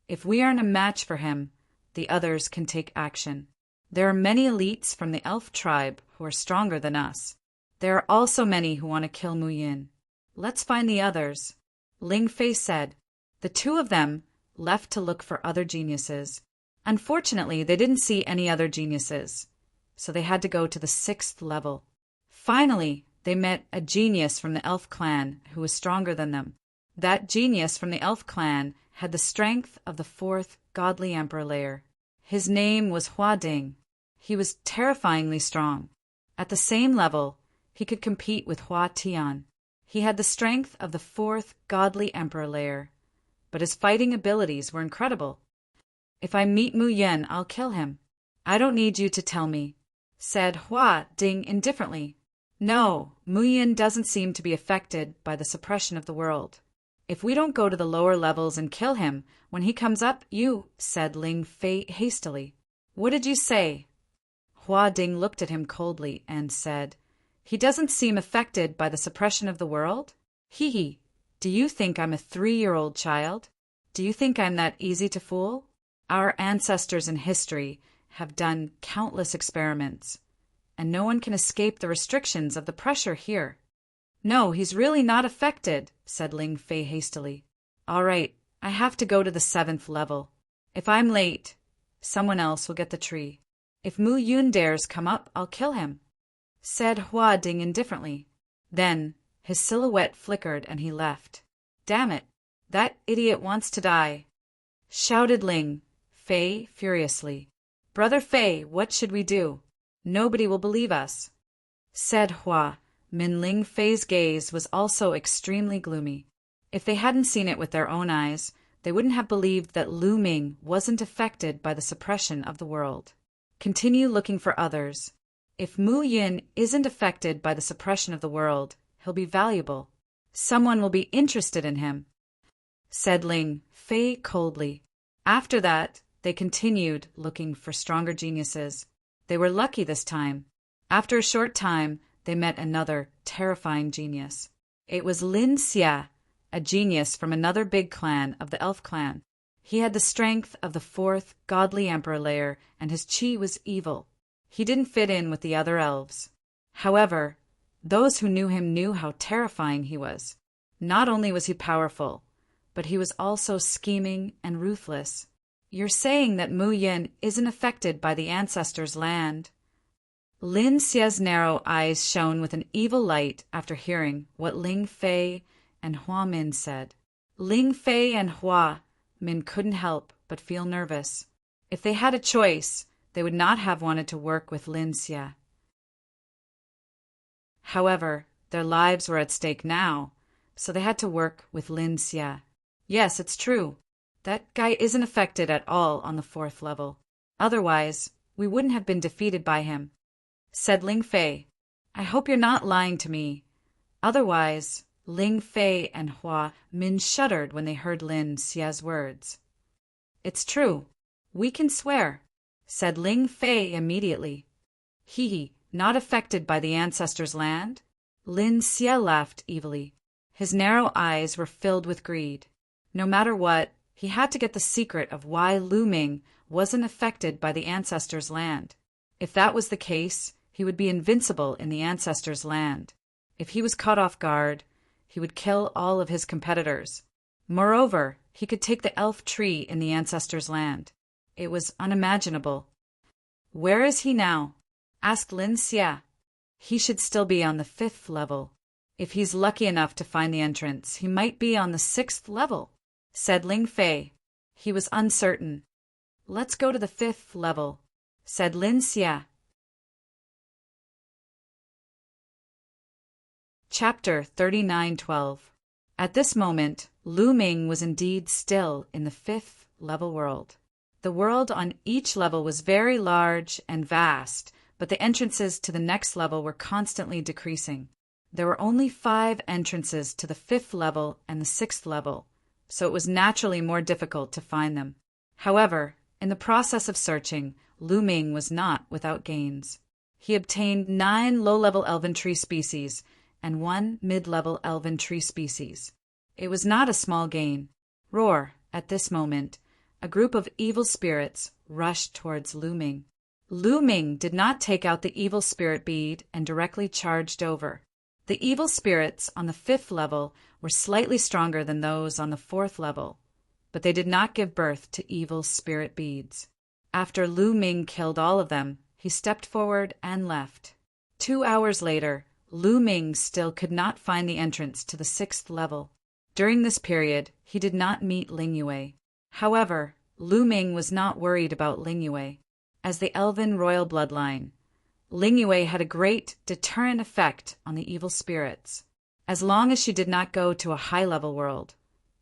If we aren't a match for him, the others can take action. There are many elites from the elf tribe who are stronger than us. There are also many who want to kill Mu Yin. Let's find the others. Ling Fei said. The two of them left to look for other geniuses. Unfortunately, they didn't see any other geniuses, so they had to go to the 6th level. Finally, they met a genius from the elf clan who was stronger than them. That genius from the elf clan had the strength of the 4th godly emperor layer. His name was Hua Ding. He was terrifyingly strong. At the same level, he could compete with Hua Tian. He had the strength of the 4th godly emperor layer, but his fighting abilities were incredible. If I meet Mu Yin, I'll kill him. I don't need you to tell me, said Hua Ding indifferently. No, Mu Yin doesn't seem to be affected by the suppression of the world. If we don't go to the lower levels and kill him, when he comes up, said Ling Fei hastily. What did you say? Hua Ding looked at him coldly and said, He doesn't seem affected by the suppression of the world? Hee. Do you think I'm a 3-year-old child? Do you think I'm that easy to fool? Our ancestors in history have done countless experiments, and no one can escape the restrictions of the pressure here. No, he's really not affected, said Ling Fei hastily. All right, I have to go to the 7th level. If I'm late, someone else will get the tree. If Mu Yun dares come up, I'll kill him, said Hua Ding indifferently. Then his silhouette flickered and he left. Damn it, that idiot wants to die, shouted Ling Fei furiously. Brother Fei, what should we do? Nobody will believe us, said Hua Min. Ling Fei's gaze was also extremely gloomy. If they hadn't seen it with their own eyes, they wouldn't have believed that Lu Ming wasn't affected by the suppression of the world. Continue looking for others. If Mu Yin isn't affected by the suppression of the world, he'll be valuable. Someone will be interested in him, said Ling Fei coldly. After that, they continued looking for stronger geniuses. They were lucky this time. After a short time, they met another terrifying genius. It was Lin Xia, a genius from another big clan of the Elf clan. He had the strength of the fourth godly emperor layer, and his chi was evil. He didn't fit in with the other elves. However, those who knew him knew how terrifying he was. Not only was he powerful, but he was also scheming and ruthless. You're saying that Mu Yin isn't affected by the ancestors' land? Lin Xia's narrow eyes shone with an evil light after hearing what Ling Fei and Hua Min said. Ling Fei and Hua Min couldn't help but feel nervous. If they had a choice, they would not have wanted to work with Lin Xia. However, their lives were at stake now, so they had to work with Lin Xia. Yes, it's true. That guy isn't affected at all on the 4th level. Otherwise, we wouldn't have been defeated by him, said Ling Fei. I hope you're not lying to me. Otherwise, Ling Fei and Hua Min shuddered when they heard Lin Xia's words. It's true. We can swear, said Ling Fei immediately. He, not affected by the ancestors' land? Lin Xia laughed evilly. His narrow eyes were filled with greed. No matter what, he had to get the secret of why Lu Ming wasn't affected by the ancestors' land. If that was the case, he would be invincible in the ancestors' land. If he was caught off guard, he would kill all of his competitors. Moreover, he could take the elf tree in the ancestors' land. It was unimaginable. Where is he now? Asked Lin Xia. He should still be on the 5th level. If he's lucky enough to find the entrance, he might be on the 6th level, said Ling Fei. He was uncertain. Let's go to the 5th level, said Lin Xia. Chapter 39:12. At this moment, Lu Ming was indeed still in the 5th level world. The world on each level was very large and vast, but the entrances to the next level were constantly decreasing. There were only 5 entrances to the 5th level and the 6th level, so it was naturally more difficult to find them. However, in the process of searching, Lu Ming was not without gains. He obtained 9 low-level elven tree species and 1 mid-level elven tree species. It was not a small gain. Roar, at this moment, a group of evil spirits rushed towards Lu Ming. Lu Ming did not take out the evil spirit bead and directly charged over. The evil spirits on the 5th level were slightly stronger than those on the 4th level, but they did not give birth to evil spirit beads. After Lu Ming killed all of them, he stepped forward and left. 2 hours later, Lu Ming still could not find the entrance to the 6th level. During this period, he did not meet Ling Yue. However, Lu Ming was not worried about Ling Yue. As the elven royal bloodline, Ling Yue had a great deterrent effect on the evil spirits. As long as she did not go to a high-level world,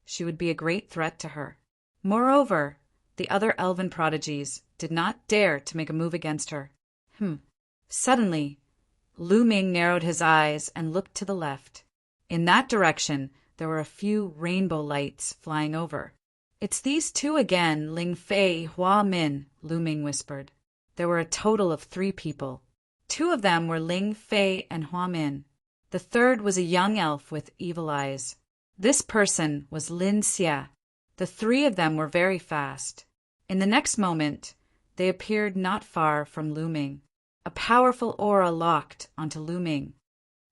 she would be a great threat to her. Moreover, the other elven prodigies did not dare to make a move against her. Suddenly, Lu Ming narrowed his eyes and looked to the left. In that direction, there were a few rainbow lights flying over. It's these 2 again, Ling Fei, Hua Min, Lu Ming whispered. There were a total of 3 people. 2 of them were Ling Fei and Hua Min. The third was a young elf with evil eyes. This person was Lin Xia. The 3 of them were very fast. In the next moment, they appeared not far from Lu Ming. A powerful aura locked onto Lu Ming.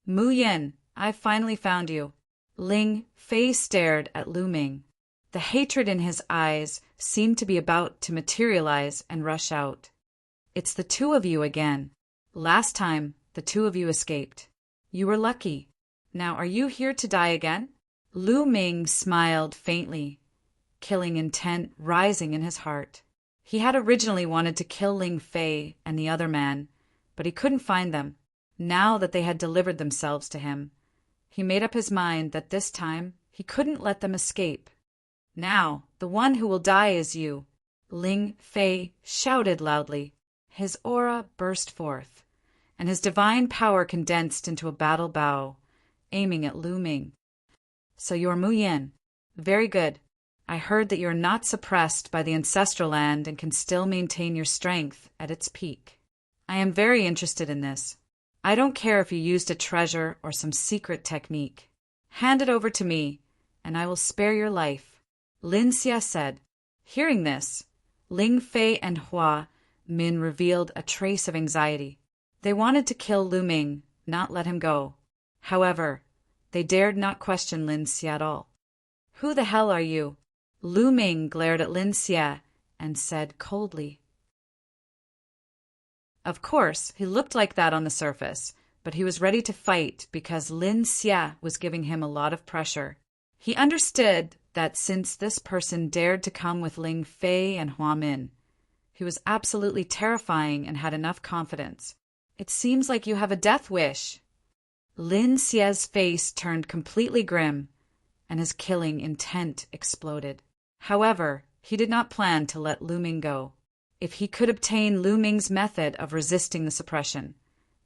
Mu Yin, I finally found you. Ling Fei stared at Lu Ming. The hatred in his eyes seemed to be about to materialize and rush out. It's the two of you again. Last time, the two of you escaped. You were lucky. Now are you here to die again?" Lu Ming smiled faintly, killing intent rising in his heart. He had originally wanted to kill Ling Fei and the other man, but he couldn't find them. Now that they had delivered themselves to him, he made up his mind that this time he couldn't let them escape. "Now, the one who will die is you," Ling Fei shouted loudly. His aura burst forth, and his divine power condensed into a battle bow, aiming at Lu Ming. "So you're Mu Yin. Very good. I heard that you're not suppressed by the ancestral land and can still maintain your strength at its peak. I am very interested in this. I don't care if you used a treasure or some secret technique. Hand it over to me, and I will spare your life," Lin Xie said. Hearing this, Ling Fei and Hua Min revealed a trace of anxiety. They wanted to kill Lu Ming, not let him go. However, they dared not question Lin Xie at all. "Who the hell are you?" Lu Ming glared at Lin Xie and said coldly. Of course, he looked like that on the surface, but he was ready to fight because Lin Xie was giving him a lot of pressure. He understood that since this person dared to come with Ling Fei and Hua Min, he was absolutely terrifying and had enough confidence. "It seems like you have a death wish." Lin Xie's face turned completely grim, and his killing intent exploded. However, he did not plan to let Lu Ming go. If he could obtain Lu Ming's method of resisting the suppression,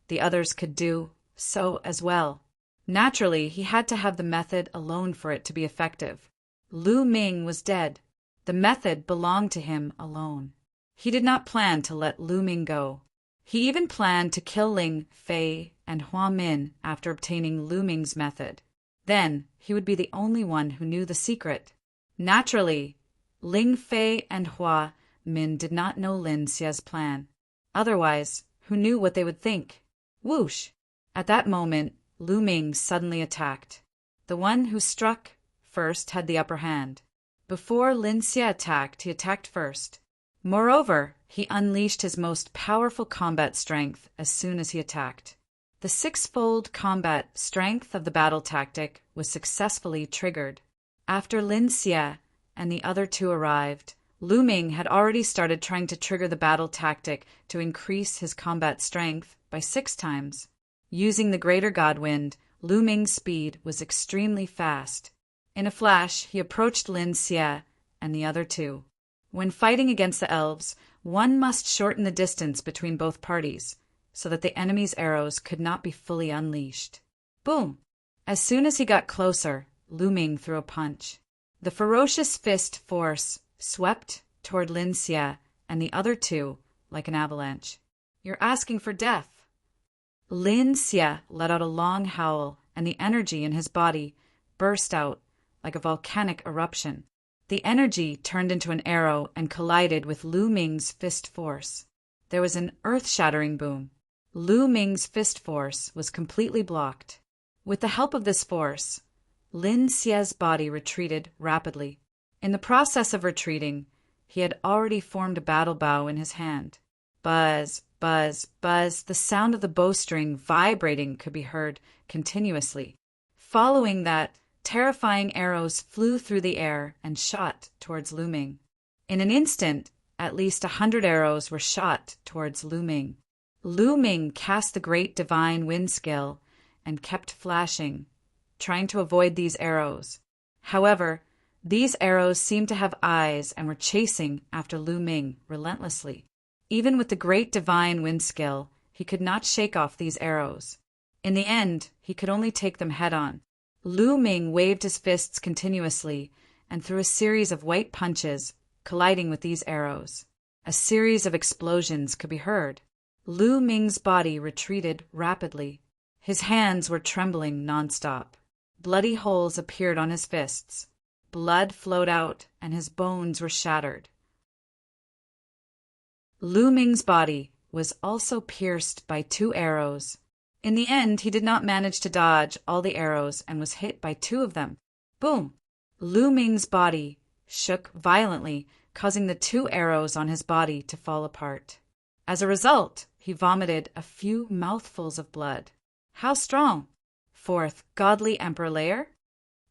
the others could do so as well. Naturally, he had to have the method alone for it to be effective. Lu Ming was dead. The method belonged to him alone. He did not plan to let Lu Ming go. He even planned to kill Ling Fei and Hua Min after obtaining Lu Ming's method. Then he would be the only one who knew the secret. Naturally, Ling Fei and Hua Min did not know Lin Xie's plan. Otherwise, who knew what they would think? Whoosh! At that moment, Lu Ming suddenly attacked. The one who struck first had the upper hand. Before Lin Xie attacked, he attacked first. Moreover, he unleashed his most powerful combat strength as soon as he attacked. The six-fold combat strength of the battle tactic was successfully triggered. After Lin Xie and the other two arrived, Lu Ming had already started trying to trigger the battle tactic to increase his combat strength by 6 times. Using the greater god wind, Lu Ming's speed was extremely fast. In a flash, he approached Lin Xie and the other two. When fighting against the elves, one must shorten the distance between both parties, so that the enemy's arrows could not be fully unleashed. Boom! As soon as he got closer, Lu Ming threw a punch. The ferocious fist force swept toward Lin Xie and the other two like an avalanche. "You're asking for death." Lin Xie let out a long howl, and the energy in his body burst out like a volcanic eruption. The energy turned into an arrow and collided with Lu Ming's fist force. There was an earth-shattering boom. Lu Ming's fist force was completely blocked. With the help of this force, Lin Xie's body retreated rapidly. In the process of retreating, he had already formed a battle bow in his hand. Buzz, buzz, buzz, the sound of the bowstring vibrating could be heard continuously. Following that, terrifying arrows flew through the air and shot towards Lu Ming. In an instant, at least 100 arrows were shot towards Lu Ming. Lu Ming cast the great divine wind skill and kept flashing, trying to avoid these arrows. However, these arrows seemed to have eyes and were chasing after Lu Ming relentlessly. Even with the great divine wind skill, he could not shake off these arrows. In the end, he could only take them head-on. Lu Ming waved his fists continuously and threw a series of white punches, colliding with these arrows. A series of explosions could be heard. Lu Ming's body retreated rapidly. His hands were trembling nonstop. Bloody holes appeared on his fists. Blood flowed out, and his bones were shattered. Lu Ming's body was also pierced by 2 arrows. In the end, he did not manage to dodge all the arrows and was hit by 2 of them. Boom! Lu Ming's body shook violently, causing the 2 arrows on his body to fall apart. As a result, he vomited a few mouthfuls of blood. How strong? Fourth godly emperor layer?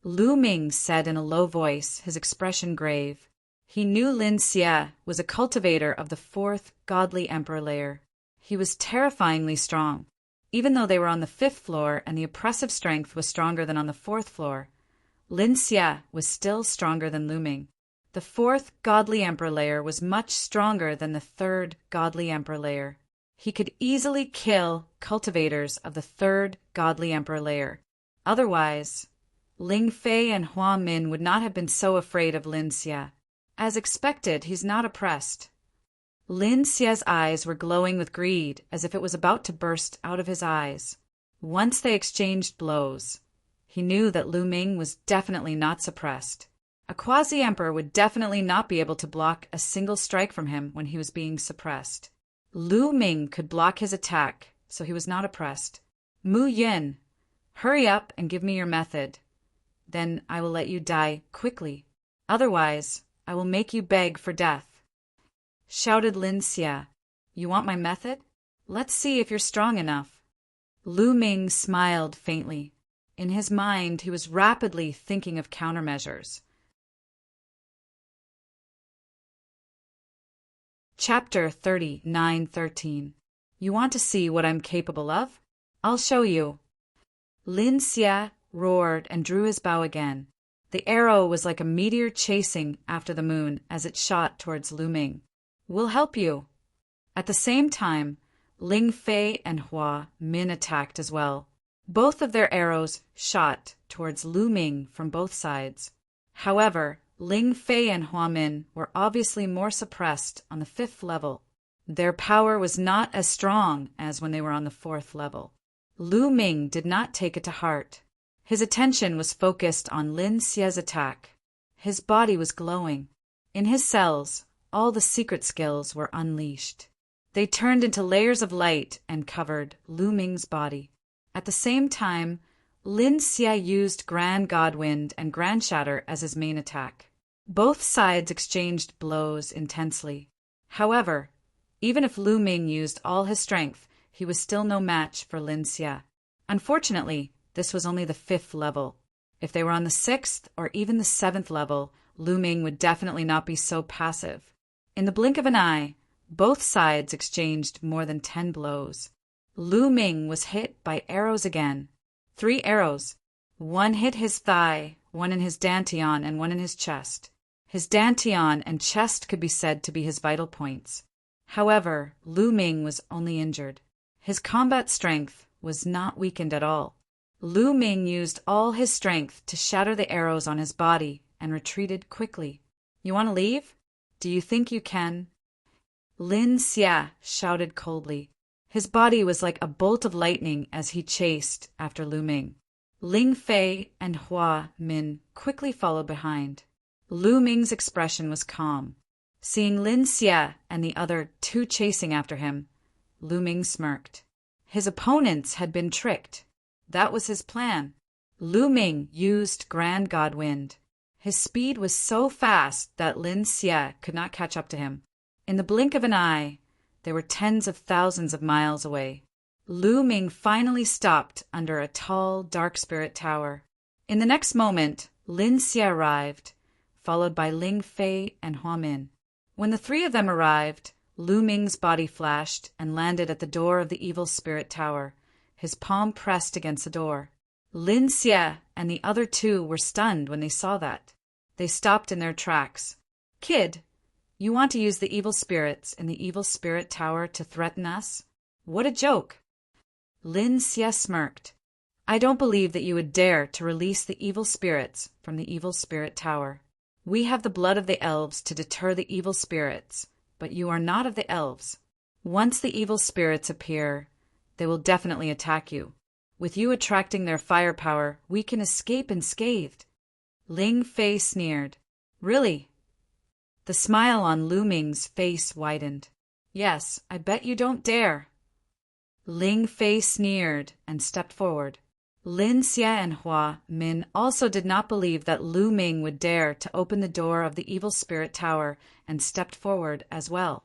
Lu Ming said in a low voice, his expression grave. He knew Lin Xie was a cultivator of the fourth godly emperor layer. He was terrifyingly strong. Even though they were on the fifth floor and the oppressive strength was stronger than on the fourth floor, Lin Xie was still stronger than Lu Ming. The fourth godly emperor layer was much stronger than the third godly emperor layer. He could easily kill cultivators of the third godly emperor layer. Otherwise, Ling Fei and Hua Min would not have been so afraid of Lin Xie. As expected, he's not oppressed. Lin Xie's eyes were glowing with greed, as if it was about to burst out of his eyes. Once they exchanged blows, he knew that Lu Ming was definitely not suppressed. A quasi-emperor would definitely not be able to block a single strike from him when he was being suppressed. Lu Ming could block his attack, so he was not oppressed. Mu Yin, hurry up and give me your method. Then I will let you die quickly. Otherwise, I will make you beg for death. Shouted Lin Xie. You want my method? Let's see if you're strong enough. Lu Ming smiled faintly. In his mind, he was rapidly thinking of countermeasures. Chapter 39:13. You want to see what I'm capable of? I'll show you. Lin Xie roared and drew his bow again. The arrow was like a meteor chasing after the moon as it shot towards Lu Ming. We'll help you. At the same time, Ling Fei and Hua Min attacked as well. Both of their arrows shot towards Lu Ming from both sides. However, Ling Fei and Hua Min were obviously more suppressed on the fifth level. Their power was not as strong as when they were on the fourth level. Lu Ming did not take it to heart. His attention was focused on Lin Xie's attack. His body was glowing. In his cells, all the secret skills were unleashed. They turned into layers of light and covered Lu Ming's body. At the same time, Lin Xie used Grand Godwind and Grand Shatter as his main attack. Both sides exchanged blows intensely. However, even if Lu Ming used all his strength, he was still no match for Lin Xie. Unfortunately, this was only the fifth level. If they were on the sixth or even the seventh level, Lu Ming would definitely not be so passive. In the blink of an eye, both sides exchanged more than 10 blows. Lu Ming was hit by arrows again. 3 arrows. One hit his thigh, one in his dantian, and one in his chest. His dantian and chest could be said to be his vital points. However, Lu Ming was only injured. His combat strength was not weakened at all. Lu Ming used all his strength to shatter the arrows on his body and retreated quickly. You want to leave? Do you think you can? Lin Xie shouted coldly. His body was like a bolt of lightning as he chased after Lu Ming. Ling Fei and Hua Min quickly followed behind. Lu Ming's expression was calm. Seeing Lin Xie and the other 2 chasing after him, Lu Ming smirked. His opponents had been tricked. That was his plan. Lu Ming used Grand Godwind. His speed was so fast that Lin Xie could not catch up to him. In the blink of an eye, they were tens of thousands of miles away. Lu Ming finally stopped under a tall, dark spirit tower. In the next moment, Lin Xie arrived, followed by Ling Fei and Hua Min. When the 3 of them arrived, Lu Ming's body flashed and landed at the door of the evil spirit tower, his palm pressed against the door. Lin Xie and the other 2 were stunned when they saw that. They stopped in their tracks. Kid, you want to use the evil spirits in the evil spirit tower to threaten us? What a joke! Lin Xie smirked. I don't believe that you would dare to release the evil spirits from the evil spirit tower. We have the blood of the elves to deter the evil spirits, but you are not of the elves. Once the evil spirits appear, they will definitely attack you. With you attracting their firepower, we can escape unscathed. Ling Fei sneered. Really? The smile on Lu Ming's face widened. Yes, I bet you don't dare. Ling Fei sneered and stepped forward. Lin Xie and Hua Min also did not believe that Lu Ming would dare to open the door of the evil spirit tower and stepped forward as well.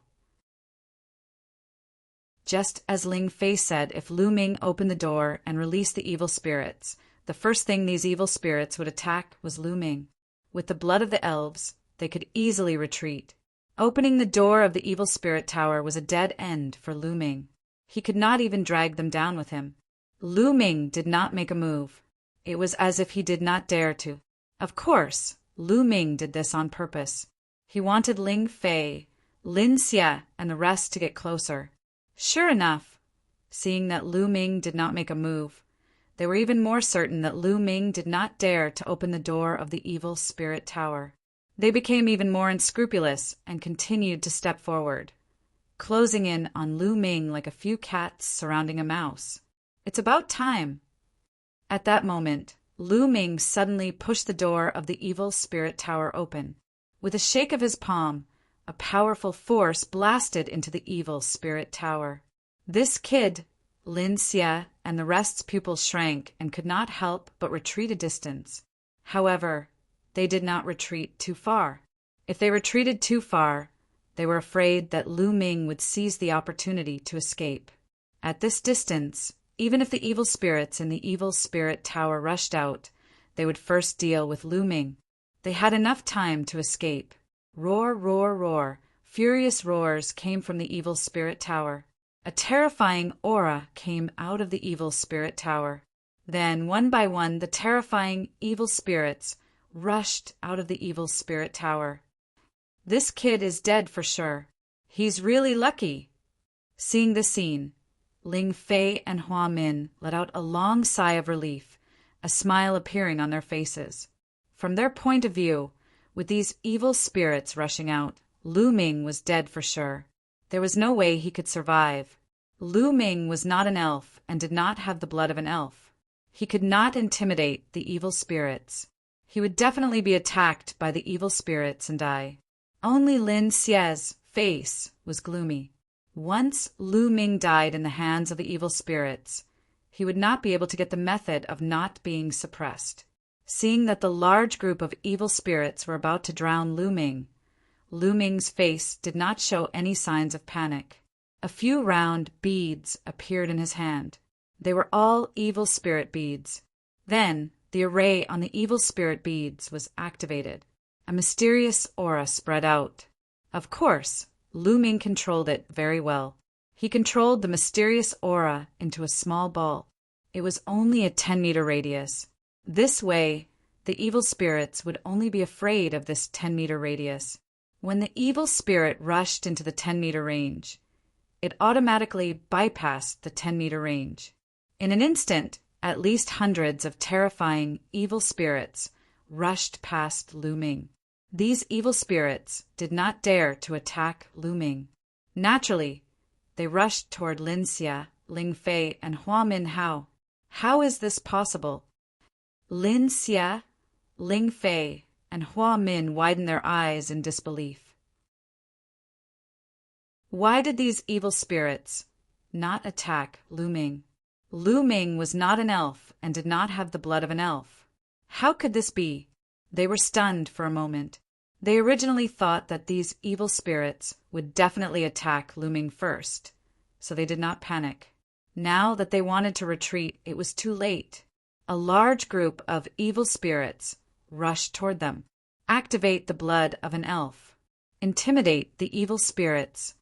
Just as Ling Fei said, if Lu Ming opened the door and released the evil spirits, the first thing these evil spirits would attack was Lu Ming. With the blood of the elves, they could easily retreat. Opening the door of the evil spirit tower was a dead end for Lu Ming. He could not even drag them down with him. Lu Ming did not make a move. It was as if he did not dare to. Of course, Lu Ming did this on purpose. He wanted Ling Fei, Lin Xie, and the rest to get closer. Sure enough, seeing that Lu Ming did not make a move, they were even more certain that Lu Ming did not dare to open the door of the evil spirit tower. They became even more unscrupulous and continued to step forward, closing in on Lu Ming like a few cats surrounding a mouse. It's about time. At that moment, Lu Ming suddenly pushed the door of the evil spirit tower open. With a shake of his palm, a powerful force blasted into the evil spirit tower. This kid, Lin Xie, and the rest's pupils shrank and could not help but retreat a distance. However, they did not retreat too far. If they retreated too far, they were afraid that Lu Ming would seize the opportunity to escape. At this distance, even if the evil spirits in the evil spirit tower rushed out, they would first deal with Lu Ming. They had enough time to escape. Roar, roar, roar. Furious roars came from the evil spirit tower. A terrifying aura came out of the evil spirit tower. Then, one by one, the terrifying evil spirits rushed out of the evil spirit tower. This kid is dead for sure. He's really lucky. Seeing the scene, Ling Fei and Hua Min let out a long sigh of relief, a smile appearing on their faces. From their point of view, with these evil spirits rushing out, Lu Ming was dead for sure. There was no way he could survive. Lu Ming was not an elf and did not have the blood of an elf. He could not intimidate the evil spirits. He would definitely be attacked by the evil spirits and die. Only Lin Xie's face was gloomy. Once Lu Ming died in the hands of the evil spirits, he would not be able to get the method of not being suppressed. Seeing that the large group of evil spirits were about to drown Lu Ming's face did not show any signs of panic. A few round beads appeared in his hand. They were all evil spirit beads. Then, the array on the evil spirit beads was activated. A mysterious aura spread out. Of course, Lu Ming controlled it very well. He controlled the mysterious aura into a small ball. It was only a 10-meter radius. This way, the evil spirits would only be afraid of this 10-meter radius. When the evil spirit rushed into the 10-meter range, it automatically bypassed the 10-meter range. In an instant, at least hundreds of terrifying evil spirits rushed past Lu Ming. These evil spirits did not dare to attack Lu Ming. Naturally, they rushed toward Lin Xie, Ling Fei, and Hua Min Hao. How is this possible? Lin Xie, Ling Fei, and Hua Min widened their eyes in disbelief. Why did these evil spirits not attack Lu Ming? Lu Ming was not an elf and did not have the blood of an elf. How could this be? They were stunned for a moment. They originally thought that these evil spirits would definitely attack Lu Ming first, so they did not panic. Now that they wanted to retreat, it was too late. A large group of evil spirits rushed toward them. Activate the blood of an elf. Intimidate the evil spirits.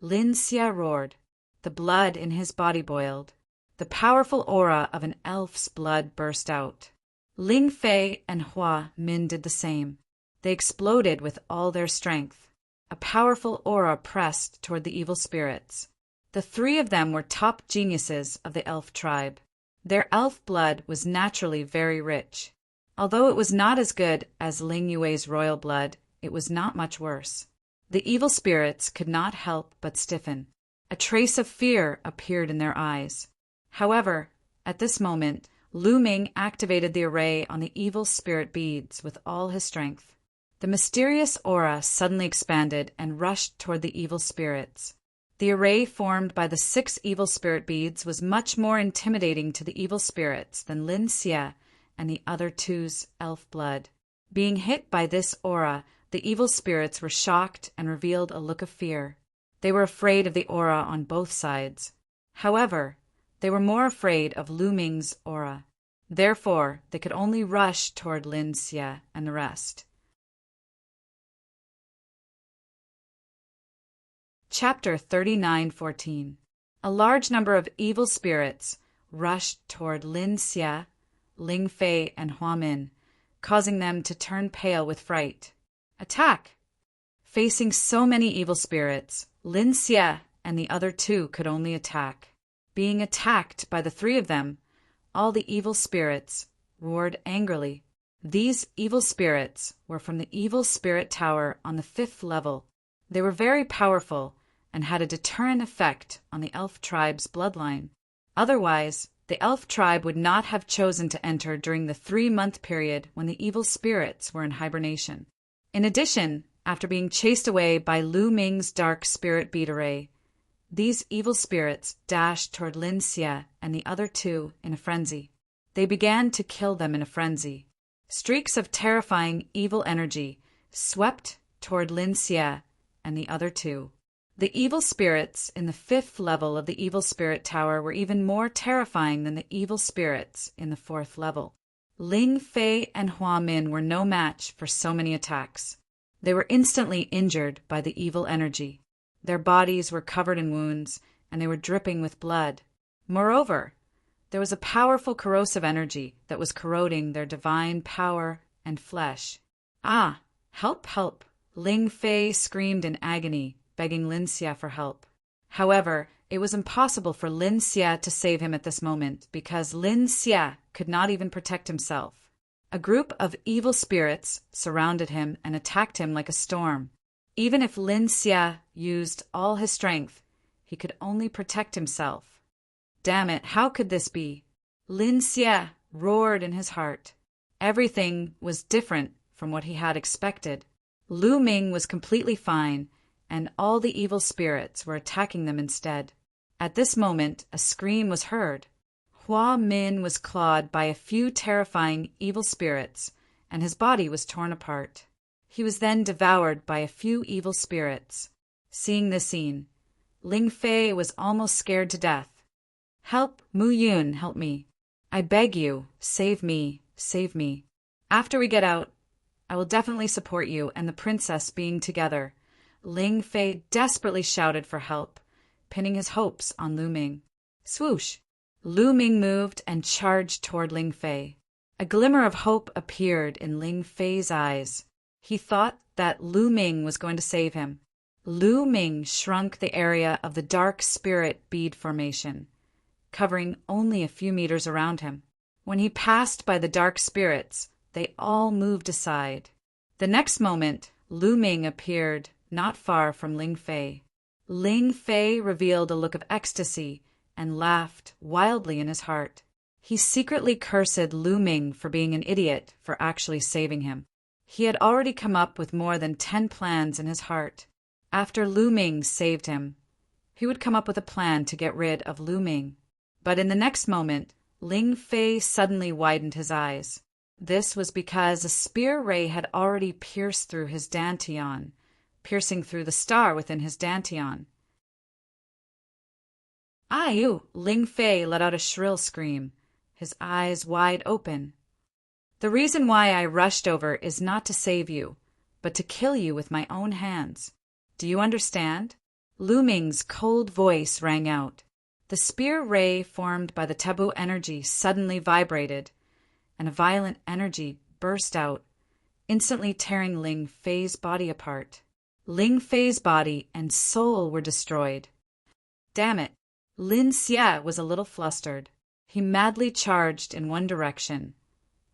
Lin Xie roared. The blood in his body boiled. The powerful aura of an elf's blood burst out. Ling Fei and Hua Min did the same. They exploded with all their strength. A powerful aura pressed toward the evil spirits. The three of them were top geniuses of the elf tribe. Their elf blood was naturally very rich. Although it was not as good as Ling Yue's royal blood, it was not much worse. The evil spirits could not help but stiffen. A trace of fear appeared in their eyes. However, at this moment, Lu Ming activated the array on the evil spirit beads with all his strength. The mysterious aura suddenly expanded and rushed toward the evil spirits. The array formed by the 6 evil spirit beads was much more intimidating to the evil spirits than Lin Xie and the other two's elf blood. Being hit by this aura, the evil spirits were shocked and revealed a look of fear. They were afraid of the aura on both sides. However, they were more afraid of Lu Ming's aura. Therefore, they could only rush toward Lin Xie and the rest. Chapter 39:14. A large number of evil spirits rushed toward Lin Xie, Ling Fei, and Hua Min, causing them to turn pale with fright. Attack! Facing so many evil spirits, Lin Xie and the other two could only attack. Being attacked by the three of them, all the evil spirits roared angrily. These evil spirits were from the Evil Spirit Tower on the 5th level. They were very powerful and had a deterrent effect on the elf tribe's bloodline. Otherwise, the elf tribe would not have chosen to enter during the 3-month period when the evil spirits were in hibernation. In addition, after being chased away by Lu Ming's dark spirit bead array, these evil spirits dashed toward Lin Xie and the other two in a frenzy. They began to kill them in a frenzy. Streaks of terrifying evil energy swept toward Lin Xie and the other two. The evil spirits in the 5th level of the Evil Spirit Tower were even more terrifying than the evil spirits in the 4th level. Ling Fei and Hua Min were no match for so many attacks. They were instantly injured by the evil energy. Their bodies were covered in wounds, and they were dripping with blood. Moreover, there was a powerful corrosive energy that was corroding their divine power and flesh. Ah! Help, help! Ling Fei screamed in agony, begging Lin Xie for help. However, it was impossible for Lin Xie to save him at this moment because Lin Xie could not even protect himself. A group of evil spirits surrounded him and attacked him like a storm. Even if Lin Xie used all his strength, he could only protect himself. Damn it, how could this be? Lin Xie roared in his heart. Everything was different from what he had expected. Lu Ming was completely fine, and all the evil spirits were attacking them instead. At this moment, a scream was heard. Hua Min was clawed by a few terrifying evil spirits, and his body was torn apart. He was then devoured by a few evil spirits. Seeing this scene, Ling Fei was almost scared to death. "Help, Mu Yun, help me. I beg you, save me, save me. After we get out, I will definitely support you and the princess being together." Ling Fei desperately shouted for help, pinning his hopes on Lu Ming. Swoosh! Lu Ming moved and charged toward Ling Fei. A glimmer of hope appeared in Ling Fei's eyes. He thought that Lu Ming was going to save him. Lu Ming shrunk the area of the dark spirit bead formation, covering only a few meters around him. When he passed by the dark spirits, they all moved aside. The next moment, Lu Ming appeared not far from Ling Fei. Ling Fei revealed a look of ecstasy and laughed wildly in his heart. He secretly cursed Lu Ming for being an idiot for actually saving him. He had already come up with more than 10 plans in his heart. After Lu Ming saved him, he would come up with a plan to get rid of Lu Ming. But in the next moment, Ling Fei suddenly widened his eyes. This was because a spear ray had already pierced through his dantian, piercing through the star within his dantian. "Ah, you!" Ling Fei let out a shrill scream, his eyes wide open. "The reason why I rushed over is not to save you, but to kill you with my own hands. Do you understand?" Lu Ming's cold voice rang out. The spear ray formed by the taboo energy suddenly vibrated, and a violent energy burst out, instantly tearing Ling Fei's body apart. Ling Fei's body and soul were destroyed. Damn it! Lin Xie was a little flustered. He madly charged in one direction,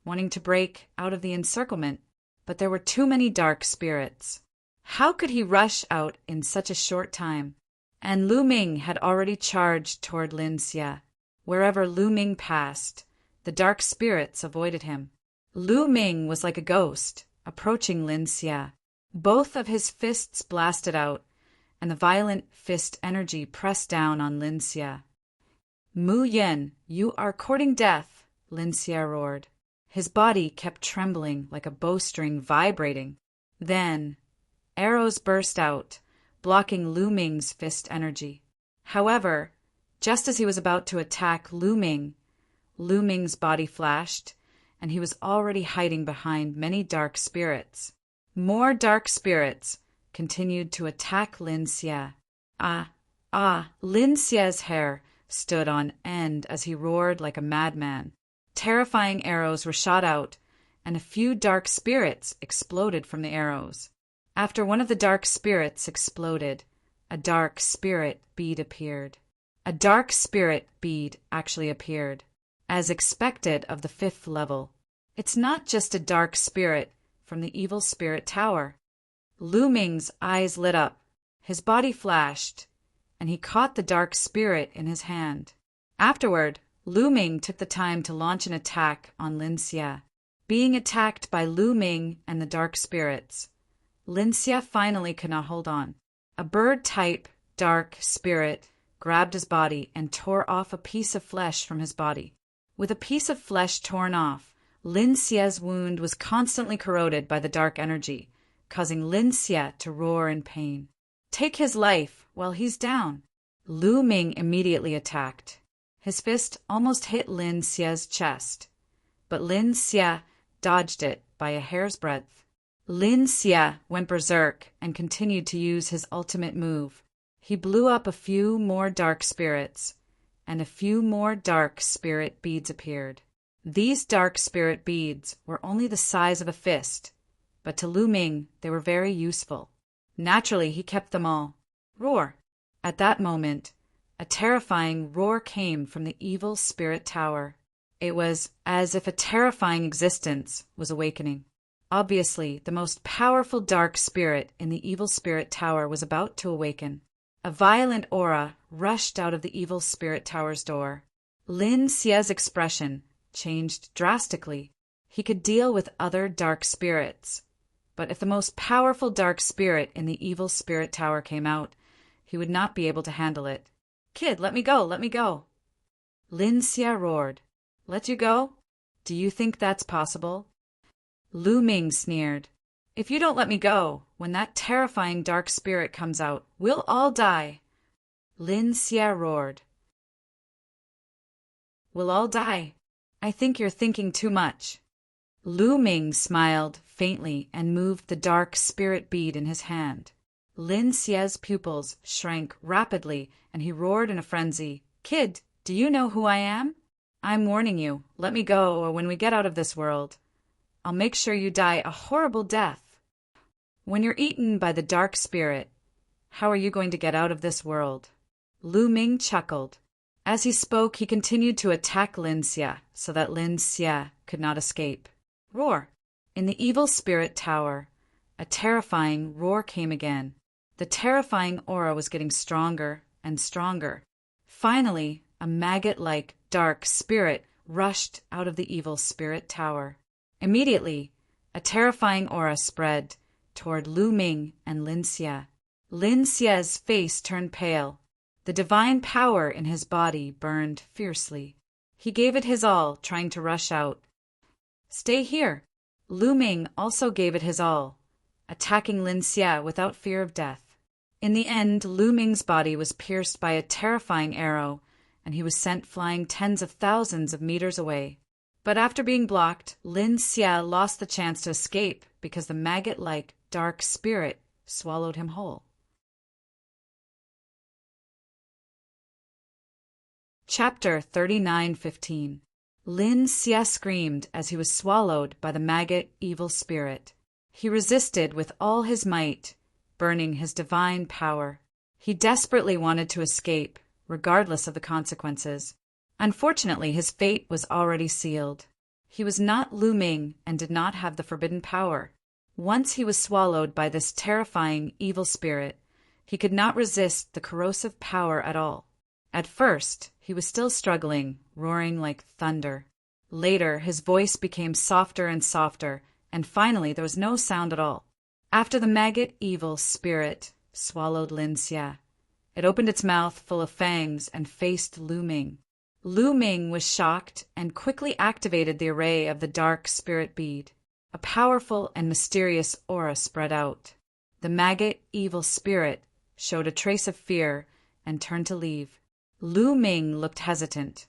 wanting to break out of the encirclement, but there were too many dark spirits. How could he rush out in such a short time? And Lu Ming had already charged toward Lin Xie. Wherever Lu Ming passed, the dark spirits avoided him. Lu Ming was like a ghost, approaching Lin Xie. Both of his fists blasted out, and the violent fist energy pressed down on Lin Xie. "Mu Yin, you are courting death," Lin Xie roared. His body kept trembling like a bowstring vibrating. Then, arrows burst out, blocking Lu Ming's fist energy. However, just as he was about to attack Lu Ming's body flashed, and he was already hiding behind many dark spirits. More dark spirits continued to attack Lin Xie. Lin Xie's hair stood on end as he roared like a madman. Terrifying arrows were shot out, and a few dark spirits exploded from the arrows. After one of the dark spirits exploded, a dark spirit bead appeared. A dark spirit bead actually appeared, as expected of the 5th level. It's not just a dark spirit from the evil spirit tower. Lu Ming's eyes lit up, his body flashed, and he caught the dark spirit in his hand. Afterward, Lu Ming took the time to launch an attack on Lin Xie. Being attacked by Lu Ming and the dark spirits, Lin Xie finally could not hold on. A bird-type dark spirit grabbed his body and tore off a piece of flesh from his body. With a piece of flesh torn off, Lin Xie's wound was constantly corroded by the dark energy, causing Lin Xie to roar in pain. Take his life while he's down. Lu Ming immediately attacked. His fist almost hit Lin Xie's chest, but Lin Xie dodged it by a hair's breadth. Lin Xie went berserk and continued to use his ultimate move. He blew up a few more dark spirits, and a few more dark spirit beads appeared. These dark spirit beads were only the size of a fist, but to Lu Ming they were very useful. Naturally, he kept them all. Roar! At that moment, a terrifying roar came from the evil spirit tower. It was as if a terrifying existence was awakening. Obviously, the most powerful dark spirit in the evil spirit tower was about to awaken. A violent aura rushed out of the evil spirit tower's door. Lin Xie's expression changed drastically. He could deal with other dark spirits, but if the most powerful dark spirit in the evil spirit tower came out, he would not be able to handle it. Kid, let me go, let me go. Lin Xie roared. Let you go? Do you think that's possible? Lu Ming sneered. If you don't let me go, when that terrifying dark spirit comes out, we'll all die. Lin Xie roared. We'll all die. I think you're thinking too much. Lu Ming smiled faintly and moved the dark spirit bead in his hand. Lin Xie's pupils shrank rapidly, and he roared in a frenzy. Kid, do you know who I am? I'm warning you, let me go, or when we get out of this world, I'll make sure you die a horrible death. When you're eaten by the dark spirit, how are you going to get out of this world? Lu Ming chuckled. As he spoke, he continued to attack Lin Xie so that Lin Xie could not escape. Roar! In the evil spirit tower, a terrifying roar came again. The terrifying aura was getting stronger and stronger. Finally, a maggot-like dark spirit rushed out of the evil spirit tower. Immediately, a terrifying aura spread toward Lu Ming and Lin Xie. Lin Xie's face turned pale. The divine power in his body burned fiercely. He gave it his all, trying to rush out. Stay here. Lu Ming also gave it his all, attacking Lin Xie without fear of death. In the end, Lu Ming's body was pierced by a terrifying arrow, and he was sent flying tens of thousands of meters away. But after being blocked, Lin Xie lost the chance to escape because the maggot-like dark spirit swallowed him whole. Chapter 39:15. Lin Xie screamed as he was swallowed by the maggot evil spirit. He resisted with all his might, burning his divine power. He desperately wanted to escape, regardless of the consequences. Unfortunately, his fate was already sealed. He was not Lu Ming and did not have the forbidden power. Once he was swallowed by this terrifying evil spirit, he could not resist the corrosive power at all. At first, he was still struggling, roaring like thunder. Later, his voice became softer and softer, and finally there was no sound at all. After the maggot evil spirit swallowed Lin Xie, it opened its mouth full of fangs and faced Lu Ming. Lu Ming was shocked and quickly activated the array of the dark spirit bead. A powerful and mysterious aura spread out. The maggot evil spirit showed a trace of fear, and turned to leave. Lu Ming looked hesitant,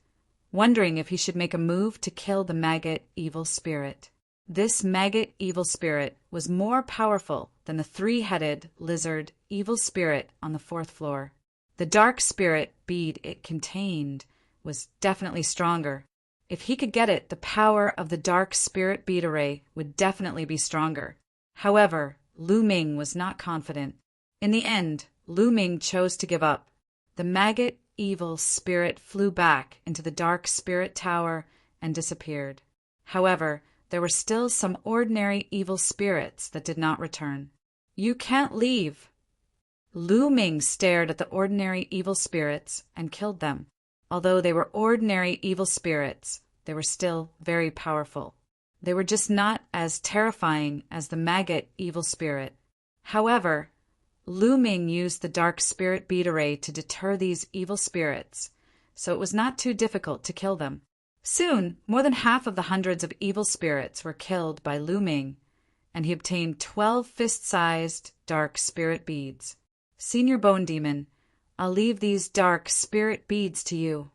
wondering if he should make a move to kill the maggot evil spirit. This maggot evil spirit was more powerful than the three-headed lizard evil spirit on the fourth floor. The dark spirit bead it contained was definitely stronger. If he could get it, the power of the dark spirit bead array would definitely be stronger. However, Lu Ming was not confident. In the end, Lu Ming chose to give up. The maggot evil spirit flew back into the dark spirit tower and disappeared. However, there were still some ordinary evil spirits that did not return. "You can't leave." Lu Ming stared at the ordinary evil spirits and killed them. Although they were ordinary evil spirits, they were still very powerful. They were just not as terrifying as the maggot evil spirit. However, Lu Ming used the dark spirit bead array to deter these evil spirits, so it was not too difficult to kill them. Soon, more than half of the hundreds of evil spirits were killed by Lu Ming, and he obtained 12 fist-sized dark spirit beads. "Senior Bone Demon, I'll leave these dark spirit beads to you."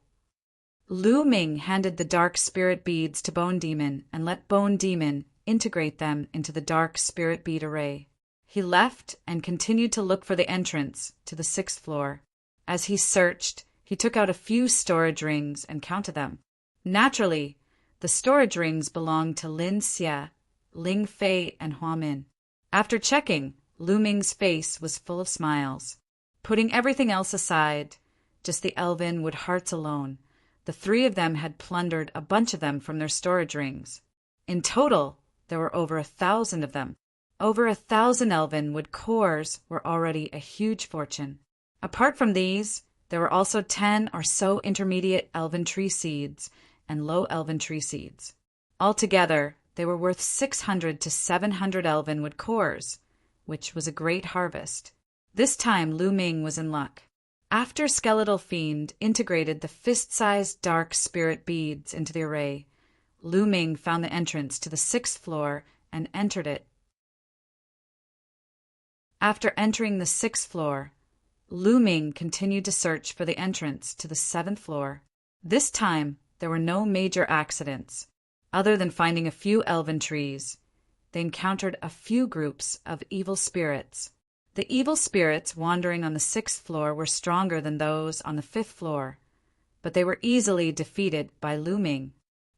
Lu Ming handed the dark spirit beads to Bone Demon and let Bone Demon integrate them into the dark spirit bead array. He left and continued to look for the entrance to the 6th floor. As he searched, he took out a few storage rings and counted them. Naturally, the storage rings belonged to Lin Xie, Ling Fei, and Hua Min. After checking, Lu Ming's face was full of smiles. Putting everything else aside, just the elven wood hearts alone, the three of them had plundered a bunch of them from their storage rings. In total, there were over 1,000 of them. Over 1,000 elven wood cores were already a huge fortune. Apart from these, there were also 10 or so intermediate elven tree seeds and low elven tree seeds. Altogether, they were worth 600 to 700 elven wood cores, which was a great harvest. This time Lu Ming was in luck. After Skeletal Fiend integrated the fist-sized dark spirit beads into the array, Lu Ming found the entrance to the 6th floor and entered it. After entering the 6th floor, Lu Ming continued to search for the entrance to the 7th floor. This time, there were no major accidents. Other than finding a few elven trees, they encountered a few groups of evil spirits. The evil spirits wandering on the 6th floor were stronger than those on the 5th floor, but they were easily defeated by Lu Ming.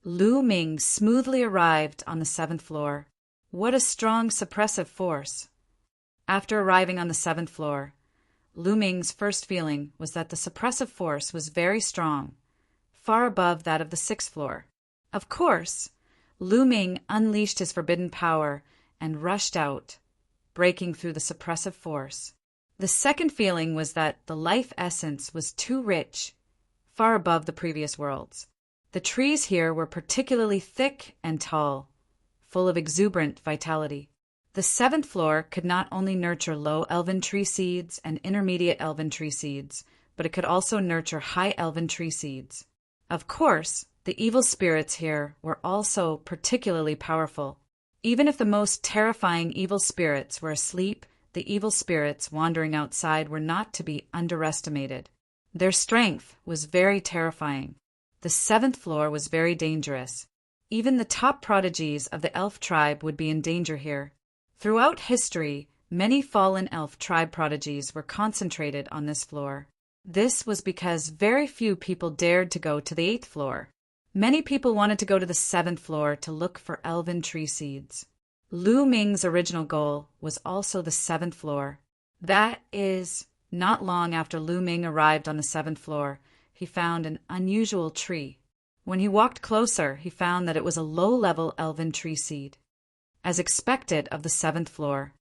Lu Ming smoothly arrived on the 7th floor. What a strong suppressive force! After arriving on the 7th floor, Lu Ming's first feeling was that the suppressive force was very strong, far above that of the 6th floor. Of course, Lu Ming unleashed his forbidden power and rushed out, breaking through the suppressive force. The second feeling was that the life essence was too rich, far above the previous worlds. The trees here were particularly thick and tall, full of exuberant vitality. The 7th floor could not only nurture low elven tree seeds and intermediate elven tree seeds, but it could also nurture high elven tree seeds. Of course, the evil spirits here were also particularly powerful. Even if the most terrifying evil spirits were asleep, the evil spirits wandering outside were not to be underestimated. Their strength was very terrifying. The 7th floor was very dangerous. Even the top prodigies of the elf tribe would be in danger here. Throughout history, many fallen elf tribe prodigies were concentrated on this floor. This was because very few people dared to go to the 8th floor. Many people wanted to go to the 7th floor to look for elven tree seeds. Lu Ming's original goal was also the 7th floor. That is, not long after Lu Ming arrived on the 7th floor, he found an unusual tree. When he walked closer, he found that it was a low-level elven tree seed. As expected of the 7th floor,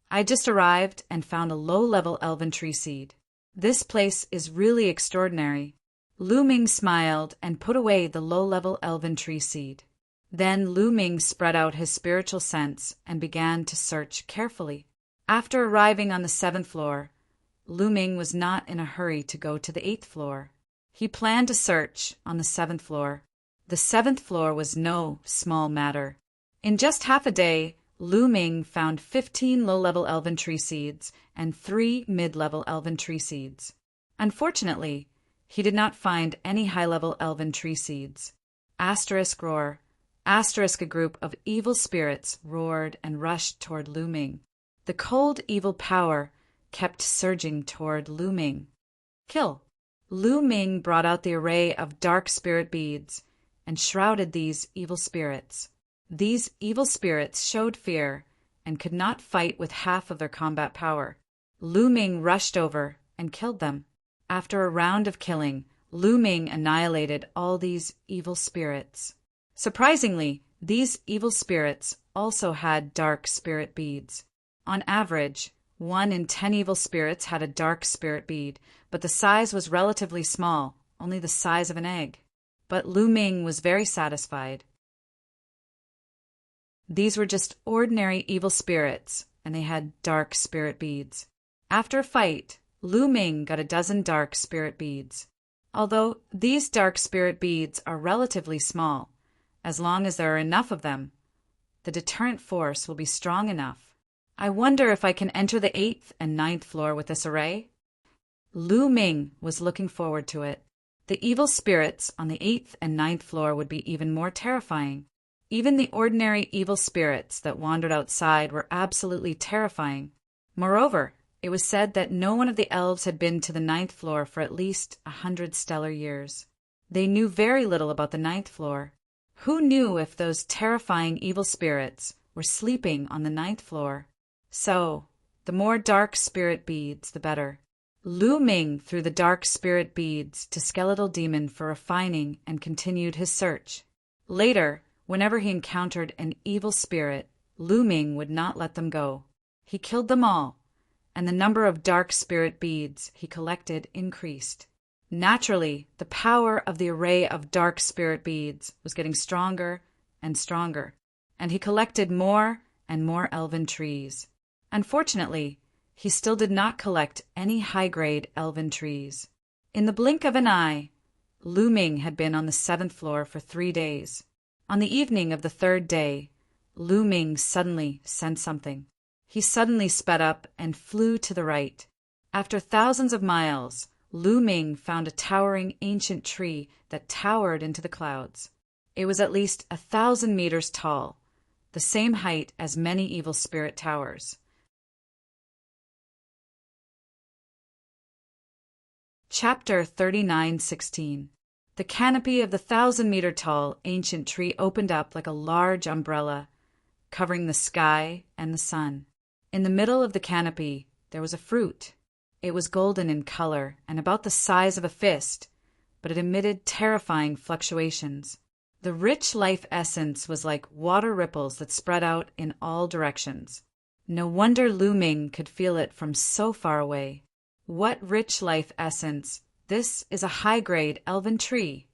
I just arrived and found a low-level elven tree seed. This place is really extraordinary. Lu Ming smiled and put away the low-level elven tree seed. Then Lu Ming spread out his spiritual sense and began to search carefully. After arriving on the 7th floor, Lu Ming was not in a hurry to go to the 8th floor. He planned to search on the 7th floor. The 7th floor was no small matter. In just half a day, Lu Ming found 15 low-level elven tree seeds and 3 mid-level elven tree seeds. Unfortunately, he did not find any high-level elven tree seeds. Asterisk roar. Asterisk a group of evil spirits roared and rushed toward Lu Ming. The cold evil power kept surging toward Lu Ming. Kill. Lu Ming brought out the array of dark spirit beads and shrouded these evil spirits. These evil spirits showed fear and could not fight with half of their combat power. Lu Ming rushed over and killed them. After a round of killing, Lu Ming annihilated all these evil spirits. Surprisingly, these evil spirits also had dark spirit beads. On average, 1 in 10 evil spirits had a dark spirit bead, but the size was relatively small, only the size of an egg. But Lu Ming was very satisfied. These were just ordinary evil spirits, and they had dark spirit beads. After a fight, Lu Ming got a dozen dark spirit beads. Although these dark spirit beads are relatively small, as long as there are enough of them, the deterrent force will be strong enough. I wonder if I can enter the 8th and 9th floor with this array? Lu Ming was looking forward to it. The evil spirits on the 8th and 9th floor would be even more terrifying. Even the ordinary evil spirits that wandered outside were absolutely terrifying. Moreover, it was said that no one of the elves had been to the 9th floor for at least 100 stellar years. They knew very little about the 9th floor. Who knew if those terrifying evil spirits were sleeping on the 9th floor? So, the more dark spirit beads, the better. Lu Ming threw the dark spirit beads to Skeletal Demon for refining and continued his search. Later, whenever he encountered an evil spirit, Lu Ming would not let them go. He killed them all, and the number of dark spirit beads he collected increased. Naturally, the power of the array of dark spirit beads was getting stronger and stronger, and he collected more and more elven trees. Unfortunately, he still did not collect any high-grade elven trees. In the blink of an eye, Lu Ming had been on the 7th floor for 3 days. On the evening of the 3rd day, Lu Ming suddenly sensed something. He suddenly sped up and flew to the right. After thousands of miles, Lu Ming found a towering ancient tree that towered into the clouds. It was at least 1,000 meters tall, the same height as many evil spirit towers. Chapter 39:16. The canopy of the 1,000-meter-tall ancient tree opened up like a large umbrella, covering the sky and the sun. In the middle of the canopy, there was a fruit. It was golden in color and about the size of a fist, but it emitted terrifying fluctuations. The rich life essence was like water ripples that spread out in all directions. No wonder Lu Ming could feel it from so far away. What rich life essence! This is a high-grade elven tree.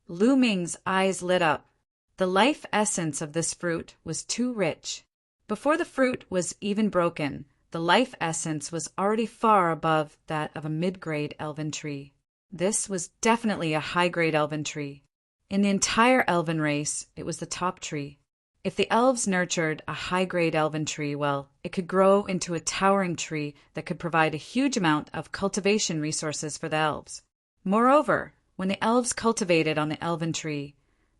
Lu Ming's eyes lit up. The life essence of this fruit was too rich. Before the fruit was even broken, the life essence was already far above that of a mid-grade elven tree. This was definitely a high-grade elven tree. In the entire elven race, it was the top tree. If the elves nurtured a high-grade elven tree, well, it could grow into a towering tree that could provide a huge amount of cultivation resources for the elves. Moreover, when the elves cultivated on the elven tree,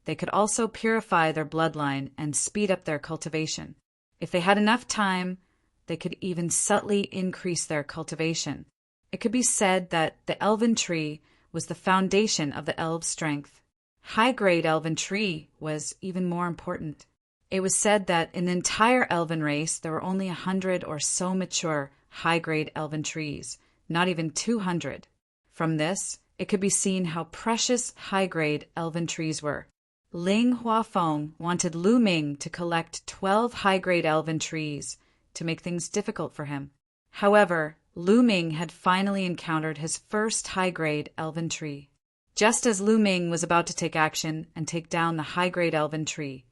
they could also purify their bloodline and speed up their cultivation. If they had enough time, they could even subtly increase their cultivation. It could be said that the elven tree was the foundation of the elves' strength. High-grade elven tree was even more important. It was said that in the entire elven race, there were only 100 or so mature, high-grade elven trees, not even 200. From this, it could be seen how precious high-grade elven trees were. Ling Huafeng wanted Lu Ming to collect 12 high-grade elven trees to make things difficult for him. However, Lu Ming had finally encountered his first high-grade elven tree. Just as Lu Ming was about to take action and take down the high-grade elven tree,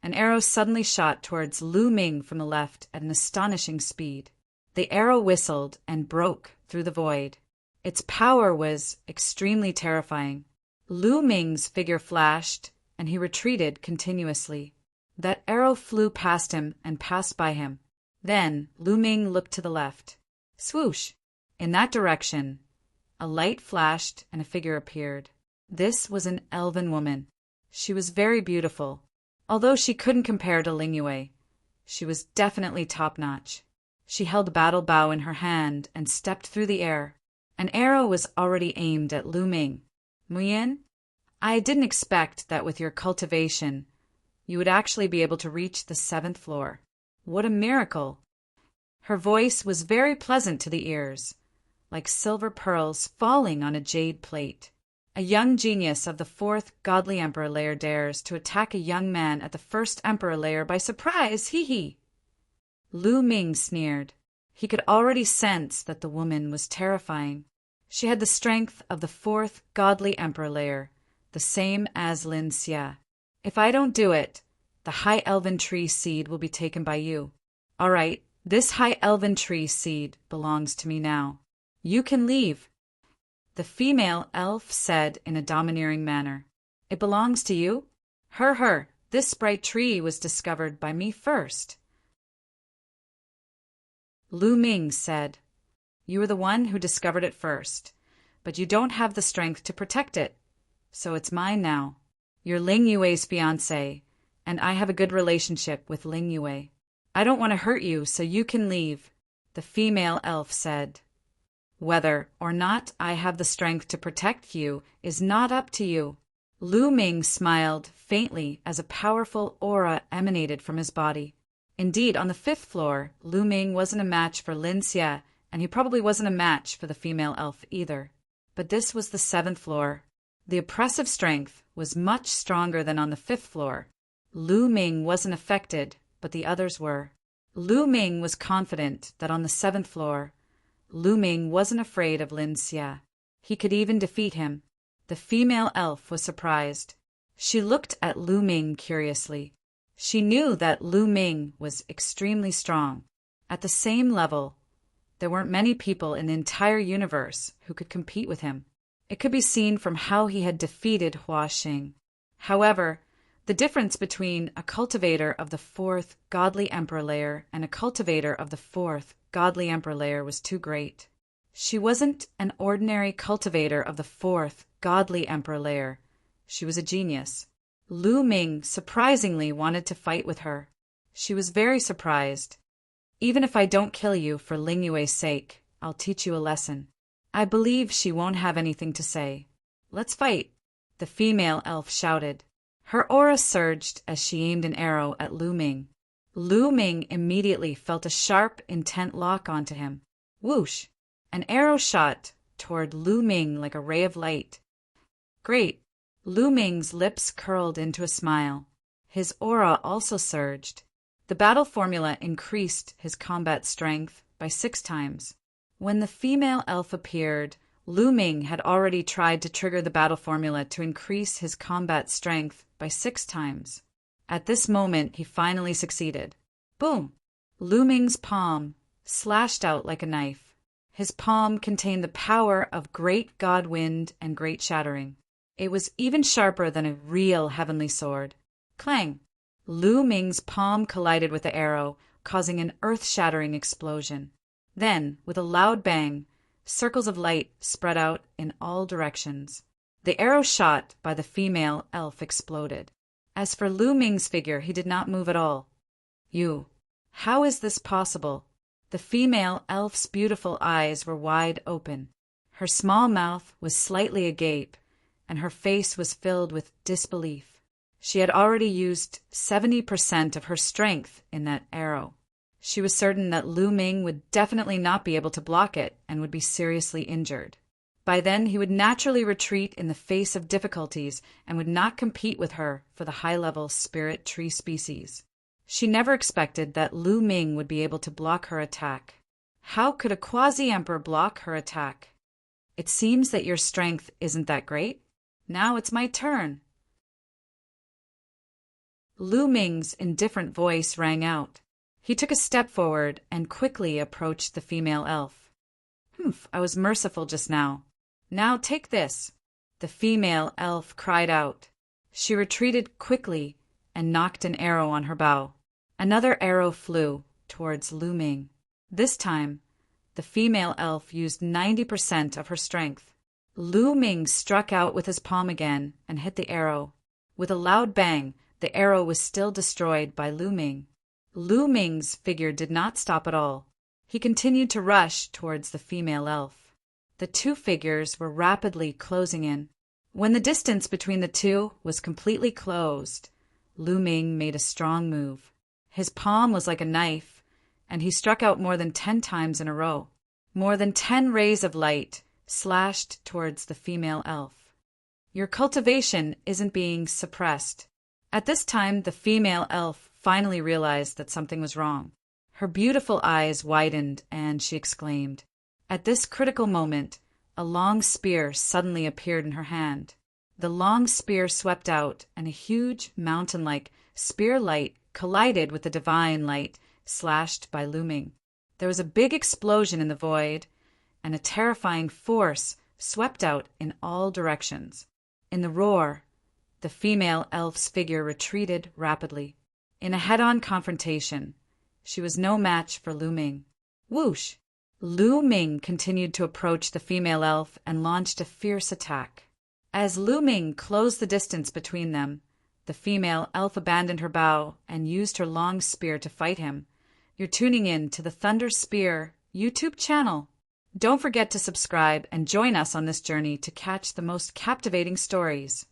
an arrow suddenly shot towards Lu Ming from the left at an astonishing speed. The arrow whistled and broke through the void. Its power was extremely terrifying. Lu Ming's figure flashed, and he retreated continuously. That arrow flew past him and passed by him. Then Lu Ming looked to the left. Swoosh! In that direction, a light flashed and a figure appeared. This was an elven woman. She was very beautiful. Although she couldn't compare to Lingyue, she was definitely top-notch. She held a battle bow in her hand and stepped through the air. An arrow was already aimed at Lu Ming. Muyin, I didn't expect that with your cultivation, you would actually be able to reach the 7th floor. What a miracle! Her voice was very pleasant to the ears, like silver pearls falling on a jade plate. A young genius of the 4th godly emperor layer dares to attack a young man at the 1st emperor layer by surprise, hee. Lu Ming sneered. He could already sense that the woman was terrifying. She had the strength of the 4th godly emperor layer, the same as Lin Xia. If I don't do it, the high elven tree seed will be taken by you. All right, this high elven tree seed belongs to me now. You can leave. The female elf said in a domineering manner. It belongs to you? Her, this bright tree was discovered by me first. Lu Ming said, You were the one who discovered it first, but you don't have the strength to protect it, so it's mine now. You're Ling Yue's fiancé, and I have a good relationship with Ling Yue. I don't want to hurt you, so you can leave, the female elf said. Whether or not I have the strength to protect you is not up to you. Lu Ming smiled faintly as a powerful aura emanated from his body. Indeed, on the 5th floor, Lu Ming wasn't a match for Lin Xia, and he probably wasn't a match for the female elf either. But this was the 7th floor. The oppressive strength was much stronger than on the 5th floor. Lu Ming wasn't affected, but the others were. Lu Ming was confident that on the 7th floor, Lu Ming wasn't afraid of Lin Xia. He could even defeat him. The female elf was surprised. She looked at Lu Ming curiously. She knew that Lu Ming was extremely strong. At the same level, there weren't many people in the entire universe who could compete with him. It could be seen from how he had defeated Hua Xing. However, the difference between a cultivator of the 4th godly emperor layer and a cultivator of the 4th godly emperor layer was too great. She wasn't an ordinary cultivator of the 4th godly emperor layer. She was a genius. Lu Ming surprisingly wanted to fight with her. She was very surprised. Even if I don't kill you for Ling Yue's sake, I'll teach you a lesson. I believe she won't have anything to say. Let's fight, the female elf shouted. Her aura surged as she aimed an arrow at Lu Ming. Lu Ming immediately felt a sharp, intent lock onto him. Whoosh! An arrow shot toward Lu Ming like a ray of light. Great! Lu Ming's lips curled into a smile. His aura also surged. The battle formula increased his combat strength by 6 times. When the female elf appeared, Lu Ming had already tried to trigger the battle formula to increase his combat strength by 6 times. At this moment, he finally succeeded. Boom! Lu Ming's palm slashed out like a knife. His palm contained the power of great god wind and great shattering. It was even sharper than a real heavenly sword. Clang! Lu Ming's palm collided with the arrow, causing an earth-shattering explosion. Then, with a loud bang, circles of light spread out in all directions. The arrow shot by the female elf exploded. As for Lu Ming's figure, he did not move at all. How is this possible? The female elf's beautiful eyes were wide open. Her small mouth was slightly agape, and her face was filled with disbelief. She had already used 70% of her strength in that arrow. She was certain that Lu Ming would definitely not be able to block it and would be seriously injured. By then, he would naturally retreat in the face of difficulties and would not compete with her for the high-level spirit tree species. She never expected that Lu Ming would be able to block her attack. How could a quasi-emperor block her attack? It seems that your strength isn't that great. Now it's my turn. Lu Ming's indifferent voice rang out. He took a step forward and quickly approached the female elf. I was merciful just now. Now take this. The female elf cried out. She retreated quickly and knocked an arrow on her bow. Another arrow flew towards Lu Ming. This time, the female elf used 90% of her strength. Lu Ming struck out with his palm again and hit the arrow. With a loud bang, the arrow was still destroyed by Lu Ming. Lu Ming's figure did not stop at all. He continued to rush towards the female elf. The two figures were rapidly closing in. When the distance between the two was completely closed, Lu Ming made a strong move. His palm was like a knife, and he struck out more than 10 times in a row. More than 10 rays of light slashed towards the female elf. Your cultivation isn't being suppressed. At this time, the female elf finally realized that something was wrong. Her beautiful eyes widened, and she exclaimed. At this critical moment, a long spear suddenly appeared in her hand. The long spear swept out, and a huge, mountain-like spear light collided with the divine light slashed by Lu Ming. There was a big explosion in the void, and a terrifying force swept out in all directions. In the roar, the female elf's figure retreated rapidly. In a head-on confrontation, she was no match for Lu Ming. Whoosh! Lu Ming continued to approach the female elf and launched a fierce attack. As Lu Ming closed the distance between them, the female elf abandoned her bow and used her long spear to fight him. You're tuning in to the Thunder Spear YouTube channel. Don't forget to subscribe and join us on this journey to catch the most captivating stories.